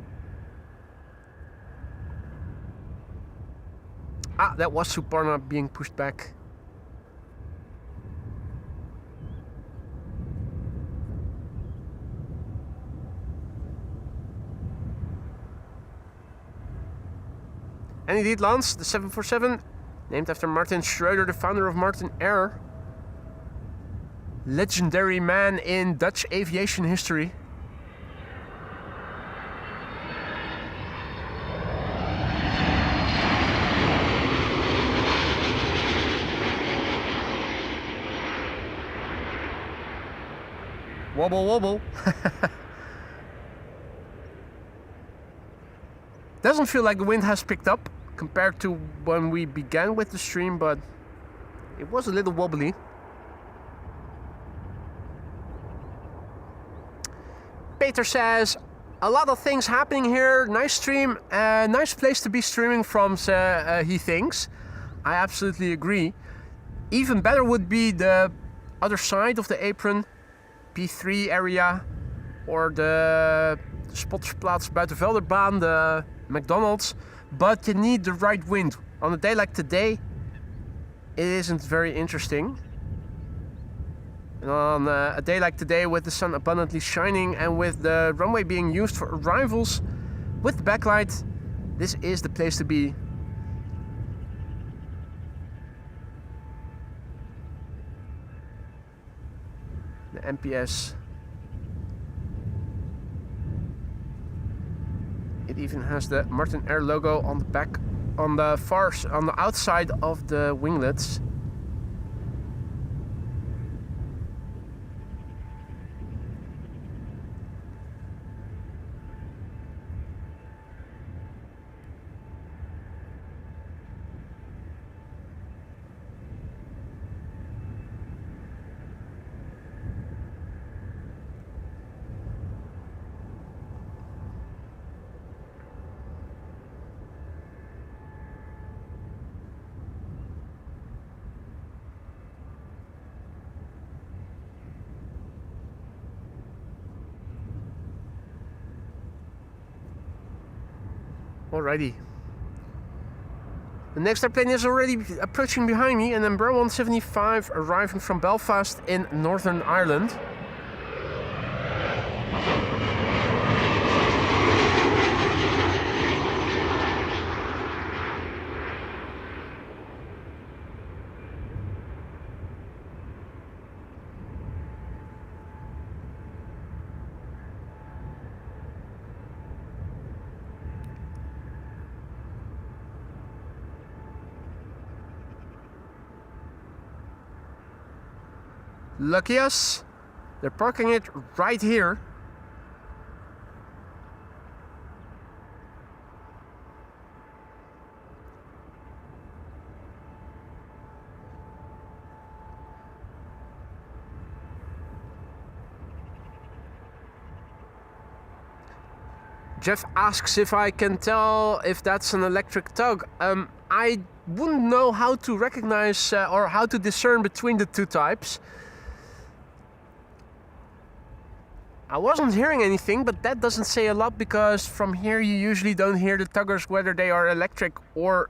Ah, that was Suparna being pushed back. And indeed lands the 747, named after Martin Schroeder, the founder of Martin Air. Legendary man in Dutch aviation history. Wobble wobble. Doesn't feel like the wind has picked up compared to when we began with the stream, but it was a little wobbly. Peter says, a lot of things happening here. Nice stream, nice place to be streaming from, he thinks. I absolutely agree. Even better would be the other side of the apron, P3 area, or the Spotterplaats Buitenvelderbaan, the McDonald's. But you need the right wind. On a day like today, it isn't very interesting. And on a day like today, with the sun abundantly shining and with the runway being used for arrivals with the backlight, this is the place to be. The MPS. It even has the Martin Air logo on the back, on the outside of the winglets. Alrighty. The next airplane is already approaching behind me, and then Embraer 175 arriving from Belfast in Northern Ireland. Lucky us, they're parking it right here. Jeff asks if I can tell if that's an electric tug. I wouldn't know how to recognize or how to discern between the two types. I wasn't hearing anything, but that doesn't say a lot, because from here you usually don't hear the tuggers whether they are electric or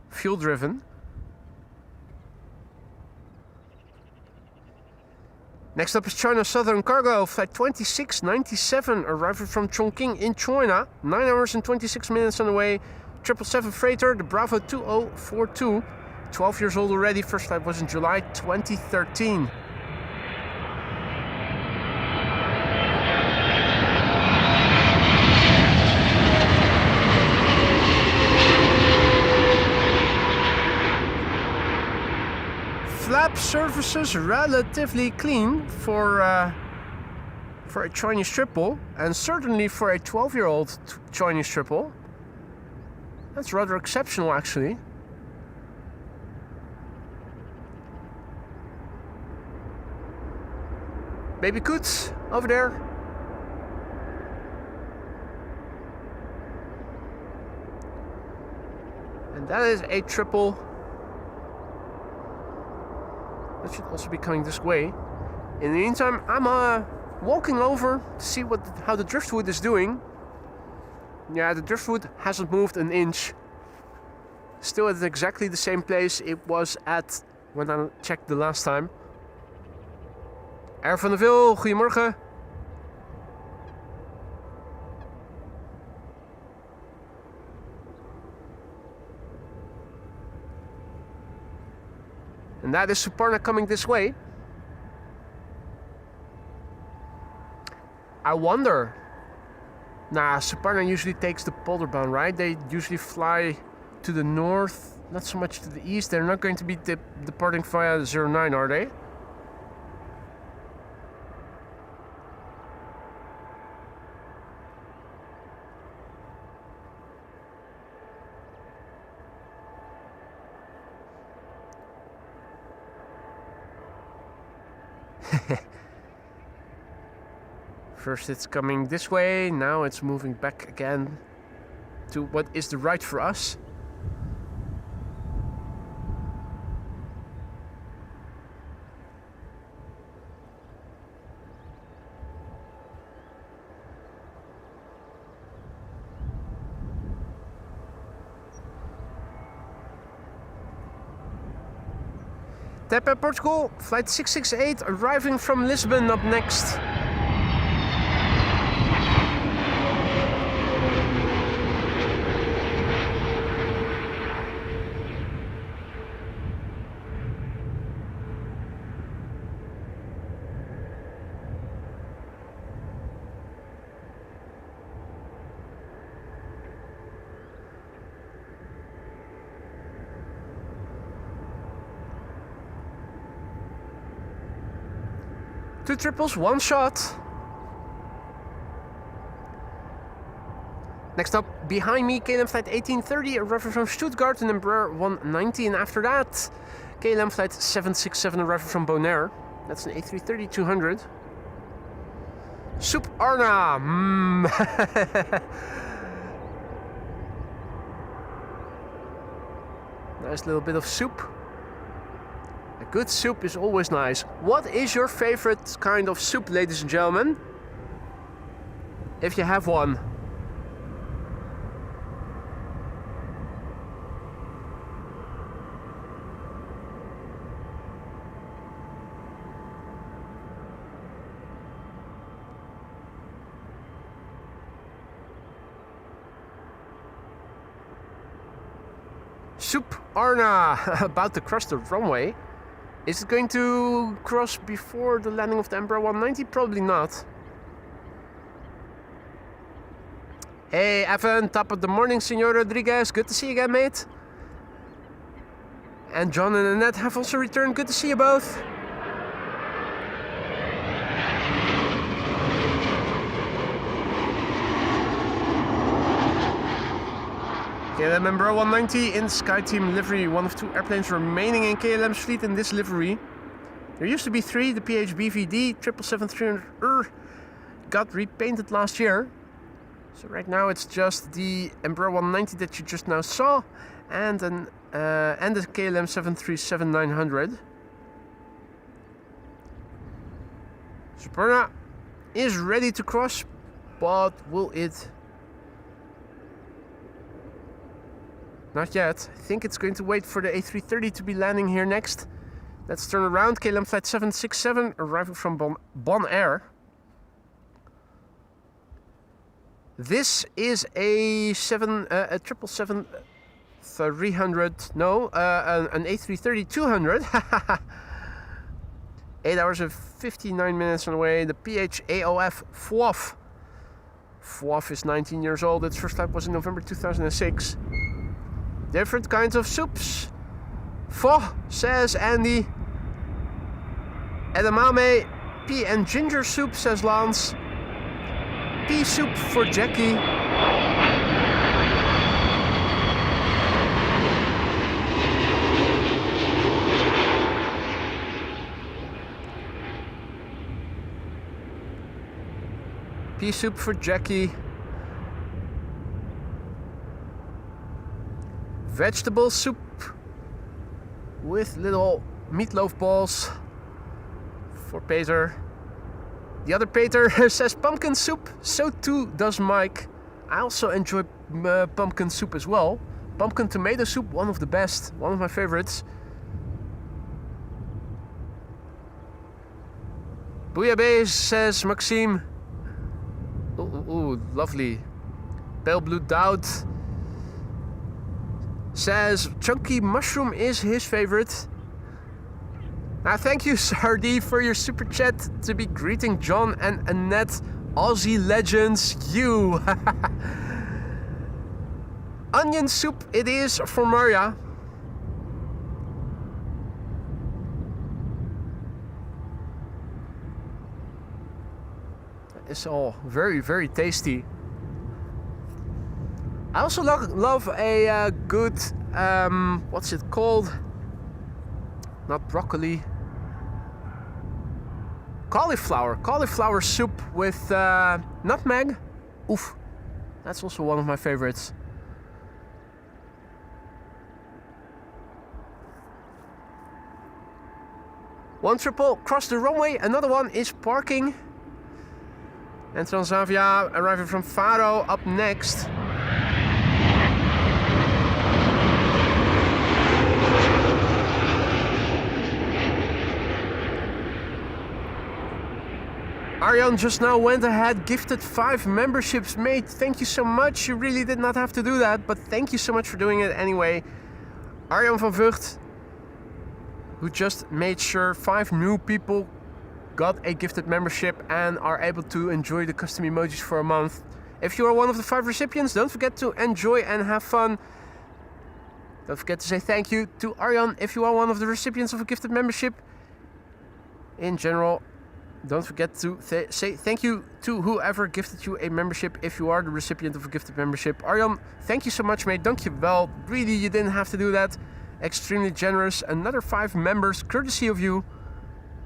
fuel driven. Next up is China Southern Cargo, flight 2697, arriving from Chongqing in China. 9 hours and 26 minutes on the way. 777 freighter, the Bravo 2042. 12 years old already, first flight was in July 2013. Flap surfaces relatively clean for a Chinese triple, and certainly for a 12-year-old Chinese triple. That's rather exceptional, actually. Baby Coots over there. And that is a triple. That should also be coming this way. In the meantime, I'm walking over to see how the driftwood is doing. Yeah, the driftwood hasn't moved an inch Still at exactly the same place it was at when I checked the last time. Air van der Veel, goedemorgen. And that is Suparna coming this way. I wonder. Nah, Suparna usually takes the Polderbaan, right? They usually fly to the north, not so much to the east. They're not going to be departing via 09, are they? First it's coming this way, now it's moving back again to what is the right for us. Tepe, Portugal, flight 668 arriving from Lisbon up next. Two triples, one shot. Next up, behind me, KLM flight 1830, arriving from Stuttgart, an Embraer 190. And after that, KLM flight 767, arriving from Bonaire. That's an A330-200. Soup Arna. Nice little bit of soup. A good soup is always nice. What is your favorite kind of soup, ladies and gentlemen? If you have one. Soup Arna, about to cross the runway. Is it going to cross before the landing of the Embraer 190? Probably not. Hey Evan, top of the morning, Senor Rodriguez. Good to see you again, mate. And John and Annette have also returned. Good to see you both. KLM Embraer 190 in SkyTeam livery, one of two airplanes remaining in KLM's fleet in this livery. There used to be three, the PHBVD 777-300 got repainted last year. So right now it's just the Embraer 190 that you just now saw and the KLM 737-900. Suparna is ready to cross, but will it? Not yet. I think it's going to wait for the A330 to be landing here next. Let's turn around. KLM flight 767 arriving from Bonaire. This is a 777-300. No, an A330-200. 8 hours and 59 minutes on the way. The PHAOF FWOF. FWOF is 19 years old. Its first flight was in November 2006. Different kinds of soups. Pho, says Andy. Edamame, pea and ginger soup, says Lance. Pea soup for Jackie. Pea soup for Jackie. Vegetable soup with little meatloaf balls for Peter. The other Peter says pumpkin soup. So too does Mike. I also enjoy pumpkin soup as well. Pumpkin tomato soup, one of the best, one of my favorites. Bouillabaisse, says Maxime. Ooh, lovely. Pale Blue Doubt says chunky mushroom is his favorite. Now thank you, Sardi, for your super chat to be greeting John and Annette, Aussie legends, you. Onion soup it is for Maria. It's all very, very tasty. I also love a good, what's it called? Not broccoli. Cauliflower soup with nutmeg. Oof, that's also one of my favorites. One triple crossed the runway, another one is parking. And Transavia arriving from Faro up next. Arjan just now went ahead, gifted 5 memberships. Mate, thank you so much. You really did not have to do that, but thank you so much for doing it anyway. Arjan van Vught, who just made sure 5 new people got a gifted membership and are able to enjoy the custom emojis for a month. If you are one of the 5 recipients, don't forget to enjoy and have fun. Don't forget to say thank you to Arjan if you are one of the recipients of a gifted membership. In general, don't forget to say thank you to whoever gifted you a membership if you are the recipient of a gifted membership. Arjan, thank you so much, mate. Dankjewel. Really, you didn't have to do that. Extremely generous. Another 5 members, courtesy of you.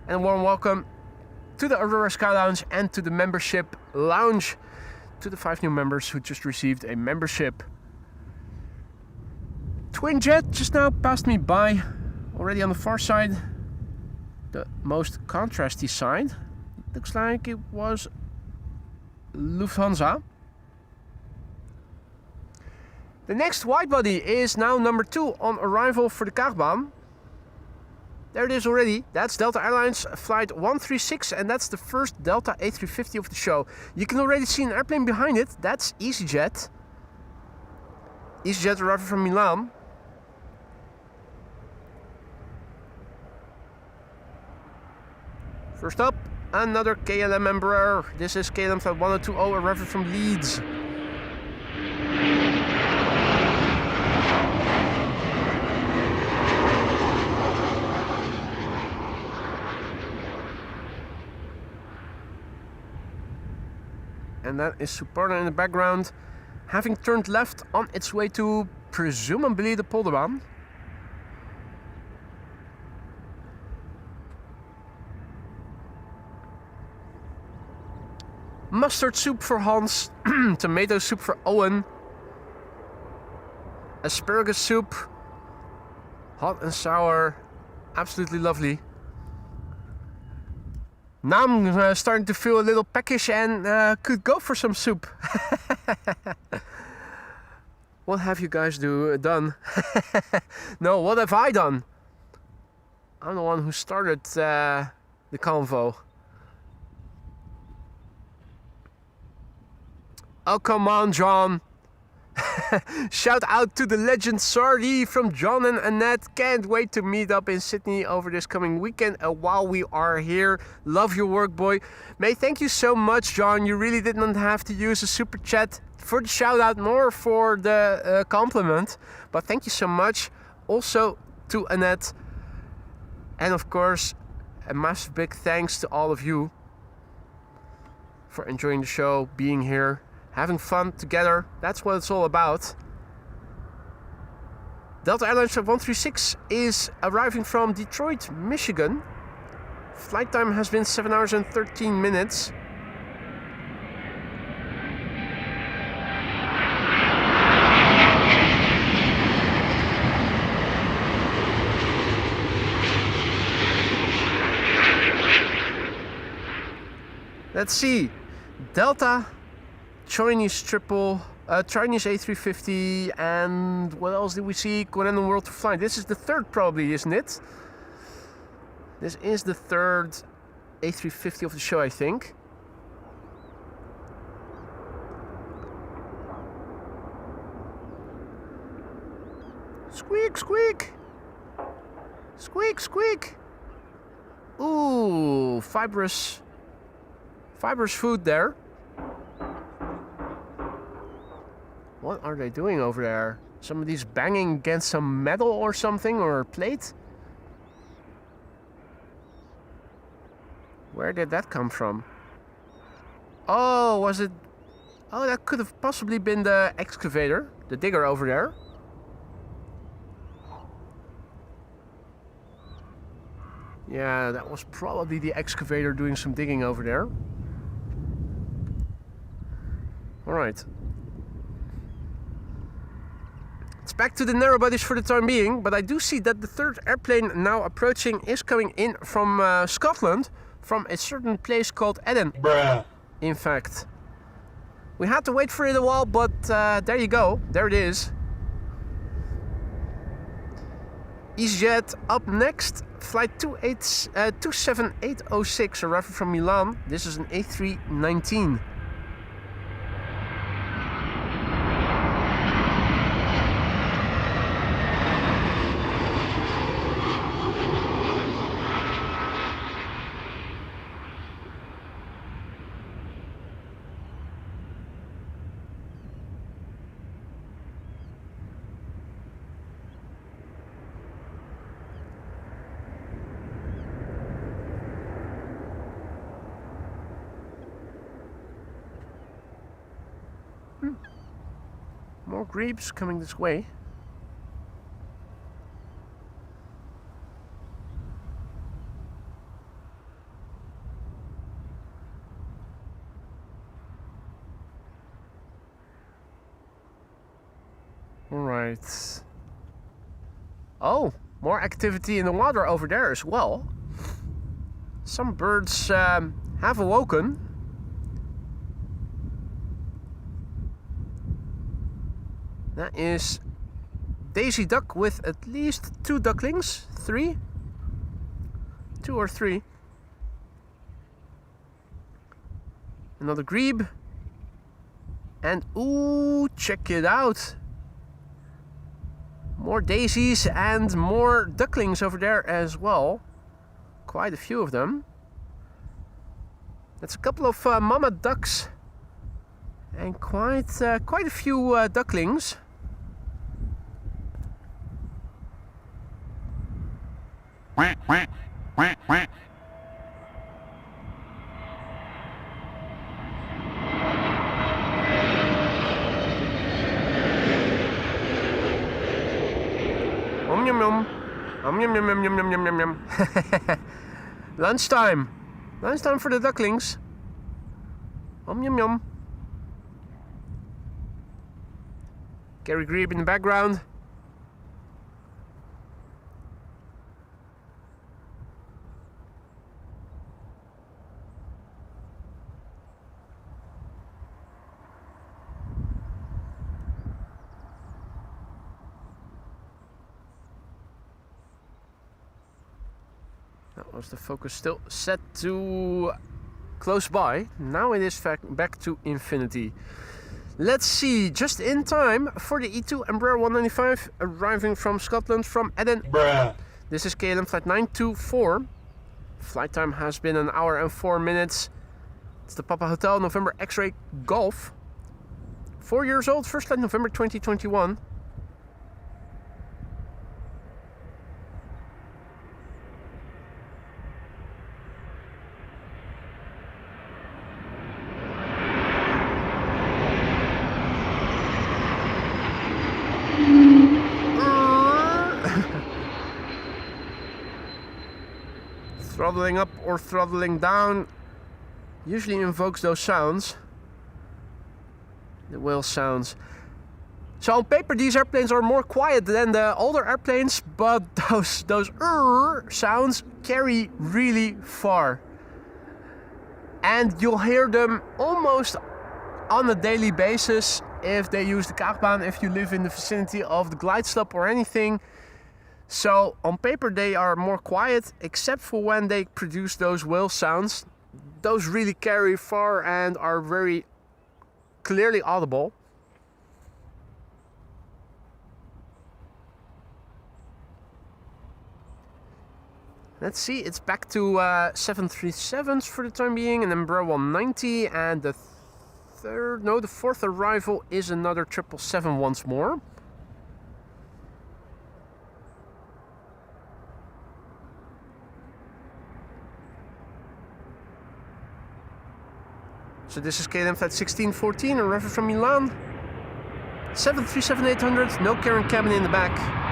And a warm welcome to the Aurora Sky Lounge and to the membership lounge, to the 5 new members who just received a membership. Twin Jet just now passed me by, already on the far side, the most contrasty side. Looks like it was Lufthansa. The next widebody is now number 2 on arrival for the Kaagbaan. There it is already. That's Delta Airlines flight 136, and that's the first Delta A350 of the show. You can already see an airplane behind it. That's EasyJet. EasyJet arriving from Milan. First up, another KLM Embraer. This is KLM flight 1020 arriving from Leeds. And that is Superna in the background, having turned left on its way to presumably the Polderbaan. Mustard soup for Hans, tomato soup for Owen, asparagus soup, hot and sour, absolutely lovely. Now I'm starting to feel a little peckish and could go for some soup. What have you guys done? No, what have I done? I'm the one who started the convo. Oh, come on, John. Shout out to the legend Sardi from John and Annette. Can't wait to meet up in Sydney over this coming weekend while we are here. Love your work, boy. May, thank you so much, John. You really did not have to use a super chat for the shout out, nor for the compliment. But thank you so much. Also to Annette. And of course, a massive big thanks to all of you for enjoying the show, being here, having fun together. That's what it's all about. Delta Airlines Flight 136 is arriving from Detroit, Michigan. Flight time has been 7 hours and 13 minutes. Let's see. Delta Chinese triple Chinese A350, and what else did we see? Continental World to Fly. This is the third probably, isn't it? This is the third A350 of the show, I think. Squeak, squeak! Squeak, squeak! Ooh, fibrous food there. What are they doing over there? Somebody's banging against some metal or something, or plate? Where did that come from? Oh, was it... Oh, that could have possibly been the excavator, the digger over there. Yeah, that was probably the excavator doing some digging over there. Alright. It's back to the narrow bodies for the time being, but I do see that the third airplane now approaching is coming in from Scotland, from a certain place called Eden. Bruh. In fact. We had to wait for it a while, but there you go. There it is. EasyJet up next. Flight 27806 arriving from Milan. This is an A319. More grebes coming this way. All right. Oh, more activity in the water over there as well. Some birds have awoken. That is Daisy Duck with at least 2 ducklings. 3? 2 or 3. Another grebe. And ooh, check it out. More daisies and more ducklings over there as well. Quite a few of them. That's a couple of mama ducks. And quite a few ducklings. Quack, quack, quack, quack. Yum yum yum. Yum yum yum yum yum yum yum yum. Lunchtime. Lunchtime for the ducklings. Yum yum yum. Gary Grebe in the background. That was the focus still set to close by. Now it is back to infinity. Let's see, just in time for the E2 Embraer 195 arriving from Scotland from Eden. Bruh. This is KLM flight 924. Flight time has been 1 hour and 4 minutes. It's the Papa Hotel, November X-Ray Golf. 4 years old, first flight November 2021. Throttling up or throttling down usually invokes those sounds, the whale sounds. So on paper these airplanes are more quiet than the older airplanes, but those sounds carry really far, and you'll hear them almost on a daily basis if they use the Kaagbaan, if you live in the vicinity of the glide slope or anything. So on paper they are more quiet, except for when they produce those whale sounds. Those really carry far and are very clearly audible. Let's see, it's back to 737s for the time being, an Embraer 190, and the fourth arrival is another 777 once more. So this is KLM flight 1614, arrival from Milan. 737-800, no carrying cabin in the back.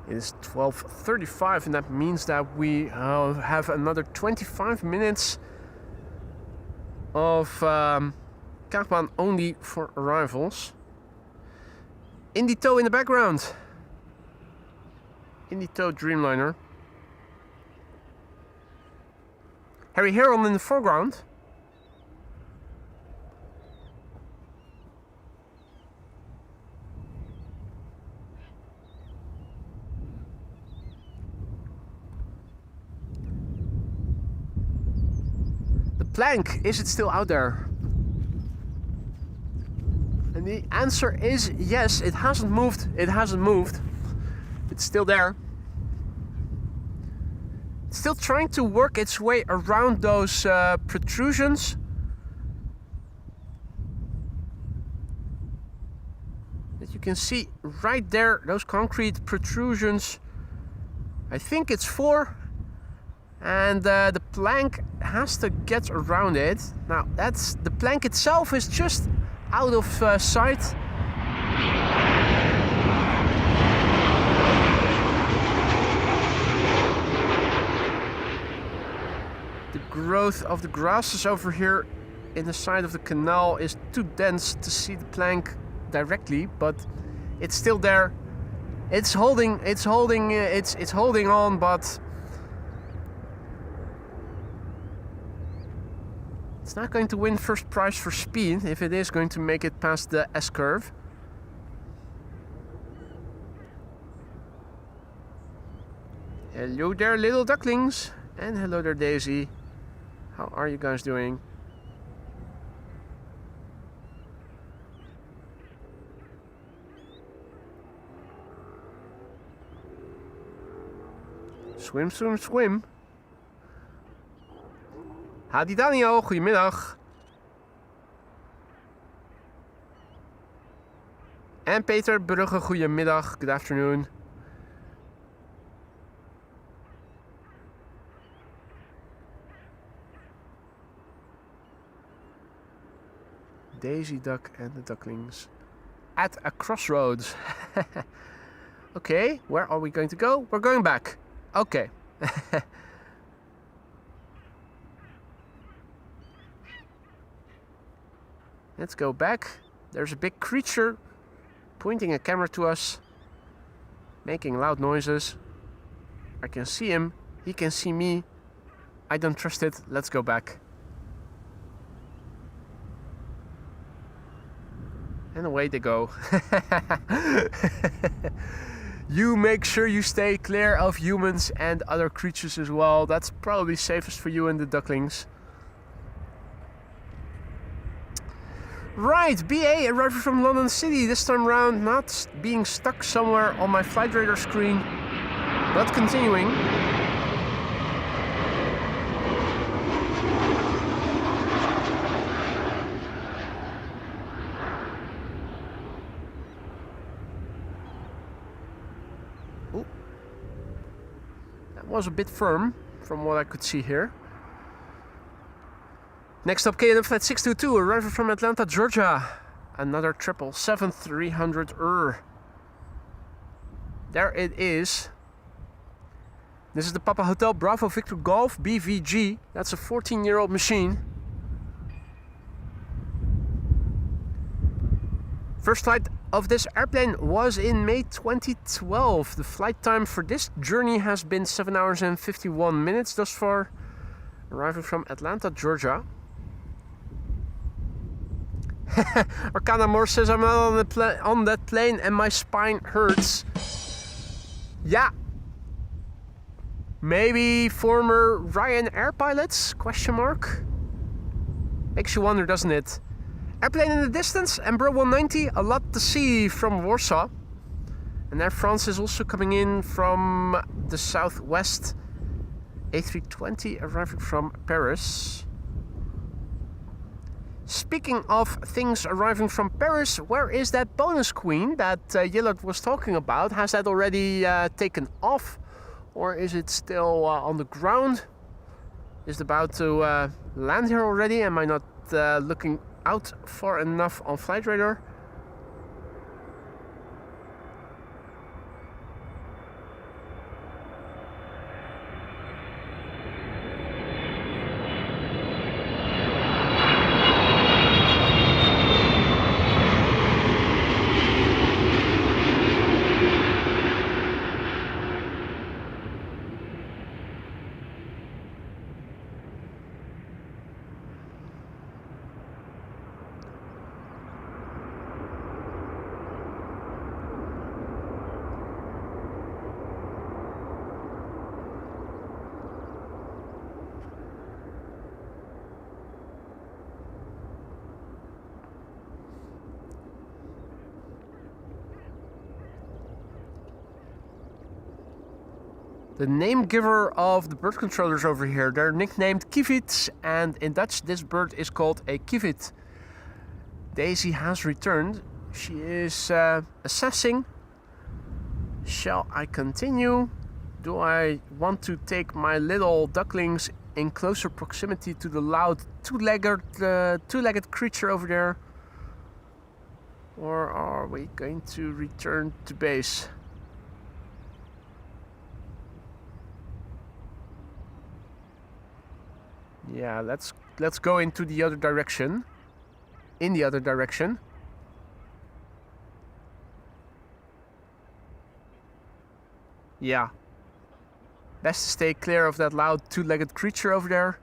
It is 12:35, and that means that we have another 25 minutes of Kaagbaan only for arrivals. Indito in the background. Indito Dreamliner. Harry Heron in the foreground. Plank, is it still out there? And the answer is yes, it hasn't moved. It hasn't moved. It's still there. It's still trying to work its way around those protrusions. That you can see right there, those concrete protrusions. I think it's 4. And the plank has to get around it. Now that's the plank itself is just out of sight. The growth of the grasses over here in the side of the canal is too dense to see the plank directly, but it's still there. It's holding on, but it's not going to win first prize for speed if it is going to make it past the S-curve. Hello there, little ducklings. And hello there, Daisy. How are you guys doing? Swim, swim, swim. Hadi Daniel, goedemiddag. En Peter Brugge, goedemiddag, good afternoon. Daisy Duck and the ducklings at a crossroads. Okay, where are we going to go? We're going back. Okay. Let's go back. There's a big creature pointing a camera to us, making loud noises. I can see him. He can see me. I don't trust it. Let's go back. And away they go. You make sure you stay clear of humans and other creatures as well. That's probably safest for you and the ducklings. Right, BA arriving from London City, this time round not being stuck somewhere on my flight radar screen, but continuing. Ooh. That was a bit firm from what I could see here. Next up, KLM flight 622, arriving from Atlanta, Georgia. Another 777-300. There it is. This is the Papa Hotel Bravo Victor Golf BVG. That's a 14-year-old machine. First flight of this airplane was in May 2012. The flight time for this journey has been 7 hours and 51 minutes thus far. Arriving from Atlanta, Georgia. Arcana Moore says, I'm not on that plane and my spine hurts. Yeah. Maybe former Ryanair pilots? Question mark. Makes you wonder, doesn't it? Airplane in the distance, Embraer 190, a lot to see from Warsaw. And Air France is also coming in from the southwest. A320 arriving from Paris. Speaking of things arriving from Paris, where is that bonus queen that Yillard was talking about? Has that already taken off? Or is it still on the ground? Is it about to land here already? Am I not looking out far enough on flight radar? The name giver of the bird controllers over here, they're nicknamed kivits, and in Dutch this bird is called a kivit. Daisy has returned. She is assessing. Shall I continue? Do I want to take my little ducklings in closer proximity to the loud two-legged creature over there? Or are we going to return to base? Yeah, let's go into the other direction. In the other direction. Yeah. Best to stay clear of that loud two-legged creature over there.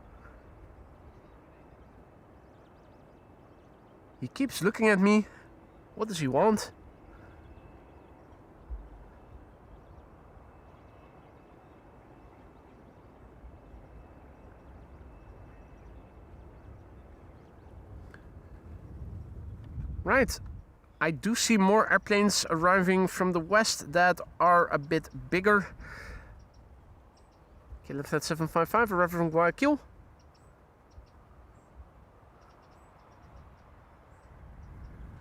He keeps looking at me. What does he want? Right, I do see more airplanes arriving from the west that are a bit bigger. Okay, left at 755, arriving from Guayaquil.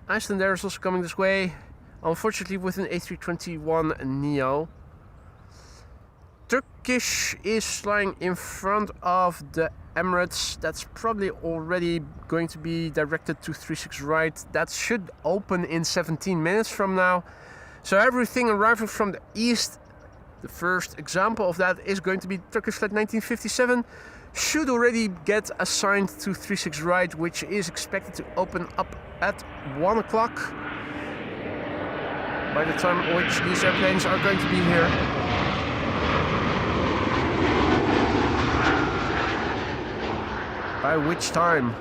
Iceland Air is also coming this way, unfortunately with an A321neo. Turkish is flying in front of the Emirates. That's probably already going to be directed to 36 right. That should open in 17 minutes from now. So everything arriving from the east, the first example of that is going to be Turkish flight 1957, should already get assigned to 36 right, which is expected to open up at 1 o'clock. By the time which these airplanes are going to be here. By which time?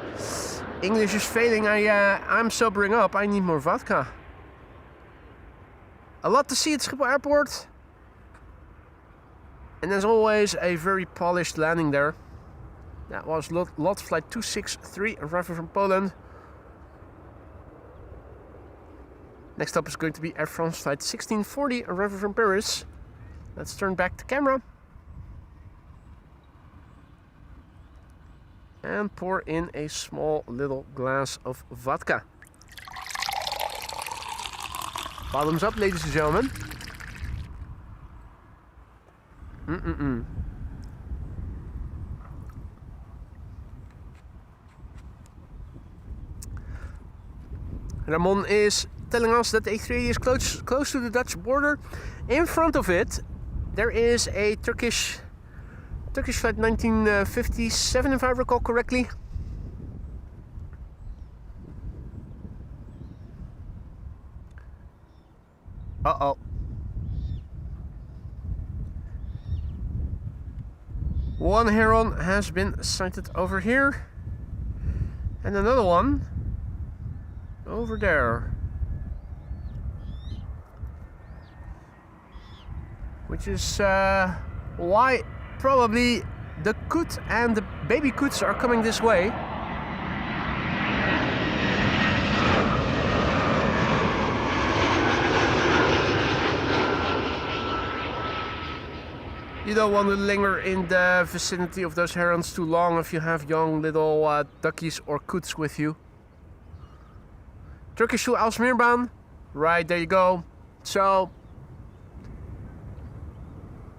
English is failing. I'm sobering up. I need more vodka. A lot to see at Schiphol Airport. And as always, a very polished landing there. That was lot flight 263 arriving from Poland. Next up is going to be Air France flight 1640 arriving from Paris. Let's turn back the camera. And pour in a small little glass of vodka. Bottoms up, ladies and gentlemen. Ramon is telling us that the A380 is close to the Dutch border. In front of it, there is a Turkish flight 1957, if I recall correctly. Uh-oh. One heron has been sighted over here. And another one over there. Which is why probably the coot and the baby coots are coming this way. You don't want to linger in the vicinity of those herons too long if you have young little duckies or coots with you. Turkish to Alsmeerbaan. Right, there you go. So,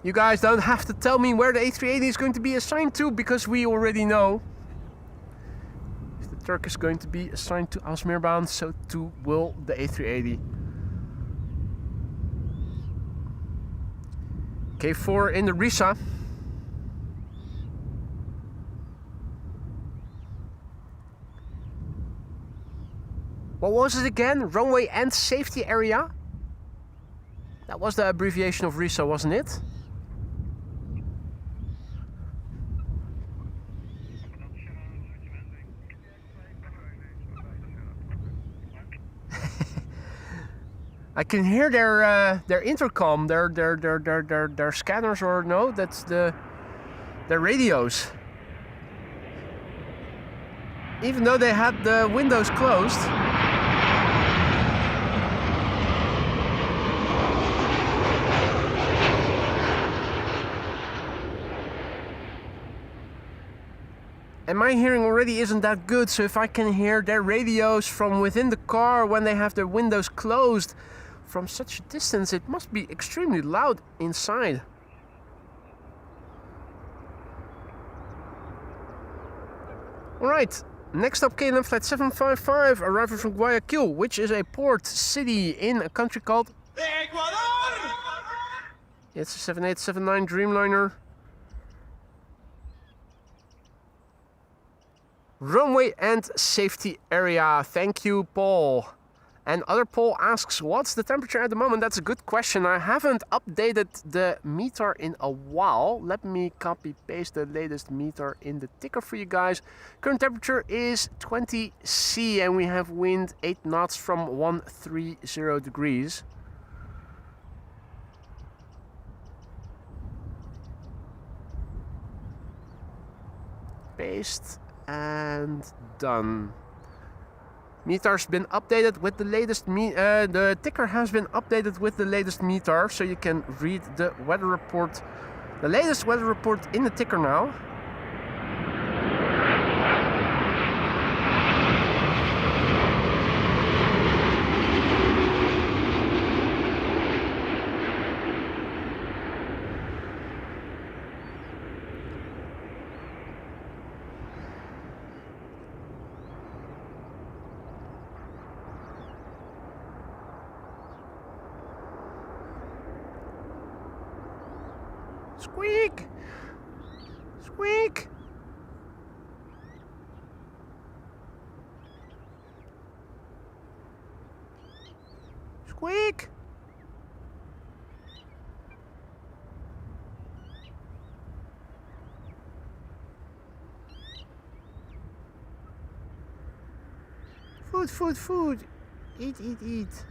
you guys don't have to tell me where the A380 is going to be assigned to, because we already know. If the Turk is going to be assigned to Alsmeerbaan, so too will the A380. K4 in the Risa. What was it again? Runway and safety area? That was the abbreviation of Risa, wasn't it? I can hear their intercom, their scanners, or no, that's their radios. Even though they had the windows closed. And my hearing already isn't that good, so if I can hear their radios from within the car when they have their windows closed from such a distance, it must be extremely loud inside. Alright, next up KLM flight 755, arriving from Guayaquil, which is a port city in a country called Ecuador! It's a 7879 Dreamliner. Runway and safety area. Thank you, Paul. And other Paul asks, what's the temperature at the moment? That's a good question. I haven't updated the meter in a while. Let me copy paste the latest meter in the ticker for you guys. Current temperature is 20 C and we have wind 8 knots from 130 degrees. Paste and done. Meter's been updated with the latest the ticker has been updated with the latest meter, so you can read the weather report, the latest weather report in the ticker now. Squeak! Squeak! Squeak! Food, food, food! Eat, eat, eat!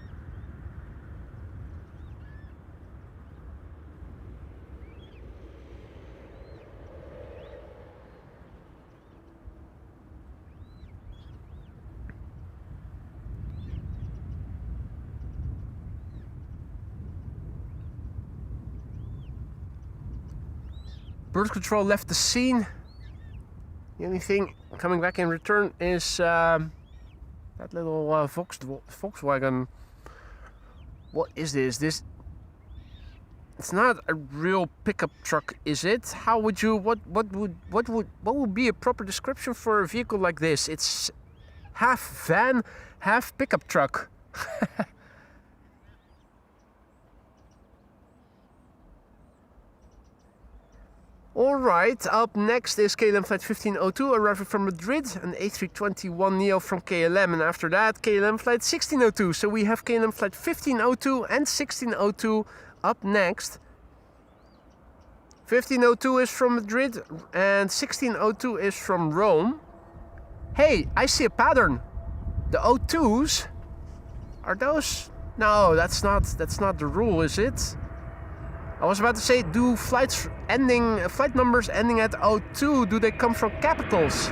Bird control left the scene. The only thing coming back in return is that little Volkswagen. What is this? It's not a real pickup truck, is it? How would you? What would be a proper description for a vehicle like this? It's half van, half pickup truck. Alright, up next is KLM flight 1502 arriving from Madrid, an A321neo from KLM, and after that KLM flight 1602. So we have KLM flight 1502 and 1602 up next. 1502 is from Madrid and 1602 is from Rome. Hey, I see a pattern. The O2s, are those? No, that's not the rule, is it? I was about to say, do flight numbers ending at 02, do they come from capitals?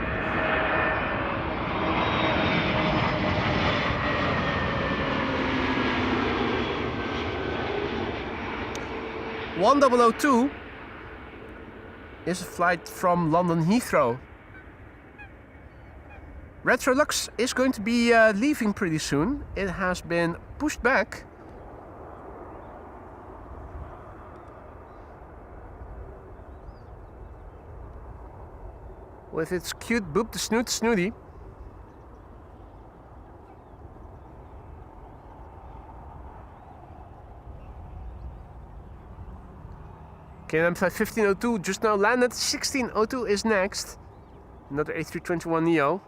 One 1002 is a flight from London Heathrow. Retrolux is going to be leaving pretty soon. It has been pushed back. With its cute boop the snoot snooty. KLM flight 1502 just now landed. 1602 is next. Another A321neo.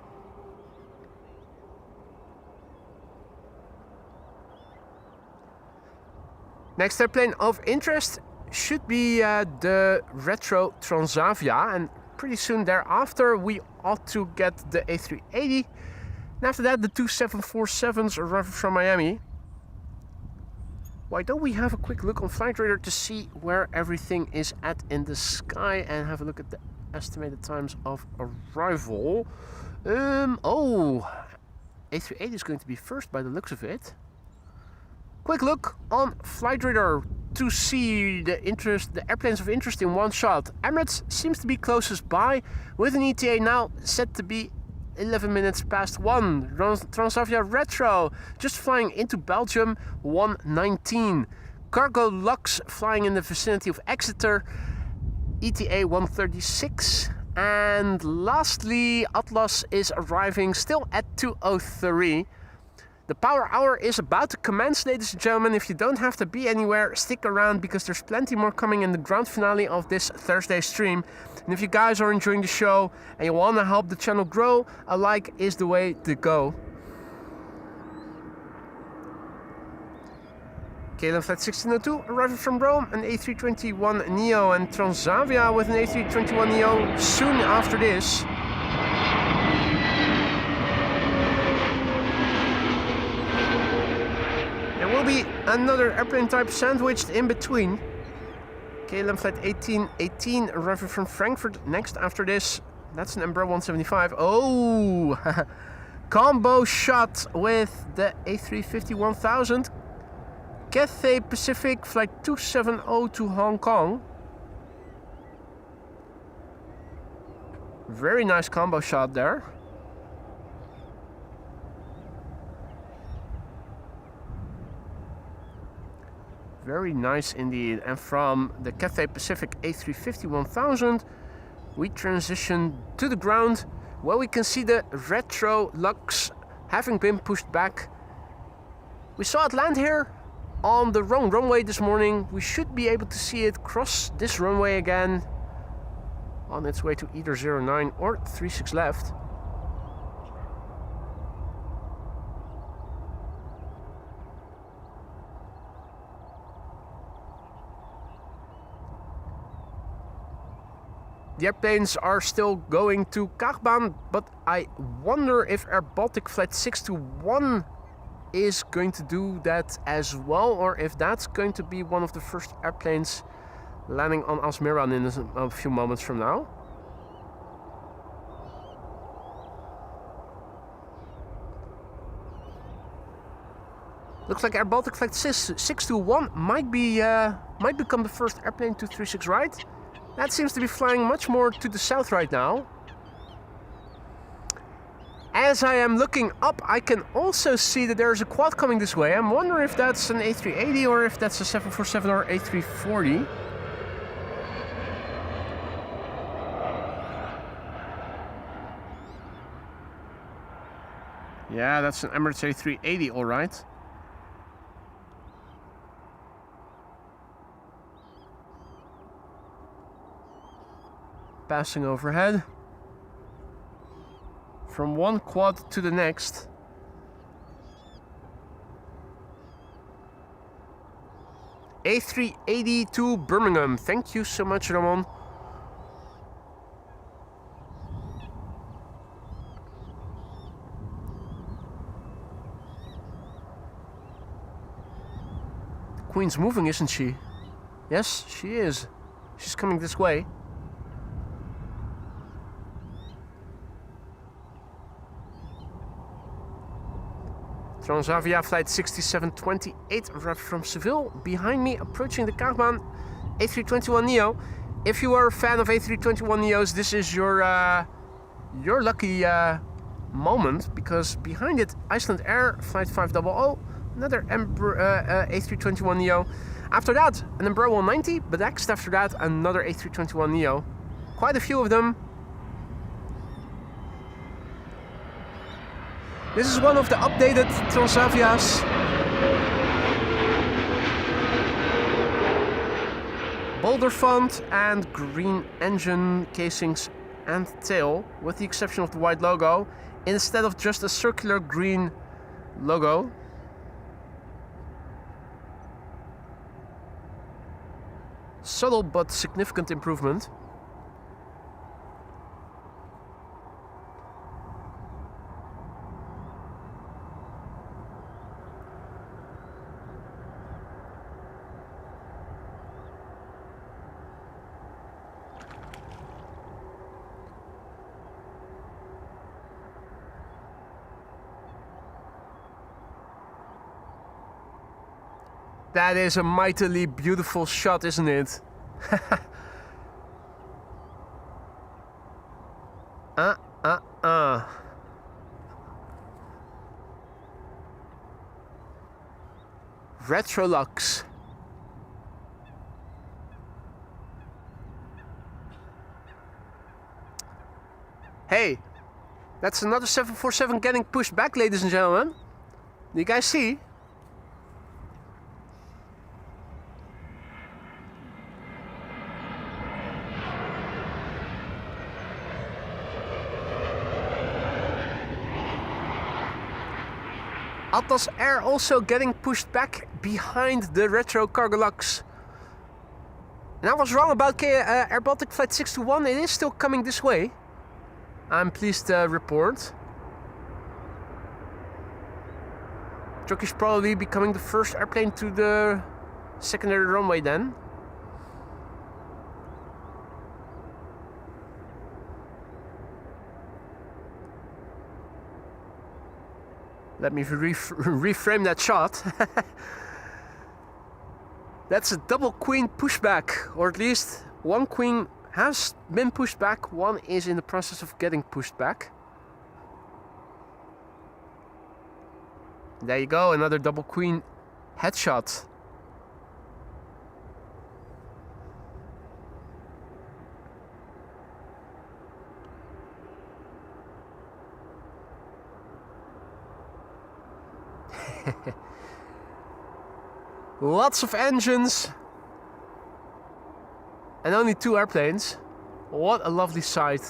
Next airplane of interest should be the retro Transavia, and pretty soon thereafter we ought to get the A380, and after that the two 747s arriving from Miami. Why don't we have a quick look on Flight Radar to see where everything is at in the sky and have a look at the estimated times of arrival. Oh, A380 is going to be first by the looks of it. Quick look on Flight Radar to see the airplanes of interest in one shot. Emirates seems to be closest by, with an ETA now set to be 11 minutes past 1. Transavia Retro just flying into Belgium, 1:19. Cargo Lux flying in the vicinity of Exeter, ETA 1:36. And lastly, Atlas is arriving still at 2:03. The power hour is about to commence, ladies and gentlemen. If you don't have to be anywhere, stick around because there's plenty more coming in the grand finale of this Thursday stream. And if you guys are enjoying the show and you want to help the channel grow, a like is the way to go. KLM flight 1602 arriving from Rome, an A321neo, and Transavia with an A321neo soon after this. Will be another airplane type sandwiched in between. KLM flight 1818 arriving from Frankfurt next after this. That's an Embraer 175. Oh, combo shot with the A350-1000. Cathay Pacific flight 270 to Hong Kong. Very nice combo shot there. Very nice indeed. And from the Cathay Pacific A350-1000 we transition to the ground where we can see the Retro Lux having been pushed back. We saw it land here on the wrong runway this morning. We should be able to see it cross this runway again on its way to either 09 or 36 left. The airplanes are still going to Kaagbaan, but I wonder if Air Baltic flight 621 is going to do that as well, or if that's going to be one of the first airplanes landing on Almere in a few moments from now. Looks like Air Baltic flight 621 might become the first airplane to 36 right. That seems to be flying much more to the south right now. As I am looking up, I can also see that there's a quad coming this way. I'm wondering if that's an A380 or if that's a 747 or A340. Yeah, that's an Emirates A380, all right. passing overhead. From one quad to the next. A380 to Birmingham. Thank you so much, Ramon. Queen's moving, isn't she? Yes, she is. She's coming this way. Transavia flight 6728 arrived from Seville. Behind me, approaching the Kaagbaan A321neo. If you are a fan of A321neos, this is your lucky moment, because behind it, Iceland Air flight 500, another A321neo. After that, an Embraer 190, but next after that, another A321neo. Quite a few of them. This is one of the updated Transavias. Boulder font and green engine casings and tail, with the exception of the white logo, instead of just a circular green logo. Subtle but significant improvement. That is a mightily beautiful shot, isn't it? Retrolux. Hey, that's another 747 getting pushed back, ladies and gentlemen. Do you guys see? Atlas Air also getting pushed back behind the Retro Cargolux. And I was wrong about Air Baltic Flight 621, it is still coming this way. I'm pleased to report. Turkish probably becoming the first airplane to the secondary runway then. Let me reframe that shot. That's a double queen pushback, or at least one queen has been pushed back, one is in the process of getting pushed back. There you go, another double queen headshot. Lots of engines and only 2 airplanes. What a lovely sight.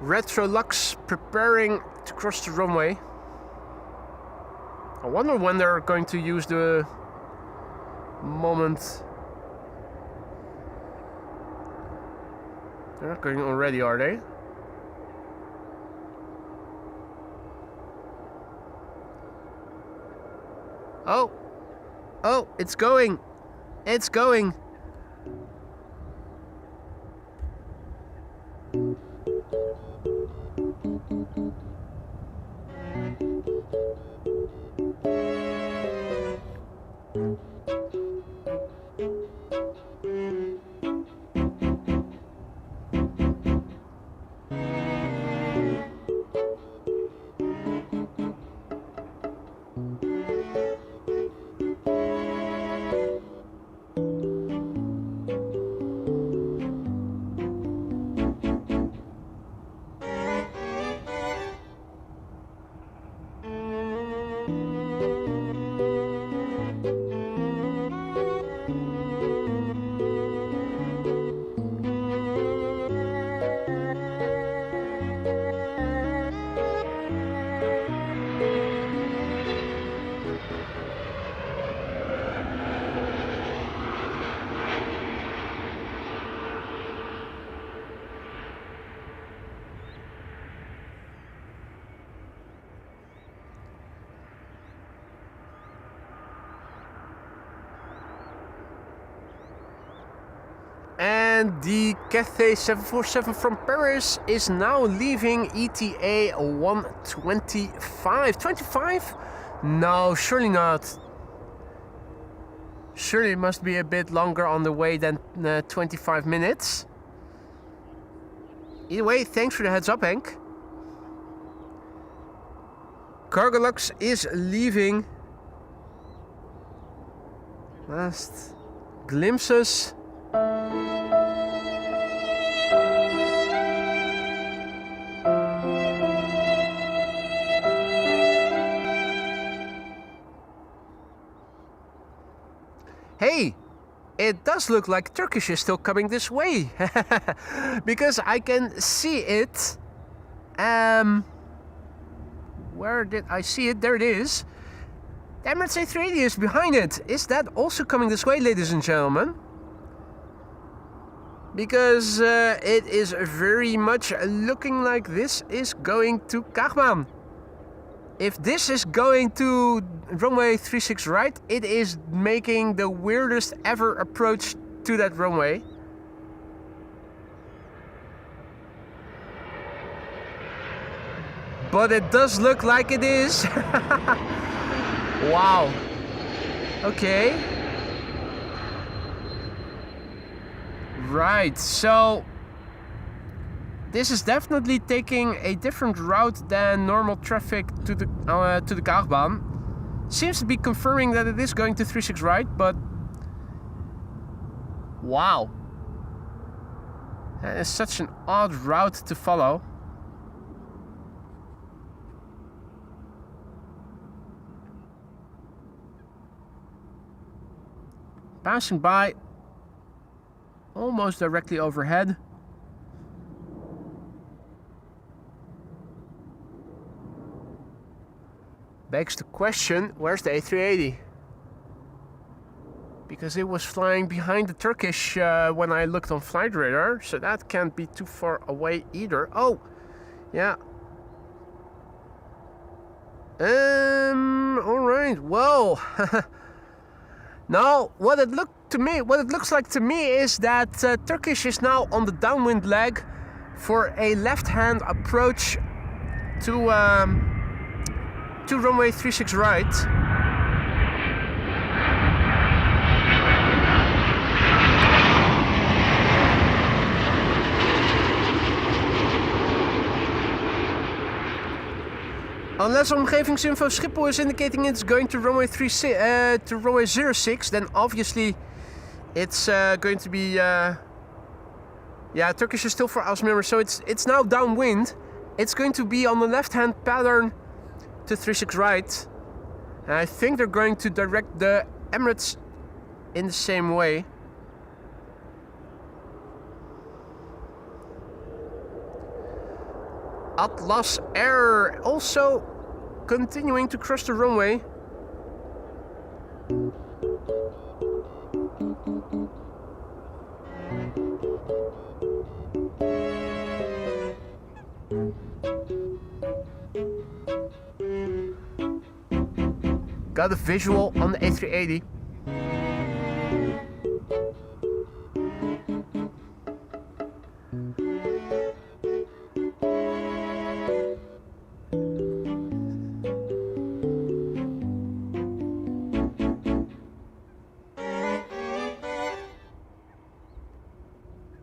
Retrolux preparing to cross the runway. I wonder when they're going to use the moment. They're not going already, are they? Oh! Oh, it's going! It's going! And the Cathay 747 from Paris is now leaving ETA 1:25. 25? No, surely not. Surely it must be a bit longer on the way than 25 minutes. Either way, thanks for the heads up, Henk. Cargolux is leaving. Last glimpses. Hey, it does look like Turkish is still coming this way. Because I can see it. Where did I see it? There it is. The Emirates A380 is behind it. Is that also coming this way, ladies and gentlemen? Because it is very much looking like this is going to Kaagbaan. If this is going to runway 36 right, it is making the weirdest ever approach to that runway. But it does look like it is. Wow. Okay. Right, so this is definitely taking a different route than normal traffic to the Kaagbaan. Seems to be confirming that it is going to 36 right, but wow. That is such an odd route to follow. Passing by almost directly overhead. Begs the question, where's the A380? Because it was flying behind the Turkish when I looked on flight radar, so that can't be too far away either. Oh, yeah. All right. Well, now what it looks like to me is that Turkish is now on the downwind leg for a left-hand approach to runway 36 right. Unless omgevingsinfo Schiphol is indicating it's going to runway 06, then obviously it's going to be yeah, Turkish is still for us, remember, so it's now downwind. It's going to be on the left-hand pattern to 36 right. And I think they're going to direct the Emirates in the same way. Atlas Air also continuing to cross the runway. Got a visual on the A380.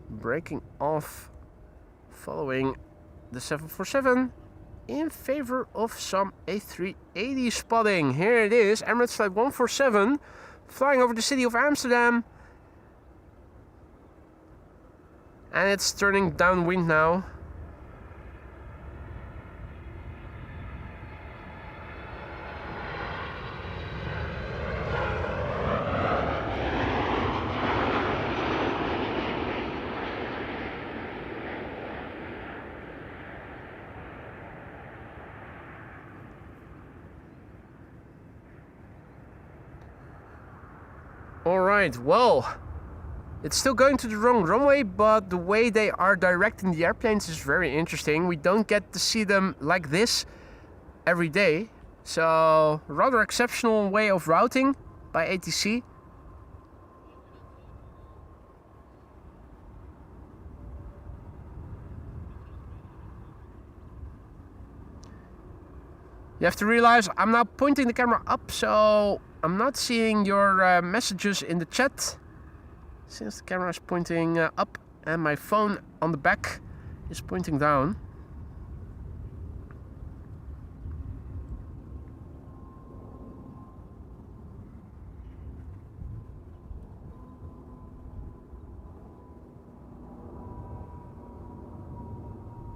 Breaking off following the 747 in favor of some A380 spotting. Here it is, Emirates Flight 147 flying over the city of Amsterdam. And it's turning downwind now. Alright, well, it's still going to the wrong runway, but the way they are directing the airplanes is very interesting. We don't get to see them like this every day. So, rather exceptional way of routing by ATC. You have to realize I'm now pointing the camera up, so I'm not seeing your messages in the chat. Since the camera is pointing up and my phone on the back is pointing down.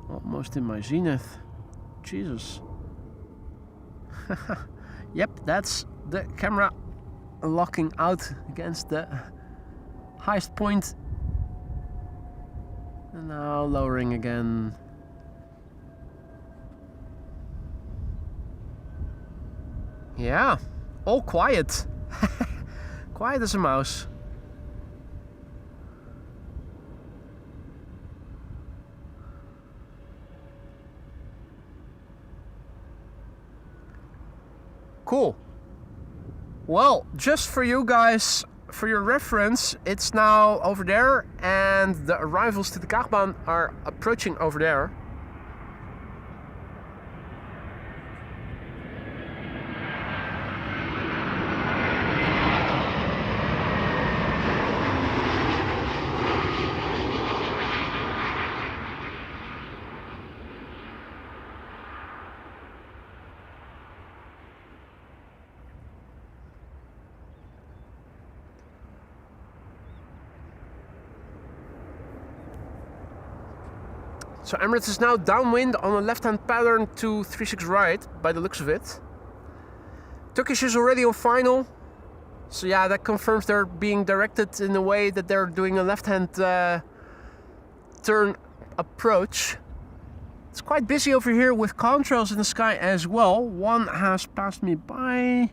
Almost in my zenith. Jesus. Yep, that's the camera locking out against the highest point. And now lowering again. Yeah, all quiet. Quiet as a mouse. Cool. Well, just for you guys, for your reference, it's now over there and the arrivals to the Kaagbaan are approaching over there. So Emirates is now downwind on a left-hand pattern to 36 right, by the looks of it. Turkish is already on final. So yeah, that confirms they're being directed in a way that they're doing a left-hand turn approach. It's quite busy over here with contrails in the sky as well. One has passed me by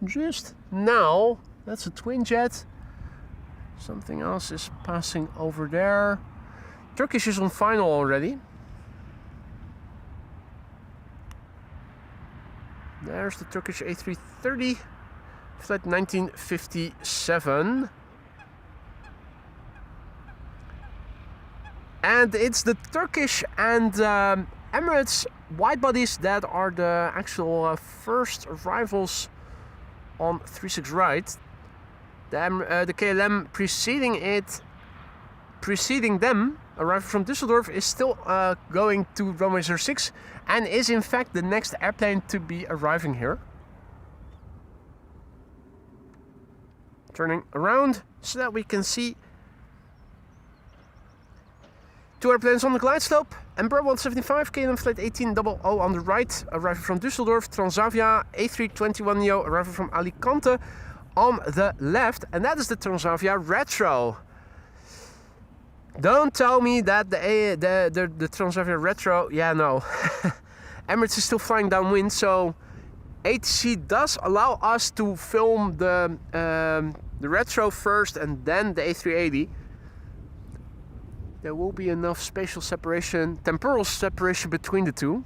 just now. That's a twin jet. Something else is passing over there. Turkish is on final already. There's the Turkish A330, flight 1957. And it's the Turkish and Emirates wide bodies that are the actual first arrivals on 36 right. The KLM preceding them, arriving from Düsseldorf, is still going to runway 06 and is in fact the next airplane to be arriving here. Turning around so that we can see two airplanes on the glide slope. Embraer 175, KLM flight 1800 on the right, arriving from Düsseldorf. Transavia A321neo arriving from Alicante on the left, and that is the Transavia Retro. Don't tell me that the Transavia Retro, yeah, no. Emirates is still flying downwind, so ATC does allow us to film the Retro first and then the A380. There will be enough spatial separation, temporal separation between the two.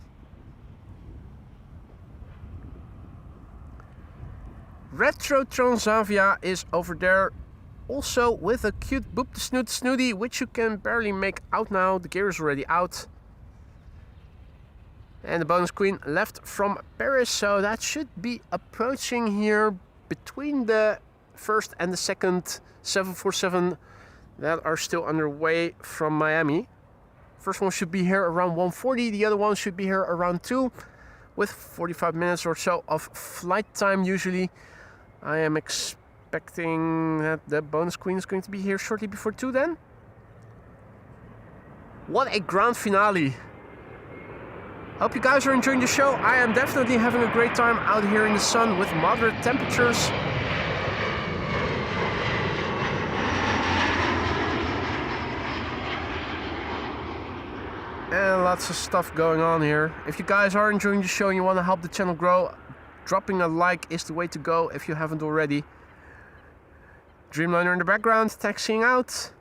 Retro Transavia is over there, also with a cute boop the snoot snooty, which you can barely make out now. The gear is already out. And the bonus queen left from Paris, so that should be approaching here between the first and the second 747 that are still underway from Miami. First one should be here around 1:40, the other one should be here around 2, with 45 minutes or so of flight time usually. I am expecting that the bonus queen is going to be here shortly before 2 then. What a grand finale. Hope you guys are enjoying the show. I am definitely having a great time out here in the sun with moderate temperatures. And lots of stuff going on here. If you guys are enjoying the show and you want to help the channel grow, dropping a like is the way to go if you haven't already. Dreamliner in the background, taxiing out.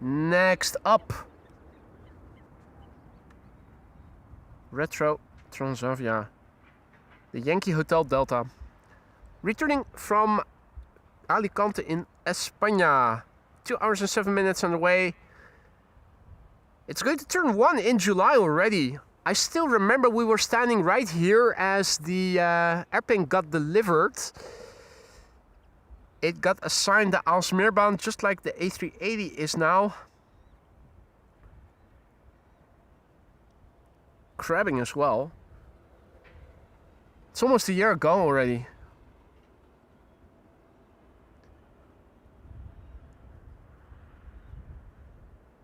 Next up, Retro Transavia, the Yankee Hotel Delta, returning from Alicante in España. 2 hours and 7 minutes on the way. It's going to turn 1 in July already. I still remember we were standing right here as the airplane got delivered. It got assigned the Aalsmeerbaan just like the A380 is now. Crabbing as well. It's almost a year ago already.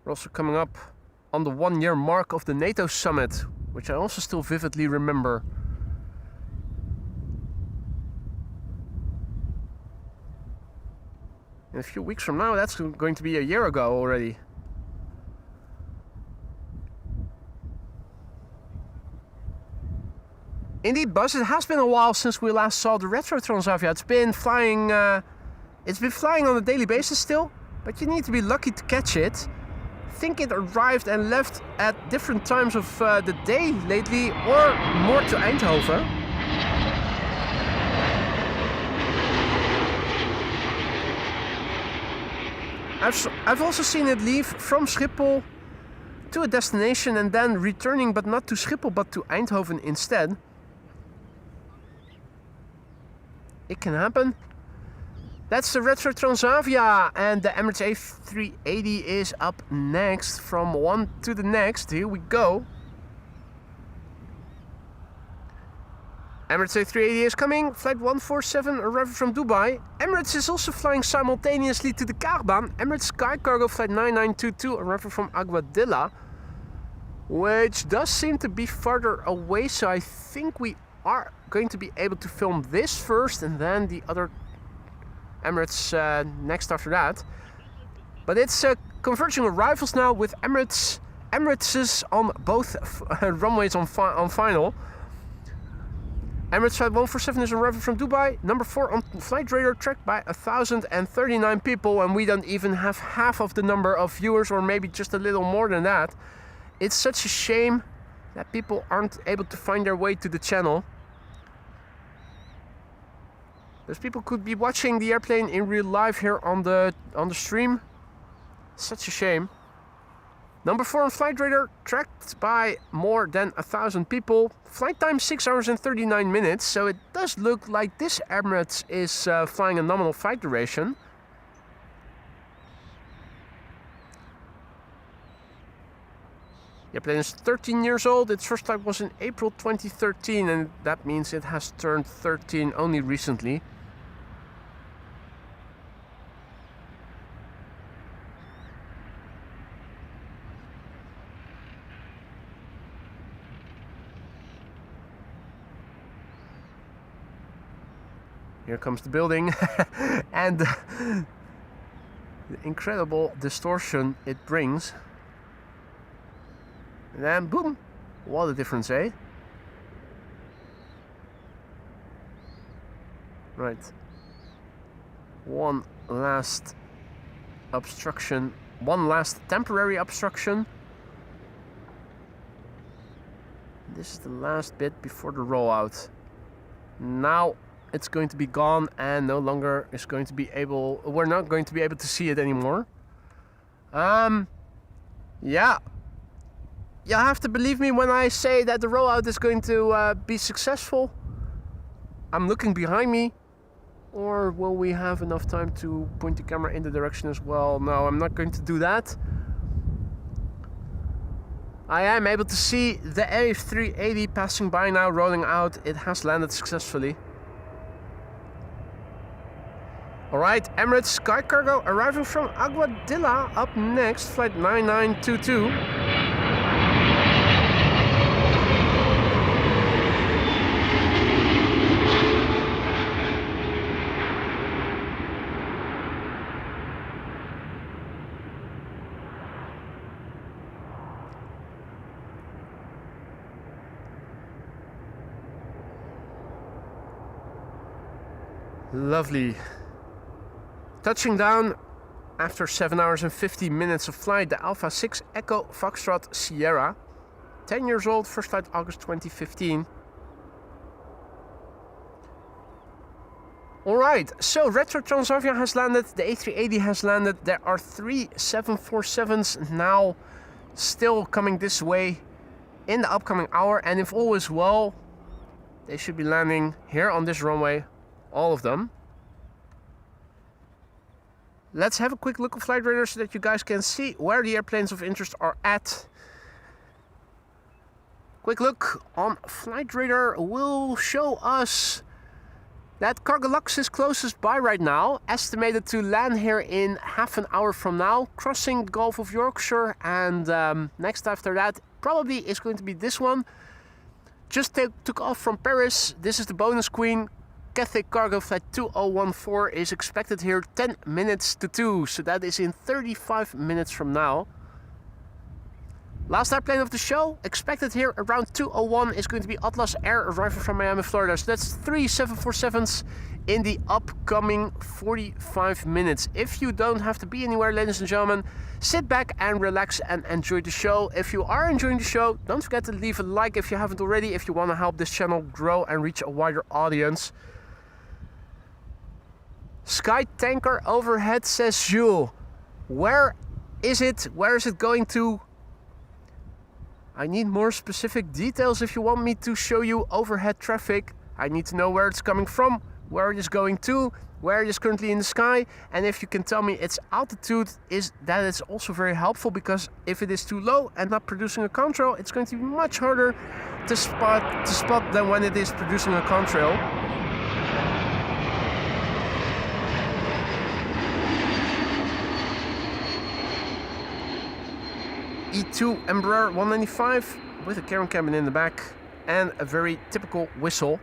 We're also coming up on the 1-year mark of the NATO summit, which I also still vividly remember. In a few weeks from now, that's going to be a year ago already. Indeed, Buzz, it has been a while since we last saw the Retro Transavia. It's been flying on a daily basis still, but you need to be lucky to catch it. I think it arrived and left at different times of the day lately, or more to Eindhoven. I've also seen it leave from Schiphol to a destination and then returning, but not to Schiphol but to Eindhoven instead. It can happen. That's the Retro Transavia, and the Emirates A380 is up next from one to the next. Here we go. Emirates A380 is coming, flight 147 arriving from Dubai. Emirates is also flying simultaneously to the Kaagbaan. Emirates Sky Cargo flight 9922 arriving from Aguadilla, which does seem to be farther away, so I think we are going to be able to film this first and then the other Emirates next after that. But it's converging arrivals now with Emirates on both runways on final. Emirates flight 147 is arriving from Dubai, number 4 on flight radar, tracked by 1,039 people, and we don't even have half of the number of viewers, or maybe just a little more than that. It's such a shame that people aren't able to find their way to the channel. Those people could be watching the airplane in real life here on the stream. Such a shame. Number 4 on flight radar, tracked by more than 1,000 people. Flight time 6 hours and 39 minutes, so it does look like this Emirates is flying a nominal flight duration. The airplane is 13 years old. Its first flight was in April 2013, and that means it has turned 13 only recently. Here comes the building and the incredible distortion it brings. And then boom, what a difference, eh? Right. One last obstruction, one last temporary obstruction. This is the last bit before the rollout. Now it's going to be gone and no longer is going to be able, we're not going to be able to see it anymore. Yeah. You'll have to believe me when I say that the rollout is going to be successful. I'm looking behind me. Or will we have enough time to point the camera in the direction as well? No, I'm not going to do that. I am able to see the A380 passing by now, rolling out. It has landed successfully. Alright, Emirates Sky Cargo arriving from Aguadilla up next, flight 9922. Lovely. Touching down after 7 hours and 50 minutes of flight, the Alpha 6 Echo Foxtrot Sierra. 10 years old, first flight August 2015. Alright, so Retro Transavia has landed, the A380 has landed. There are 3 747s now still coming this way in the upcoming hour, and if all is well, they should be landing here on this runway, all of them. Let's have a quick look at Flight Radar so that you guys can see where the airplanes of interest are at. Quick look on Flight Radar will show us that Kaagbaan is closest by right now, estimated to land here in half an hour from now, crossing the Gulf of Yorkshire, and next after that probably is going to be this one. Just took off from Paris. This is the bonus queen. Cathay Cargo Flight 2014 is expected here 10 minutes to 2, so that is in 35 minutes from now. Last airplane of the show, expected here around 2:01, is going to be Atlas Air, arriving from Miami, Florida. So that's 3 747s in the upcoming 45 minutes. If you don't have to be anywhere, ladies and gentlemen, sit back and relax and enjoy the show. If you are enjoying the show, don't forget to leave a like if you haven't already, if you want to help this channel grow and reach a wider audience. Sky Tanker overhead, says Jules. Where is it? Where is it going to? I need more specific details if you want me to show you overhead traffic. I need to know where it's coming from, where it is going to, where it is currently in the sky, and if you can tell me its altitude, that is also very helpful, because if it is too low and not producing a contrail, it's going to be much harder to spot than when it is producing a contrail. E2 Embraer 195 with a carrying cabin in the back and a very typical whistle.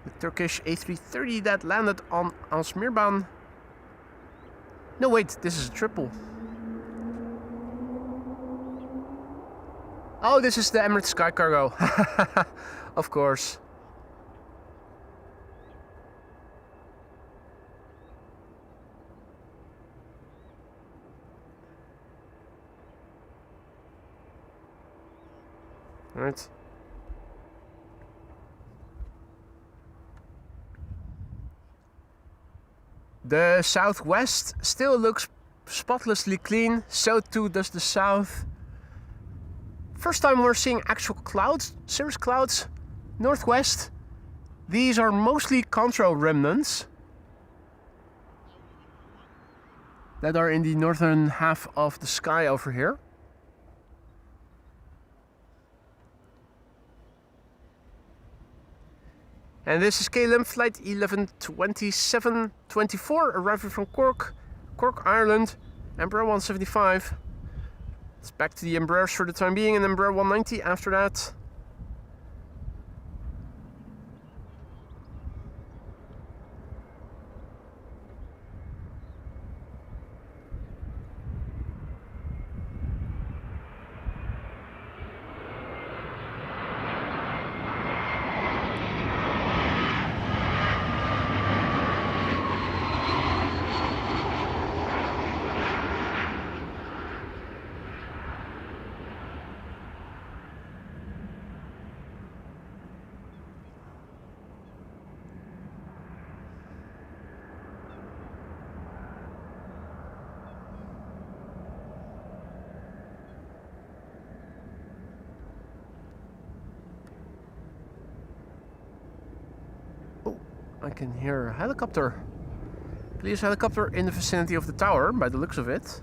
The Turkish A330 that landed on Alsmeerbaan. No, wait, this is a triple. Oh, this is the Emirates Sky Cargo. Of course. Right. The southwest still looks spotlessly clean, so too does the south. First time we're seeing actual clouds, cirrus clouds. Northwest, these are mostly contrail remnants that are in the northern half of the sky over here. And this is KLM flight 112724, arriving from Cork, Ireland, Embraer 175. It's back to the Embraers for the time being, and Embraer 190 after that. I can hear a helicopter. Please, helicopter in the vicinity of the tower, by the looks of it.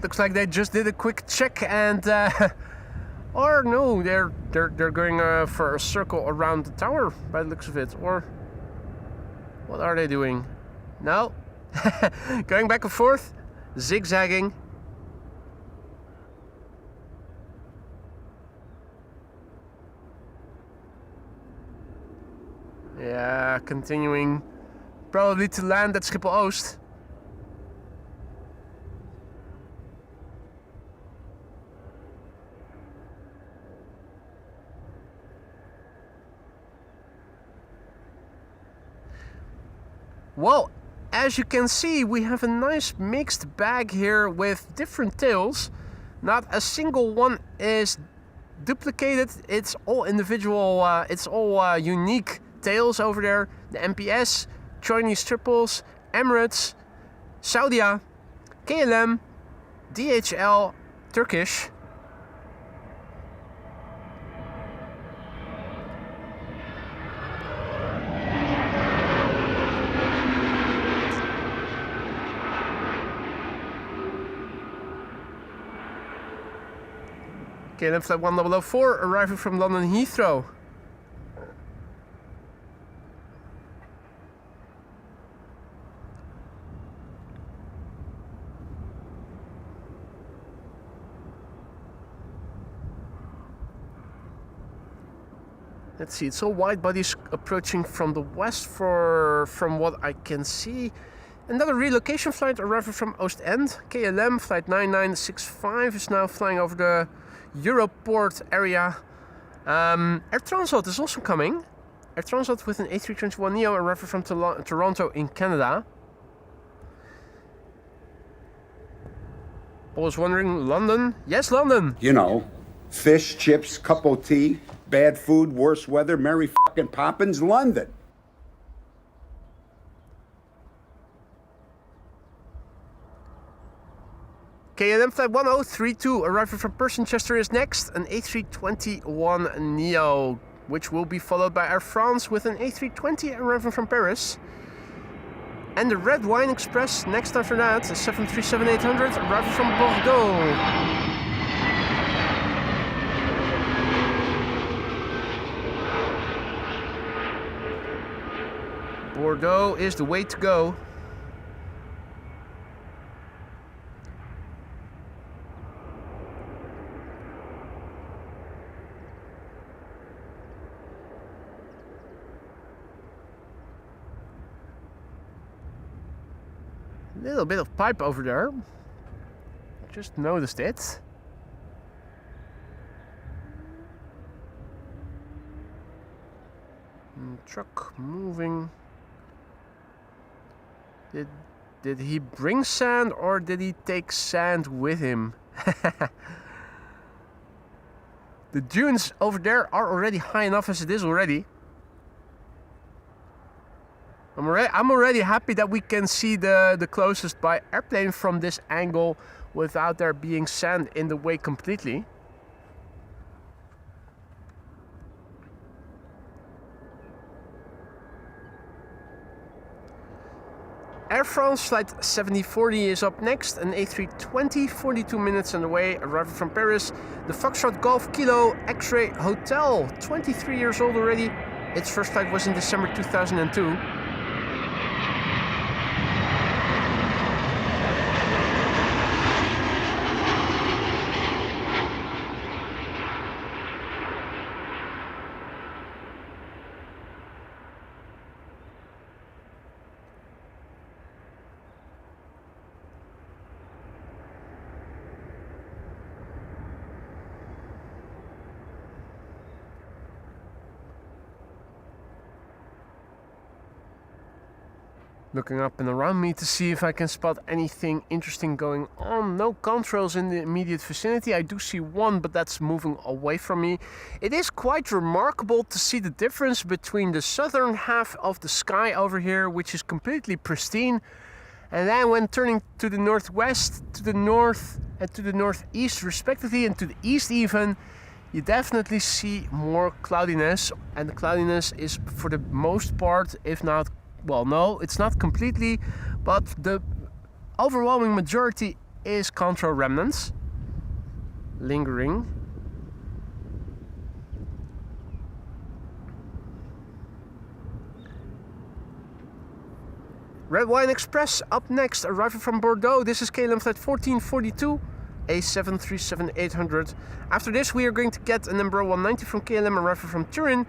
Looks like they just did a quick check and or no, they're going for a circle around the tower by the looks of it. Or what are they doing? No, going back and forth, zigzagging. Yeah, continuing probably to land at Schiphol Oost. Well, as you can see, we have a nice mixed bag here with different tails. Not a single one is duplicated. It's all individual, it's all unique tails over there. The MPS, Chinese triples, Emirates, Saudia, KLM, DHL, Turkish. KLM flight 1004 arriving from London Heathrow. Let's see, it's all wide bodies approaching from the west from what I can see. Another relocation flight arriving from Ostend. KLM flight 9965 is now flying over the Europort area. Air Transat is also coming. Air Transat with an A321neo arriving from Toronto in Canada. I was wondering, London? Yes, London! You know, fish, chips, cup of tea, bad food, worse weather, Mary fucking Poppins, London. KLM flight 1032 arriving from Perth-Chester is next, an A321neo, which will be followed by Air France with an A320 arriving from Paris. And the Red Wine Express next after that, a 737-800 arriving from Bordeaux. Bordeaux is the way to go. Little bit of pipe over there. Just noticed it. Truck moving. Did he bring sand or did he take sand with him? The dunes over there are already high enough as it is already. I'm already happy that we can see the closest by airplane from this angle without there being sand in the way completely. Air France flight 7040 is up next, an A320, 42 minutes on the way, arriving from Paris. The Foxtrot Golf Kilo X-Ray Hotel, 23 years old already. Its first flight was in December 2002. Looking up and around me to see if I can spot anything interesting going on. No contrails in the immediate vicinity. I do see one, but that's moving away from me. It is quite remarkable to see the difference between the southern half of the sky over here, which is completely pristine, and then when turning to the northwest, to the north and to the northeast respectively, and to the east even, you definitely see more cloudiness, and the cloudiness is for the most part, if not, well, no, it's not completely, but the overwhelming majority is Control Remnants. Lingering. Red Wine Express up next, arriving from Bordeaux. This is KLM flight 1442, A737-800. After this, we are going to get an Embraer 190 from KLM, arriving from Turin.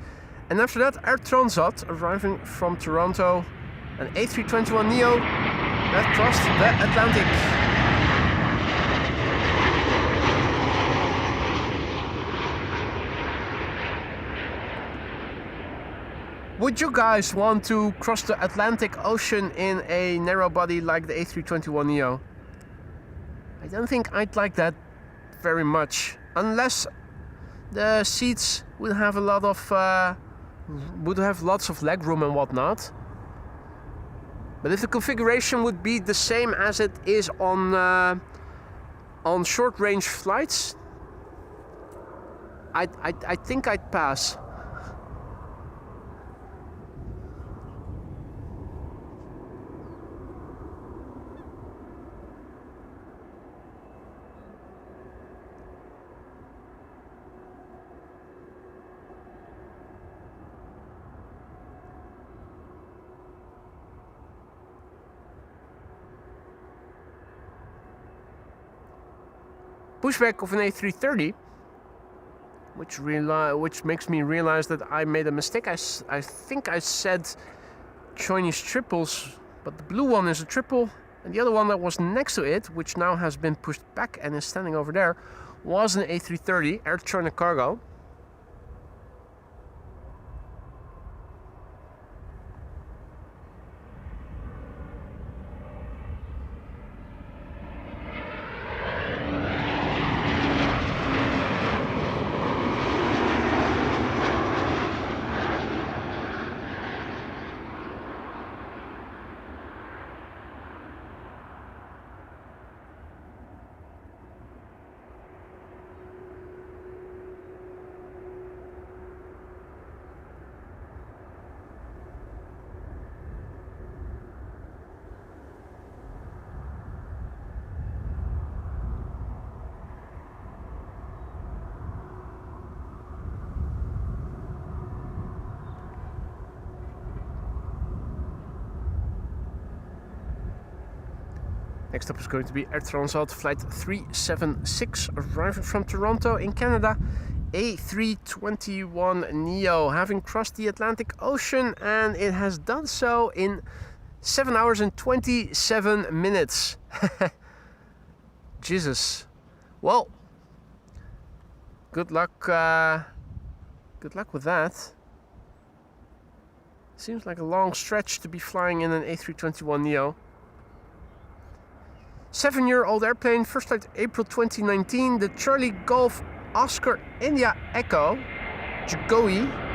And after that, Air Transat, arriving from Toronto. An A321neo that crossed the Atlantic. Would you guys want to cross the Atlantic Ocean in a narrow body like the A321neo? I don't think I'd like that very much, unless the seats would have a lot of lots of leg room and whatnot. But if the configuration would be the same as it is on short-range flights, I think I'd pass. Pushback of an A330, which makes me realize that I made a mistake. I think I said Chinese triples, but the blue one is a triple, and the other one that was next to it, which now has been pushed back and is standing over there, was an A330 Air China Cargo. Next up is going to be Air Transat flight 376, arriving from Toronto in Canada. A321neo, having crossed the Atlantic Ocean, and it has done so in 7 hours and 27 minutes. Jesus. Well, good luck. Good luck with that. Seems like a long stretch to be flying in an A321neo. 7-year-old airplane, first flight April 2019, the Charlie Golf Oscar India Echo, Jagoe.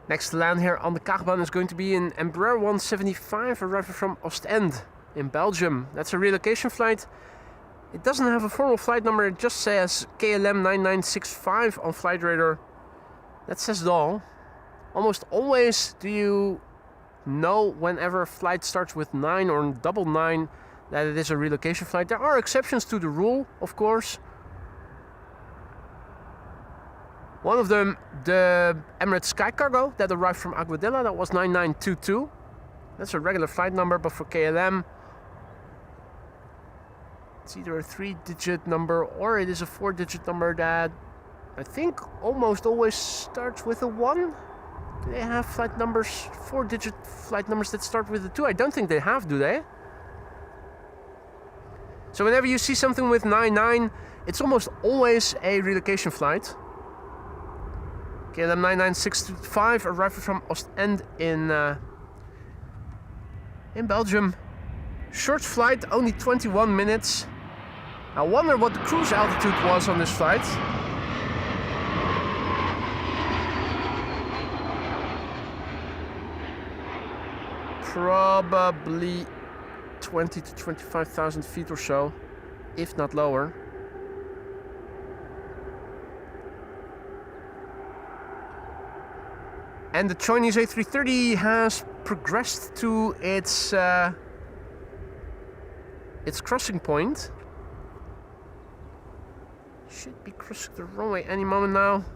Next to land here on the Kaagbaan is going to be an Embraer 175 arriving from Ostend in Belgium. That's a relocation flight. It doesn't have a formal flight number, it just says KLM 9965 on Flight Radar. That says it all. Almost always do you know whenever a flight starts with 9 or 99 that it is a relocation flight. There are exceptions to the rule, of course. One of them, the Emirates Sky Cargo that arrived from Aguadilla, that was 9922. That's a regular flight number, but for KLM, it's either a 3-digit number or it is a 4-digit number that I think almost always starts with a 1. Do they have flight numbers, 4-digit flight numbers that start with a 2? I don't think they have, do they? So whenever you see something with 99, it's almost always a relocation flight. KLM 99625 arriving from Ostend in Belgium. Short flight, only 21 minutes. I wonder what the cruise altitude was on this flight. Probably 20 to 25,000 feet or so, if not lower. And the Chinese A330 has progressed to its crossing point. Should be crossing the runway any moment now.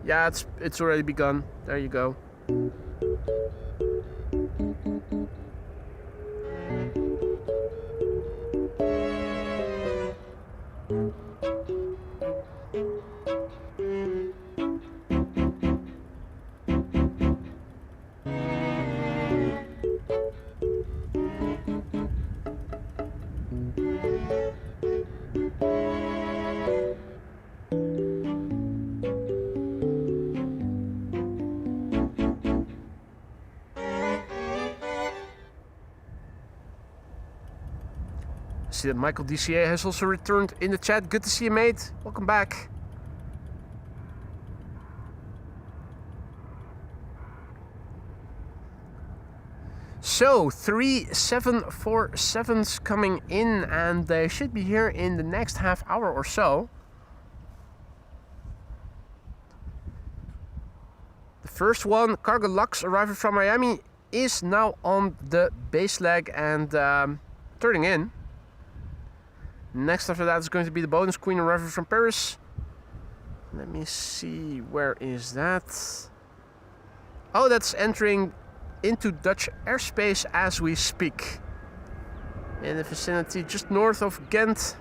Yeah, it's already begun. There you go. See that Michael DCA has also returned in the chat. Good to see you, mate. Welcome back. So, 3 747s coming in, and they should be here in the next half hour or so. The first one, Cargo Lux, arriving from Miami, is now on the base leg and turning in. Next after that is going to be the Bonus Queen arriving from Paris. Let me see, where is that? Oh, that's entering into Dutch airspace as we speak. In the vicinity just north of Ghent,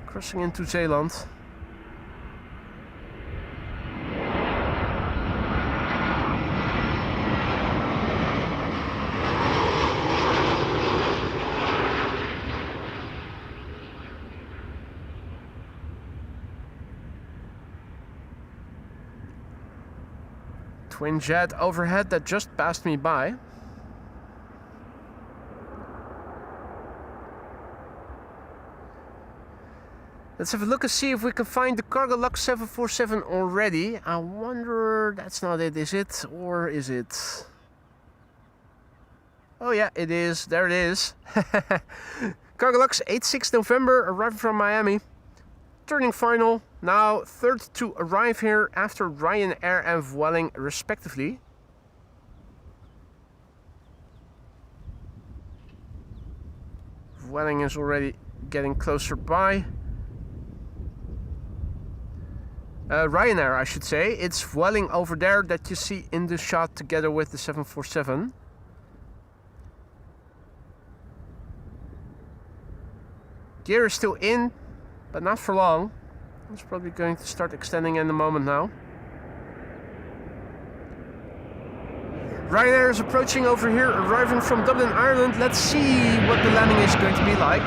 crossing into Zeeland. Twin jet overhead that just passed me by. Let's have a look and see if we can find the Cargo Lux 747 already. I wonder, that's not it, is it? Or is it? Oh yeah, it is. There it is. Cargo Lux 86 November, arriving from Miami. Turning final, now third to arrive here after Ryanair and Vueling respectively. Vueling is already getting closer by. Ryanair, I should say. It's Vueling over there that you see in the shot together with the 747. Gear is still in, but not for long. It's probably going to start extending in a moment now. Ryanair is approaching over here, arriving from Dublin, Ireland. Let's see what the landing is going to be like.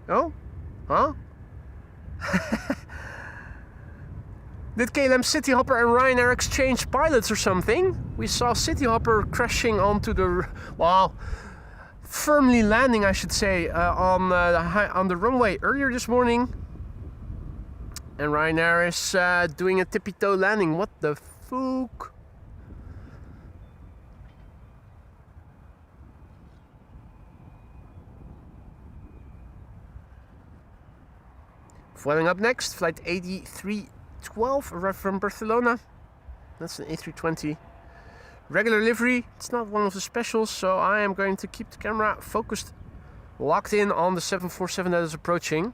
Oh? Huh? Did KLM Cityhopper and Ryanair exchange pilots or something? We saw Cityhopper crashing onto the, well, firmly landing, I should say, on the runway earlier this morning. And Ryanair is doing a tippy-toe landing. What the fuck? Flying up next, flight 8312, arrived from Barcelona. That's an A320. Regular livery, it's not one of the specials, so I am going to keep the camera focused, locked in on the 747 that is approaching.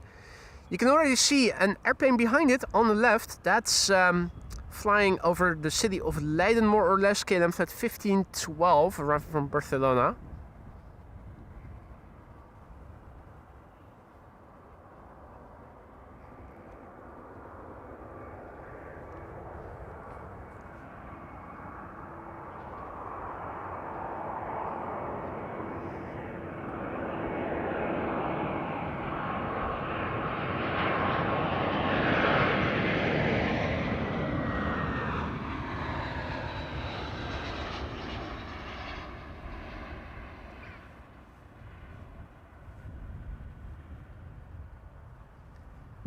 You can already see an airplane behind it on the left. That's flying over the city of Leiden, more or less. KLM flight 1512, arriving from Barcelona.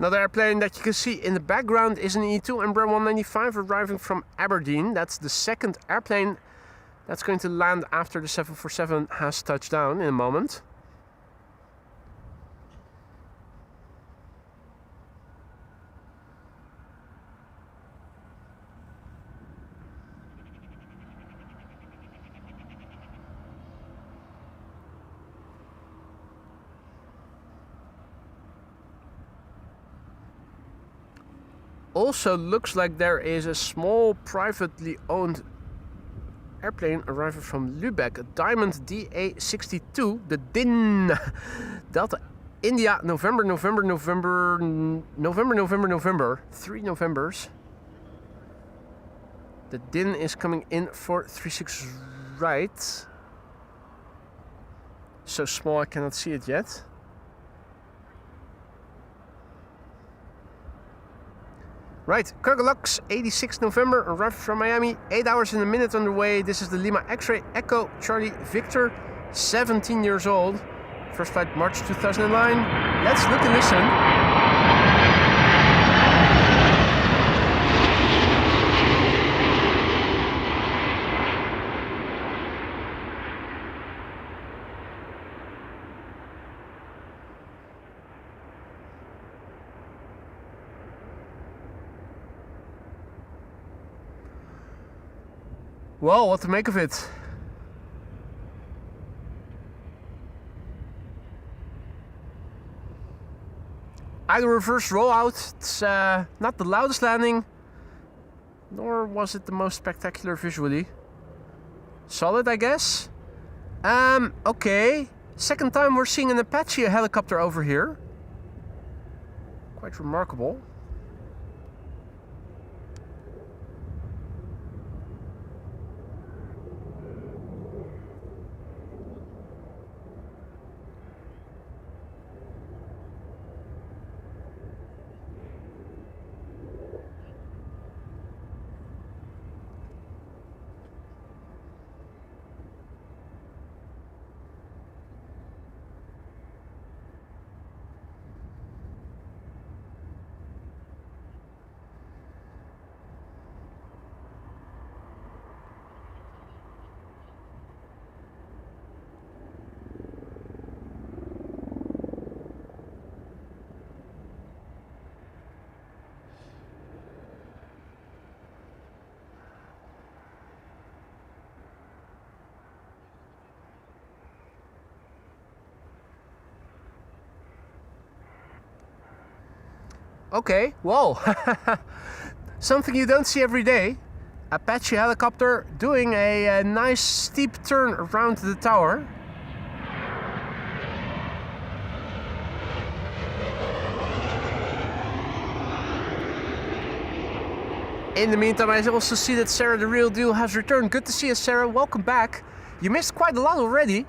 Another airplane that you can see in the background is an E2 Embraer 195 arriving from Aberdeen. That's the second airplane that's going to land after the 747 has touched down in a moment. Also looks like there is a small privately owned airplane arriving from Lübeck, a Diamond DA62, the DIN Delta India November, 3 Novembers. The DIN is coming in for 36 right. So small I cannot see it yet. Right, Kaagbaan, 86 November, arrived from Miami, 8 hours and a minute on the way. This is the Lima X-Ray Echo Charlie Victor, 17 years old. First flight March 2009. Let's look and listen. Well, what to make of it? Either reverse rollout, it's not the loudest landing, nor was it the most spectacular visually. Solid, I guess. Okay. Second time we're seeing an Apache helicopter over here. Quite remarkable. Okay, whoa. Something you don't see every day. Apache helicopter doing a nice steep turn around the tower. In the meantime, I also see that Sarah the Real Deal has returned. Good to see you, Sarah. Welcome back. You missed quite a lot already.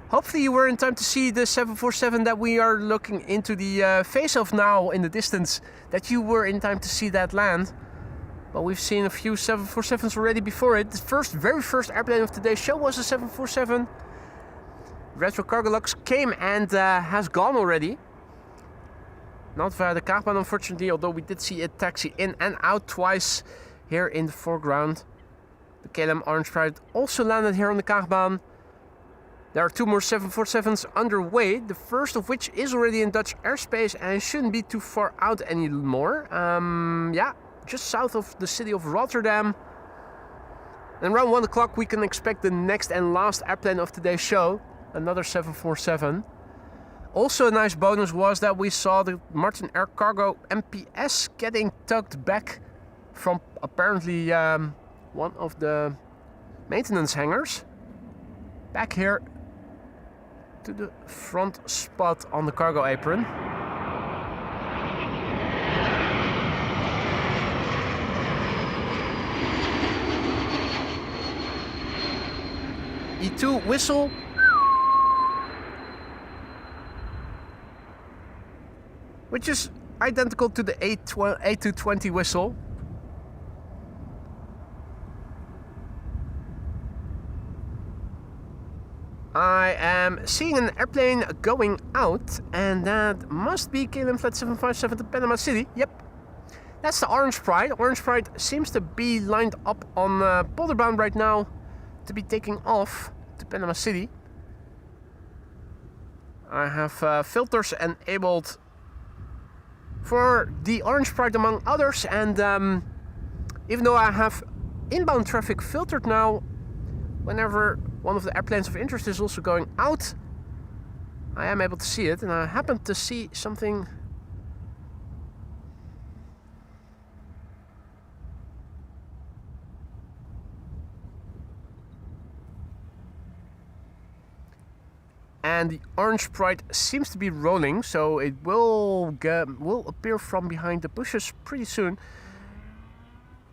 Hopefully you were in time to see the 747 that we are looking into the face of now in the distance, that you were in time to see that land. But we've seen a few 747s already before it. The very first airplane of today's show was a 747. Retro Kaagbaan came and has gone already. Not via the Kaagbaan, unfortunately, although we did see it taxi in and out twice here in the foreground. The KLM Orange Pride also landed here on the Kaagbaan. There are two more 747s underway, the first of which is already in Dutch airspace and shouldn't be too far out anymore. Yeah, just south of the city of Rotterdam. And around 1 o'clock we can expect the next and last airplane of today's show, another 747. Also a nice bonus was that we saw the Martin Air Cargo MPS getting tugged back from apparently one of the maintenance hangars. Back here to the front spot on the cargo apron. E2 whistle. Which is identical to the A220 whistle. I I am seeing an airplane going out, and that must be KLM Flight 757 to Panama City. Yep. That's the Orange Pride. Orange Pride seems to be lined up on Polderbound right now to be taking off to Panama City. I have filters enabled for the Orange Pride among others, and even though I have inbound traffic filtered now, whenever one of the airplanes of interest is also going out, I am able to see it, and I happen to see something. And the Orange Pride seems to be rolling, so it will appear from behind the bushes pretty soon.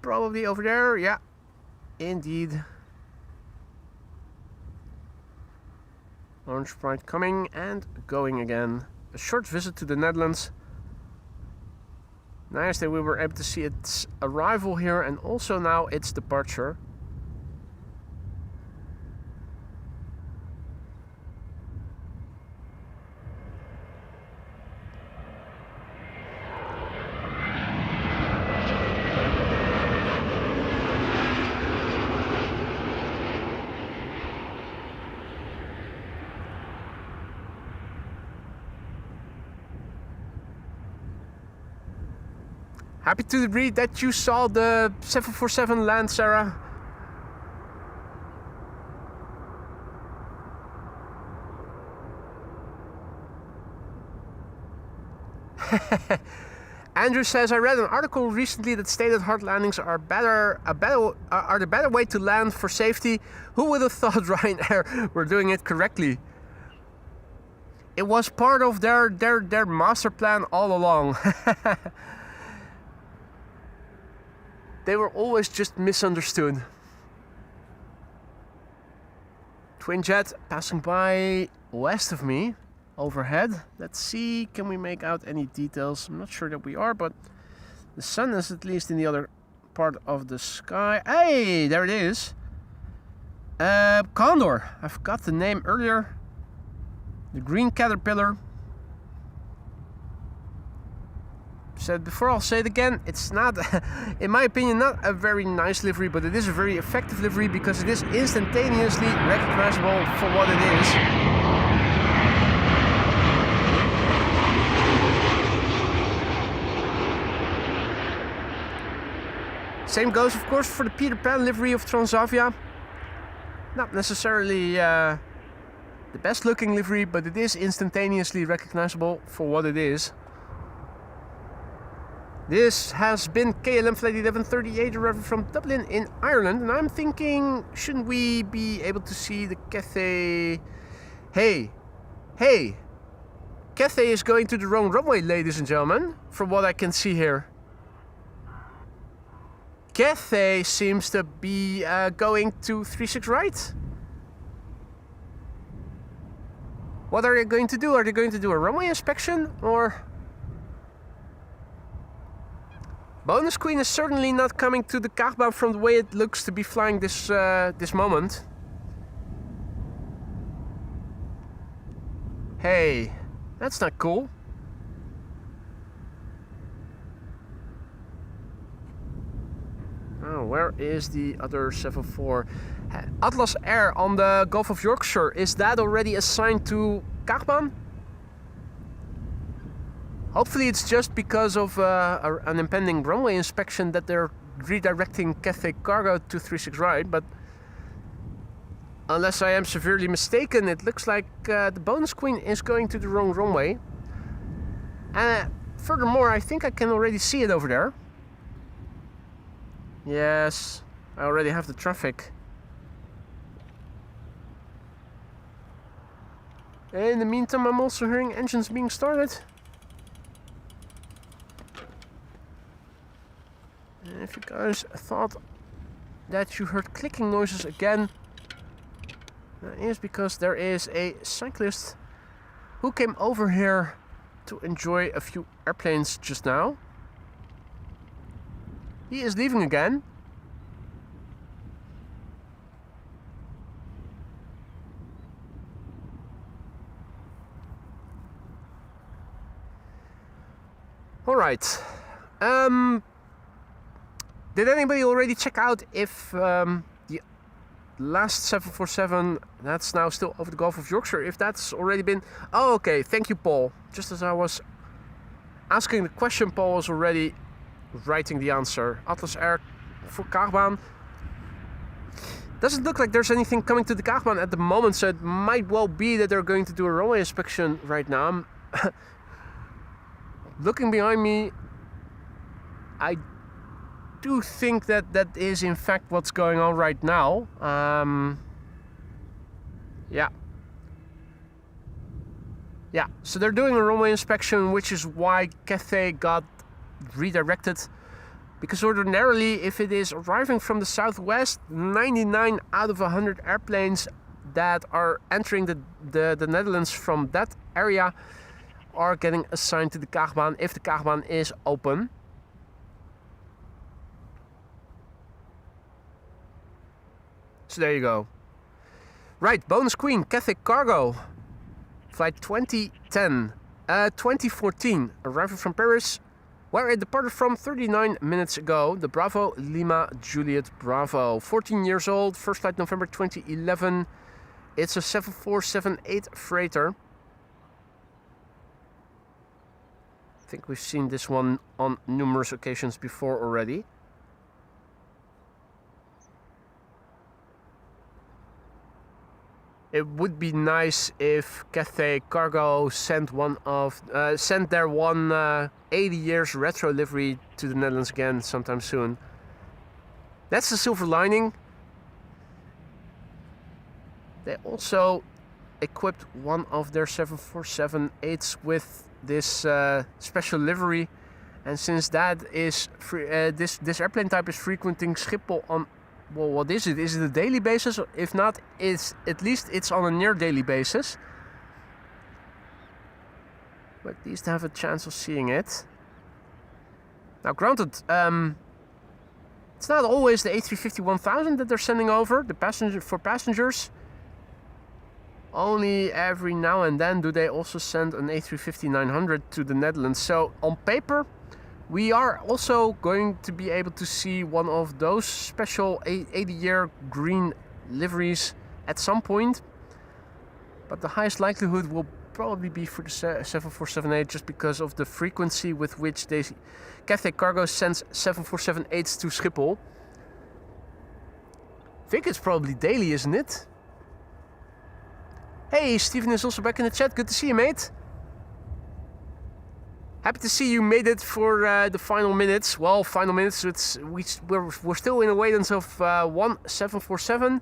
Probably over there, yeah, indeed. Orange Pride coming and going again. A short visit to the Netherlands. Nice that we were able to see its arrival here and also now its departure. Happy to read that you saw the 747 land, Sarah. Andrew says, I read an article recently that stated hard landings are the better way to land for safety. Who would have thought Ryanair were doing it correctly? It was part of their master plan all along. They were always just misunderstood. Twin jet passing by west of me, overhead. Let's see, can we make out any details? I'm not sure that we are, but the sun is at least in the other part of the sky. Hey, there it is. Condor. I forgot the name earlier. The green caterpillar. Said before, I'll say it again, it's not, in my opinion, not a very nice livery, but it is a very effective livery because it is instantaneously recognizable for what it is. Same goes, of course, for the Peter Pan livery of Transavia. Not necessarily the best looking livery, but it is instantaneously recognizable for what it is. This has been KLM Flight 1138 arriving from Dublin in Ireland, and I'm thinking, shouldn't we be able to see the Cathay? Hey, Cathay is going to the wrong runway, ladies and gentlemen, from what I can see here. Cathay seems to be going to 36 right. What are they going to do? Are they going to do a runway inspection, or? Bonus Queen is certainly not coming to the Kaagbaan from the way it looks to be flying this moment. Hey, that's not cool. Oh, where is the other 74? Atlas Air on the Gulf of Yorkshire. Is that already assigned to Kaagbaan? Hopefully it's just because of an impending runway inspection that they're redirecting Cathay Cargo to 36 right, but unless I am severely mistaken, it looks like the Bonus Queen is going to the wrong runway. And furthermore, I think I can already see it over there. Yes, I already have the traffic. In the meantime, I'm also hearing engines being started. And if you guys thought that you heard clicking noises again, that is because there is a cyclist who came over here to enjoy a few airplanes just now. He is leaving again. All right. Did anybody already check out if the last 747 that's now still over the Gulf of Yorkshire, if that's already been... Oh, okay. Thank you, Paul. Just as I was asking the question, Paul was already writing the answer. Atlas Air for Kaagbaan. Doesn't look like there's anything coming to the Kaagbaan at the moment, so it might well be that they're going to do a runway inspection right now. Looking behind me, I do think that that is in fact what's going on right now. Yeah, so they're doing a runway inspection, which is why Cathay got redirected. Because ordinarily, if it is arriving from the southwest, 99 out of 100 airplanes that are entering the Netherlands from that area are getting assigned to the Kaagbaan if the Kaagbaan is open. So there you go. Right, bonus queen, Cathay Cargo. Flight 2014, arriving from Paris, where it departed from 39 minutes ago. The Bravo Lima Juliet Bravo. 14 years old, first flight November 2011. It's a 7478 freighter. I think we've seen this one on numerous occasions before already. It would be nice if Cathay Cargo sent their 80 years retro livery to the Netherlands again sometime soon. That's the silver lining. They also equipped one of their 747-8s with this special livery, and since that is this airplane type is frequenting Schiphol on, well, what is it? Is it a daily basis? If not, at least it's on a near daily basis. But at least have a chance of seeing it. Now, granted, it's not always the A350-1000 that they're sending over for passengers. Only every now and then do they also send an A350-900 to the Netherlands. So on paper, we are also going to be able to see one of those special 80-year green liveries at some point. But the highest likelihood will probably be for the 747-8, just because of the frequency with which Cathay Cargo sends 747-8s to Schiphol. I think it's probably daily, isn't it? Hey, Steven is also back in the chat. Good to see you, mate. Happy to see you made it for the final minutes. Well, final minutes. We're still in avoidance of 1747,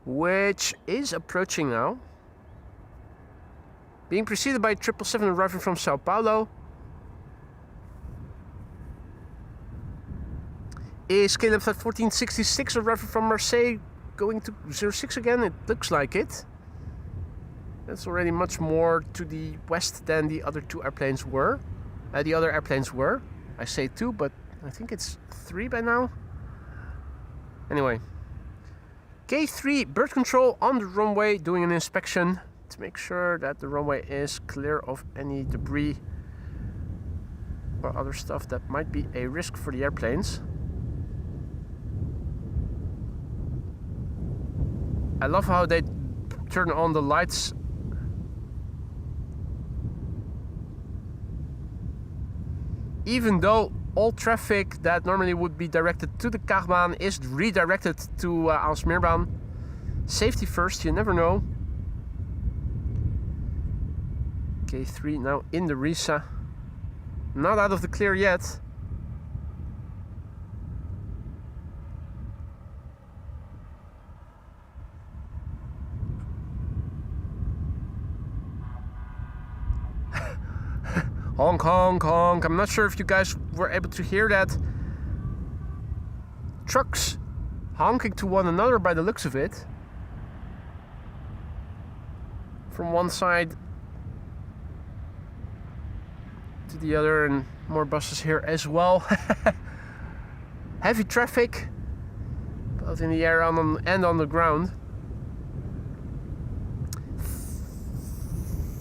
which is approaching now. Being preceded by 777 arriving from Sao Paulo. Is KLM flight 1466 arriving from Marseille going to 06 again? It looks like it. That's already much more to the west than the other two airplanes were. The other airplanes were. I say two, but I think it's 3 by now. Anyway. K3 bird control on the runway, doing an inspection to make sure that the runway is clear of any debris or other stuff that might be a risk for the airplanes. I love how they turn on the lights. Even though all traffic that normally would be directed to the Kaagbaan is redirected to Aalsmeerbaan. Safety first, you never know. K3 now in the Risa. Not out of the clear yet. Honk, honk, honk. I'm not sure if you guys were able to hear that. Trucks honking to one another by the looks of it. From one side to the other, and more buses here as well. Heavy traffic, both in the air and on the ground.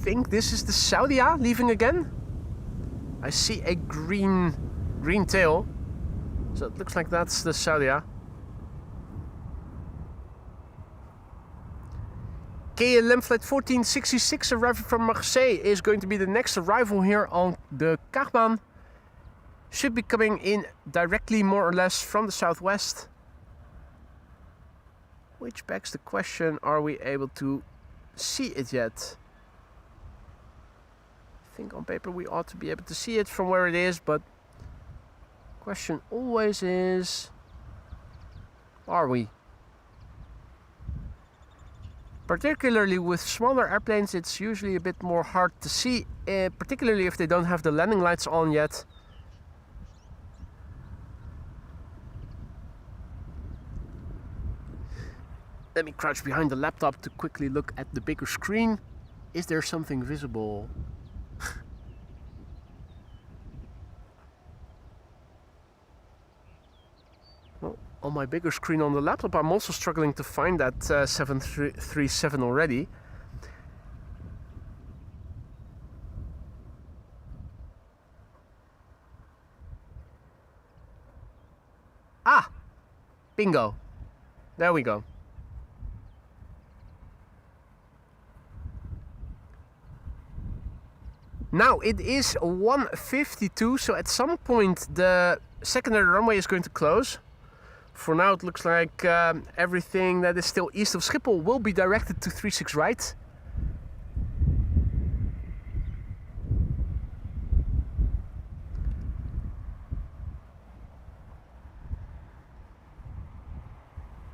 Think this is the Saudia leaving again? I see a green tail. So it looks like that's the Saudia. KLM flight 1466 arriving from Marseille is going to be the next arrival here on the Kaagbaan. Should be coming in directly more or less from the southwest. Which begs the question, are we able to see it yet? I think on paper we ought to be able to see it from where it is, but question always is, are we? Particularly with smaller airplanes, it's usually a bit more hard to see, particularly if they don't have the landing lights on yet. Let me crouch behind the laptop to quickly look at the bigger screen. Is there something visible? Well, on my bigger screen on the laptop, I'm also struggling to find that 737 already. Ah! Bingo! There we go. Now it is 1:52, so at some point the secondary runway is going to close. For now it looks like everything that is still east of Schiphol will be directed to 36 right.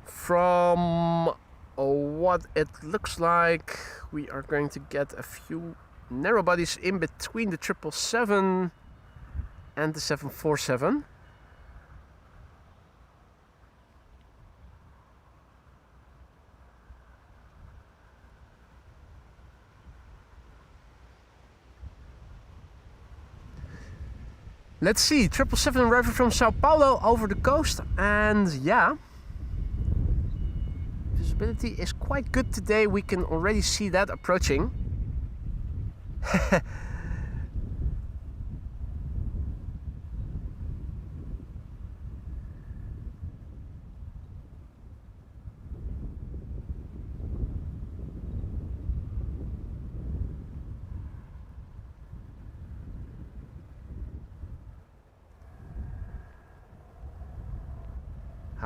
From what it looks like, we are going to get a few narrow bodies in between the 777 and the 747. Let's see, 777 arriving from Sao Paulo over the coast, and yeah, visibility is quite good today. We can already see that approaching.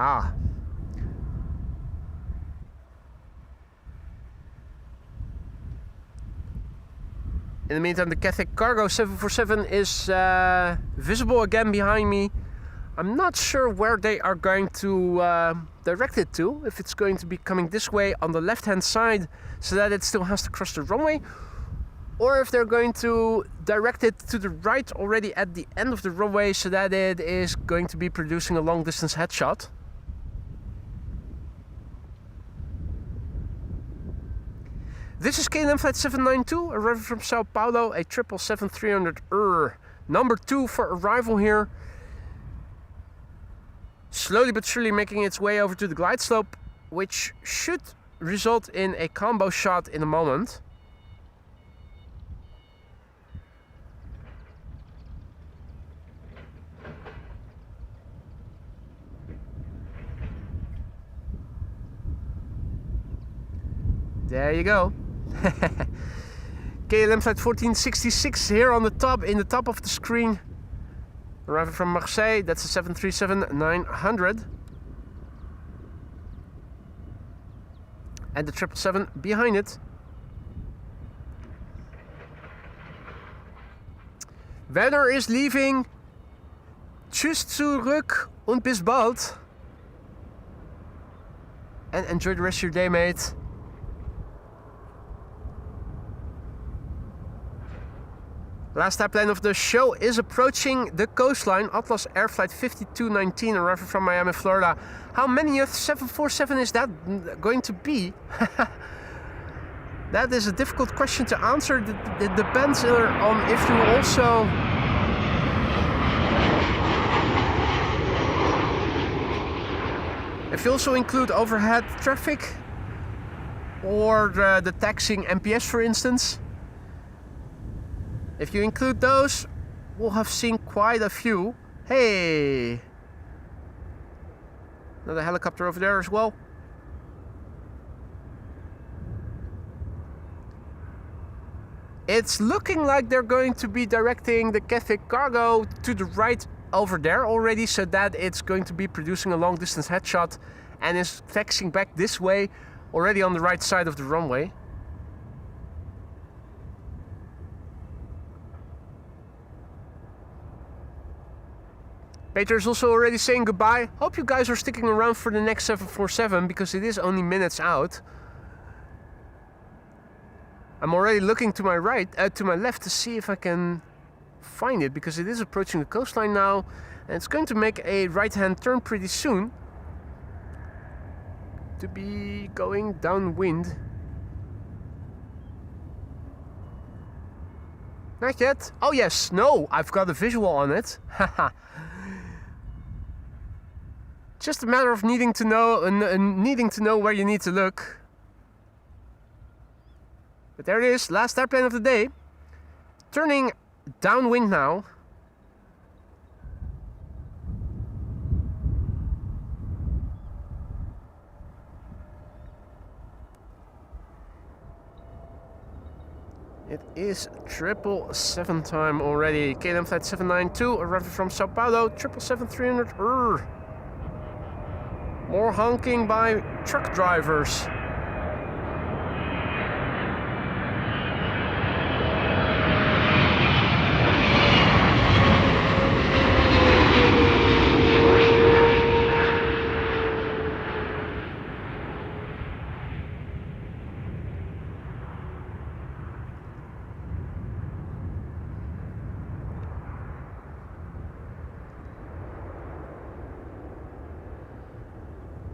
Ah. In the meantime, the Cathay Cargo 747 is visible again behind me. I'm not sure where they are going to direct it to. If it's going to be coming this way on the left-hand side so that it still has to cross the runway, or if they're going to direct it to the right already at the end of the runway so that it is going to be producing a long-distance headshot. This is KLM flight 792, arriving from Sao Paulo, a 777-300 number 2 for arrival here. Slowly but surely making its way over to the glide slope, which should result in a combo shot in a moment. There you go. KLM flight 1466 here on the top, in the top of the screen. Arriving from Marseille, that's a 737-900. And the 777 behind it. Werner is leaving. Tschüss zurück und bis bald. And enjoy the rest of your day, mate. Last airplane of the show is approaching the coastline. Atlas Air Flight 5219 arriving from Miami, Florida. How many of 747 is that going to be? That is a difficult question to answer. It depends on if you also... If you also include overhead traffic or the taxiing MPS, for instance. If you include those, will have seen quite a few. Hey! Another helicopter over there as well. It's looking like they're going to be directing the Catholic cargo to the right over there already, so that it's going to be producing a long distance headshot and is taxiing back this way already on the right side of the runway. Peter's also already saying goodbye. Hope you guys are sticking around for the next 747 because it is only minutes out. I'm already looking to my right, to my left to see if I can find it because it is approaching the coastline now and it's going to make a right-hand turn pretty soon to be going downwind. Not yet. Oh yes, no, I've got a visual on it. Haha. Just a matter of needing to know where you need to look. But there it is, last airplane of the day. Turning downwind now. It is 777 time already. KLM flight 792 arriving from Sao Paulo. 777-300. More honking by truck drivers.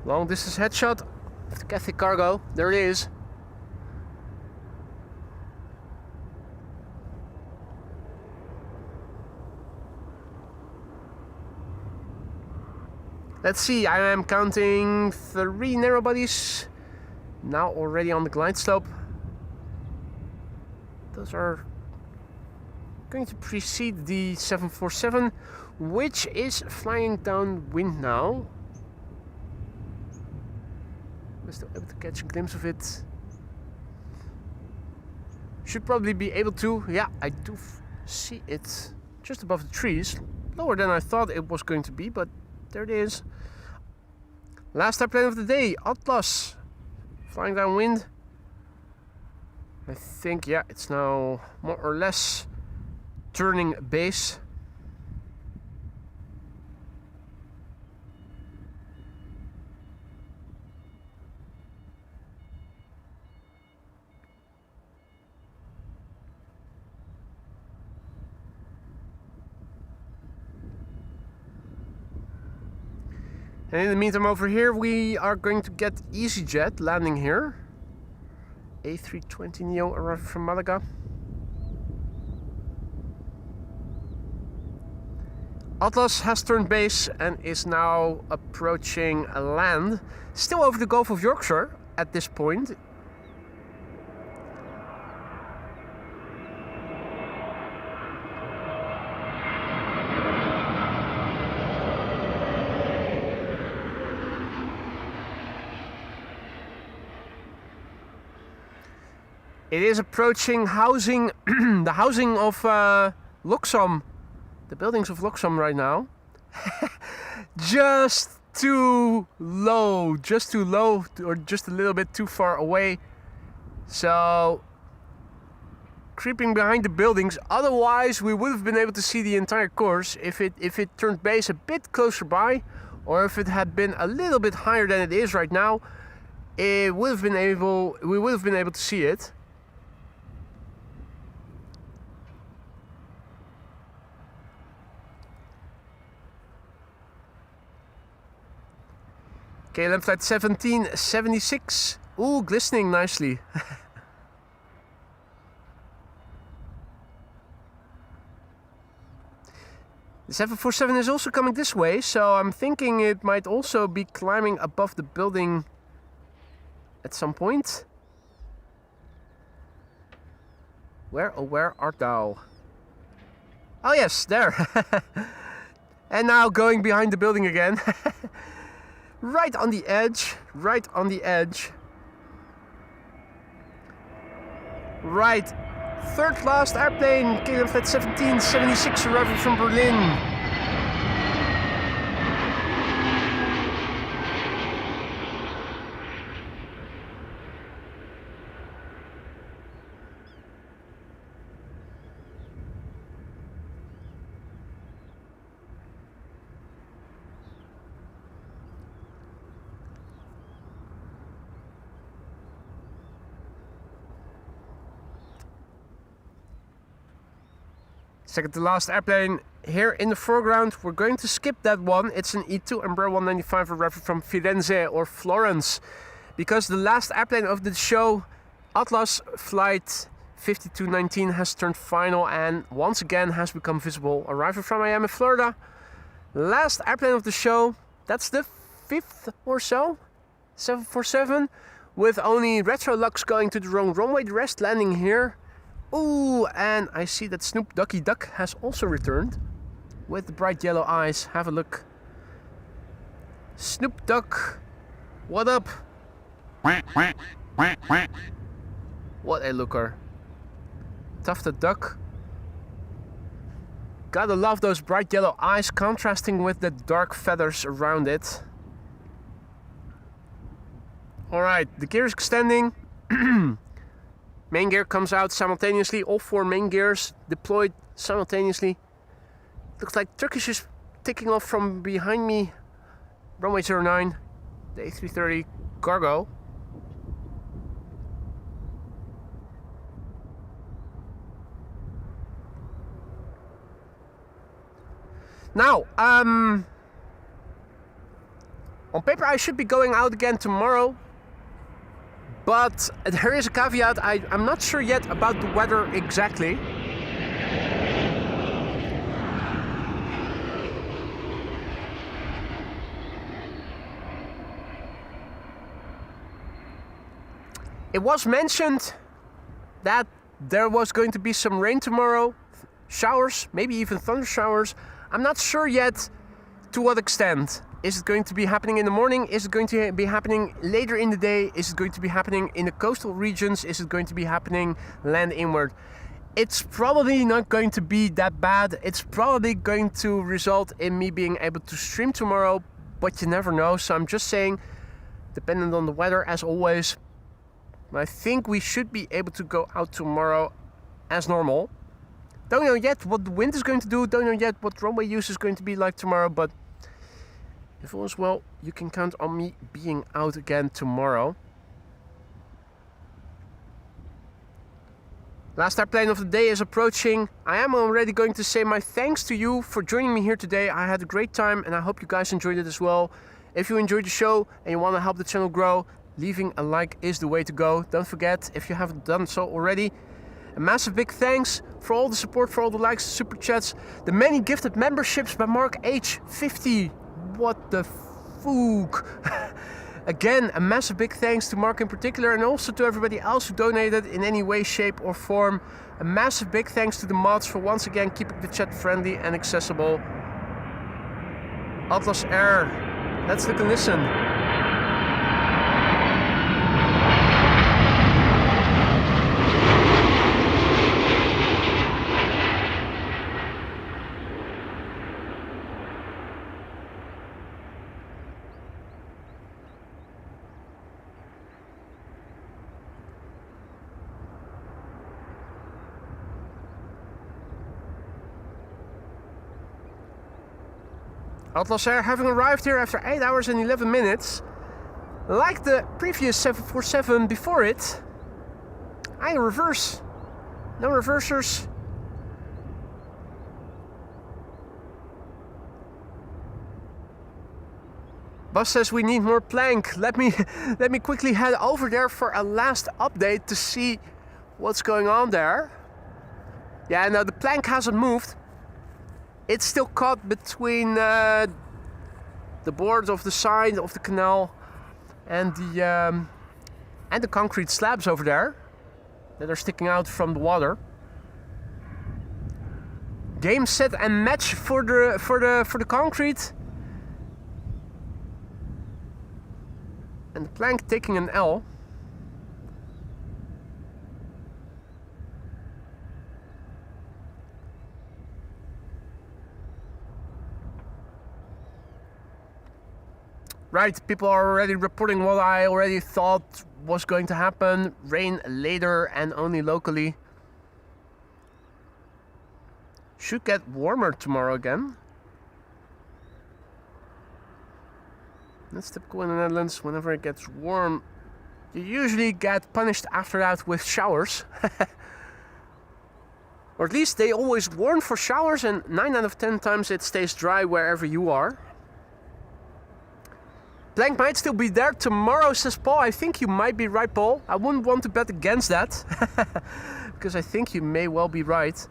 Long distance headshot of the Catholic cargo. There it is. Let's see, I am counting 3 narrow bodies now already on the glide slope. Those are going to precede the 747, which is flying downwind now. I'm still able to catch a glimpse of it. Should probably be able to. Yeah, I do see it just above the trees. Lower than I thought it was going to be, but there it is. Last airplane of the day, Atlas. Flying downwind. I think, yeah, it's now more or less turning base. And in the meantime over here we are going to get EasyJet landing here. A320neo arriving from Malaga. Atlas has turned base and is now approaching land. Still over the Gulf of Yorkshire at this point. It is approaching housing, the housing of Loxam, the buildings of Loxam right now. Just too low, or just a little bit too far away. So, creeping behind the buildings. Otherwise, we would have been able to see the entire course if it turned base a bit closer by, or if it had been a little bit higher than it is right now. We would have been able to see it. KLM flight 1776. Ooh, glistening nicely. The 747 is also coming this way, so I'm thinking it might also be climbing above the building at some point. Where, oh where art thou? Oh yes, there. And now going behind the building again. Right on the edge. Right on the edge. Right. Third last airplane. KLM Flight 1776 arriving from Berlin. Second to last airplane here in the foreground. We're going to skip that one. It's an E2 Embraer 195 arriving from Firenze or Florence. Because the last airplane of the show, Atlas Flight 5219, has turned final and once again has become visible. Arriving from Miami, Florida. Last airplane of the show. That's the 5th or so. 747. With only Retrolux going to the wrong runway. The rest landing here. Ooh, and I see that Snoop Ducky Duck has also returned with the bright yellow eyes. Have a look. Snoop Duck, what up? What a looker. Tufted duck. Gotta love those bright yellow eyes contrasting with the dark feathers around it. Alright, the gear is extending. Main gear comes out simultaneously, all 4 main gears deployed simultaneously. Looks like Turkish is taking off from behind me. Runway 09, the A330 cargo. Now, on paper I should be going out again tomorrow. But there is a caveat, I'm not sure yet about the weather exactly. It was mentioned that there was going to be some rain tomorrow, showers, maybe even thunder showers. I'm not sure yet to what extent. Is it going to be happening in the morning? Is it going to be happening later in the day? Is it going to be happening in the coastal regions? Is it going to be happening land inward? It's probably not going to be that bad. It's probably going to result in me being able to stream tomorrow, but you never know. So I'm just saying, dependent on the weather as always. I think we should be able to go out tomorrow as normal. Don't know yet what the wind is going to do. Don't know yet what runway use is going to be like tomorrow, but if all is well, you can count on me being out again tomorrow. Last airplane of the day is approaching. I am already going to say my thanks to you for joining me here today. I had a great time and I hope you guys enjoyed it as well. If you enjoyed the show and you want to help the channel grow, leaving a like is the way to go. Don't forget, if you haven't done so already, a massive big thanks for all the support, for all the likes, super chats, the many gifted memberships by Mark H50. What the fook. Again, a massive big thanks to Mark in particular and also to everybody else who donated in any way, shape or form. A massive big thanks to the mods for once again keeping the chat friendly and accessible. Atlas Air, let's look and listen. Atlas Air having arrived here after 8 hours and 11 minutes. Like the previous 747 before it, I reverse. No reversers. Bus says we need more plank. Let me quickly head over there for a last update to see what's going on there. Yeah, no, the plank hasn't moved. It's still caught between the boards of the side of the canal and the concrete slabs over there that are sticking out from the water. Game, set, and match for the concrete. And the plank taking an L. Right, people are already reporting what I already thought was going to happen. Rain later and only locally. Should get warmer tomorrow again. That's typical in the Netherlands. Whenever it gets warm, you usually get punished after that with showers. Or at least they always warn for showers, and 9 out of 10 times it stays dry wherever you are. Plank might still be there tomorrow, says Paul. I think you might be right, Paul. I wouldn't want to bet against that. Because I think you may well be right.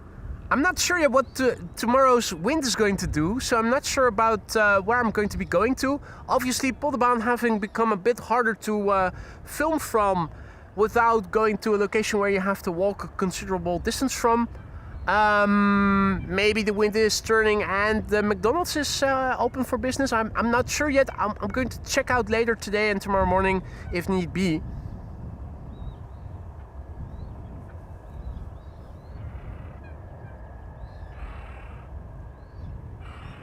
I'm not sure yet what tomorrow's wind is going to do. So I'm not sure about where I'm going to be going to. Obviously, Polderbaan having become a bit harder to film from without going to a location where you have to walk a considerable distance from. Maybe the wind is turning and the McDonald's is open for business. I'm not sure yet. I'm going to check out later today and tomorrow morning if need be.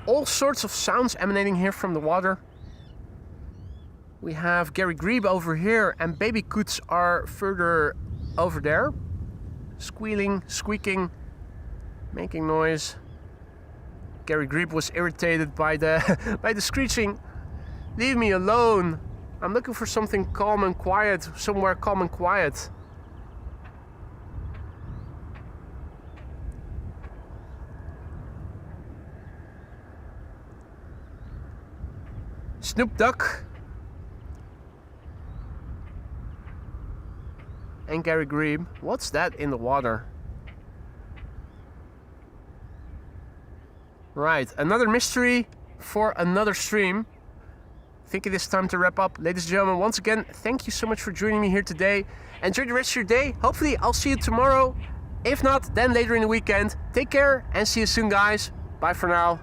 All sorts of sounds emanating here from the water. We have Gary Grebe over here and baby coots are further over there. Squealing, squeaking, making noise. Gary Grebe was irritated by the by the screeching. Leave me alone. I'm looking for something calm and quiet, somewhere calm and quiet. Snoop Duck and Gary Grebe. What's that in the water? Right, another mystery for another stream. I think it is time to wrap up. Ladies and gentlemen, once again, thank you so much for joining me here today. Enjoy the rest of your day. Hopefully I'll see you tomorrow. If not, then later in the weekend. Take care and see you soon, guys. Bye for now.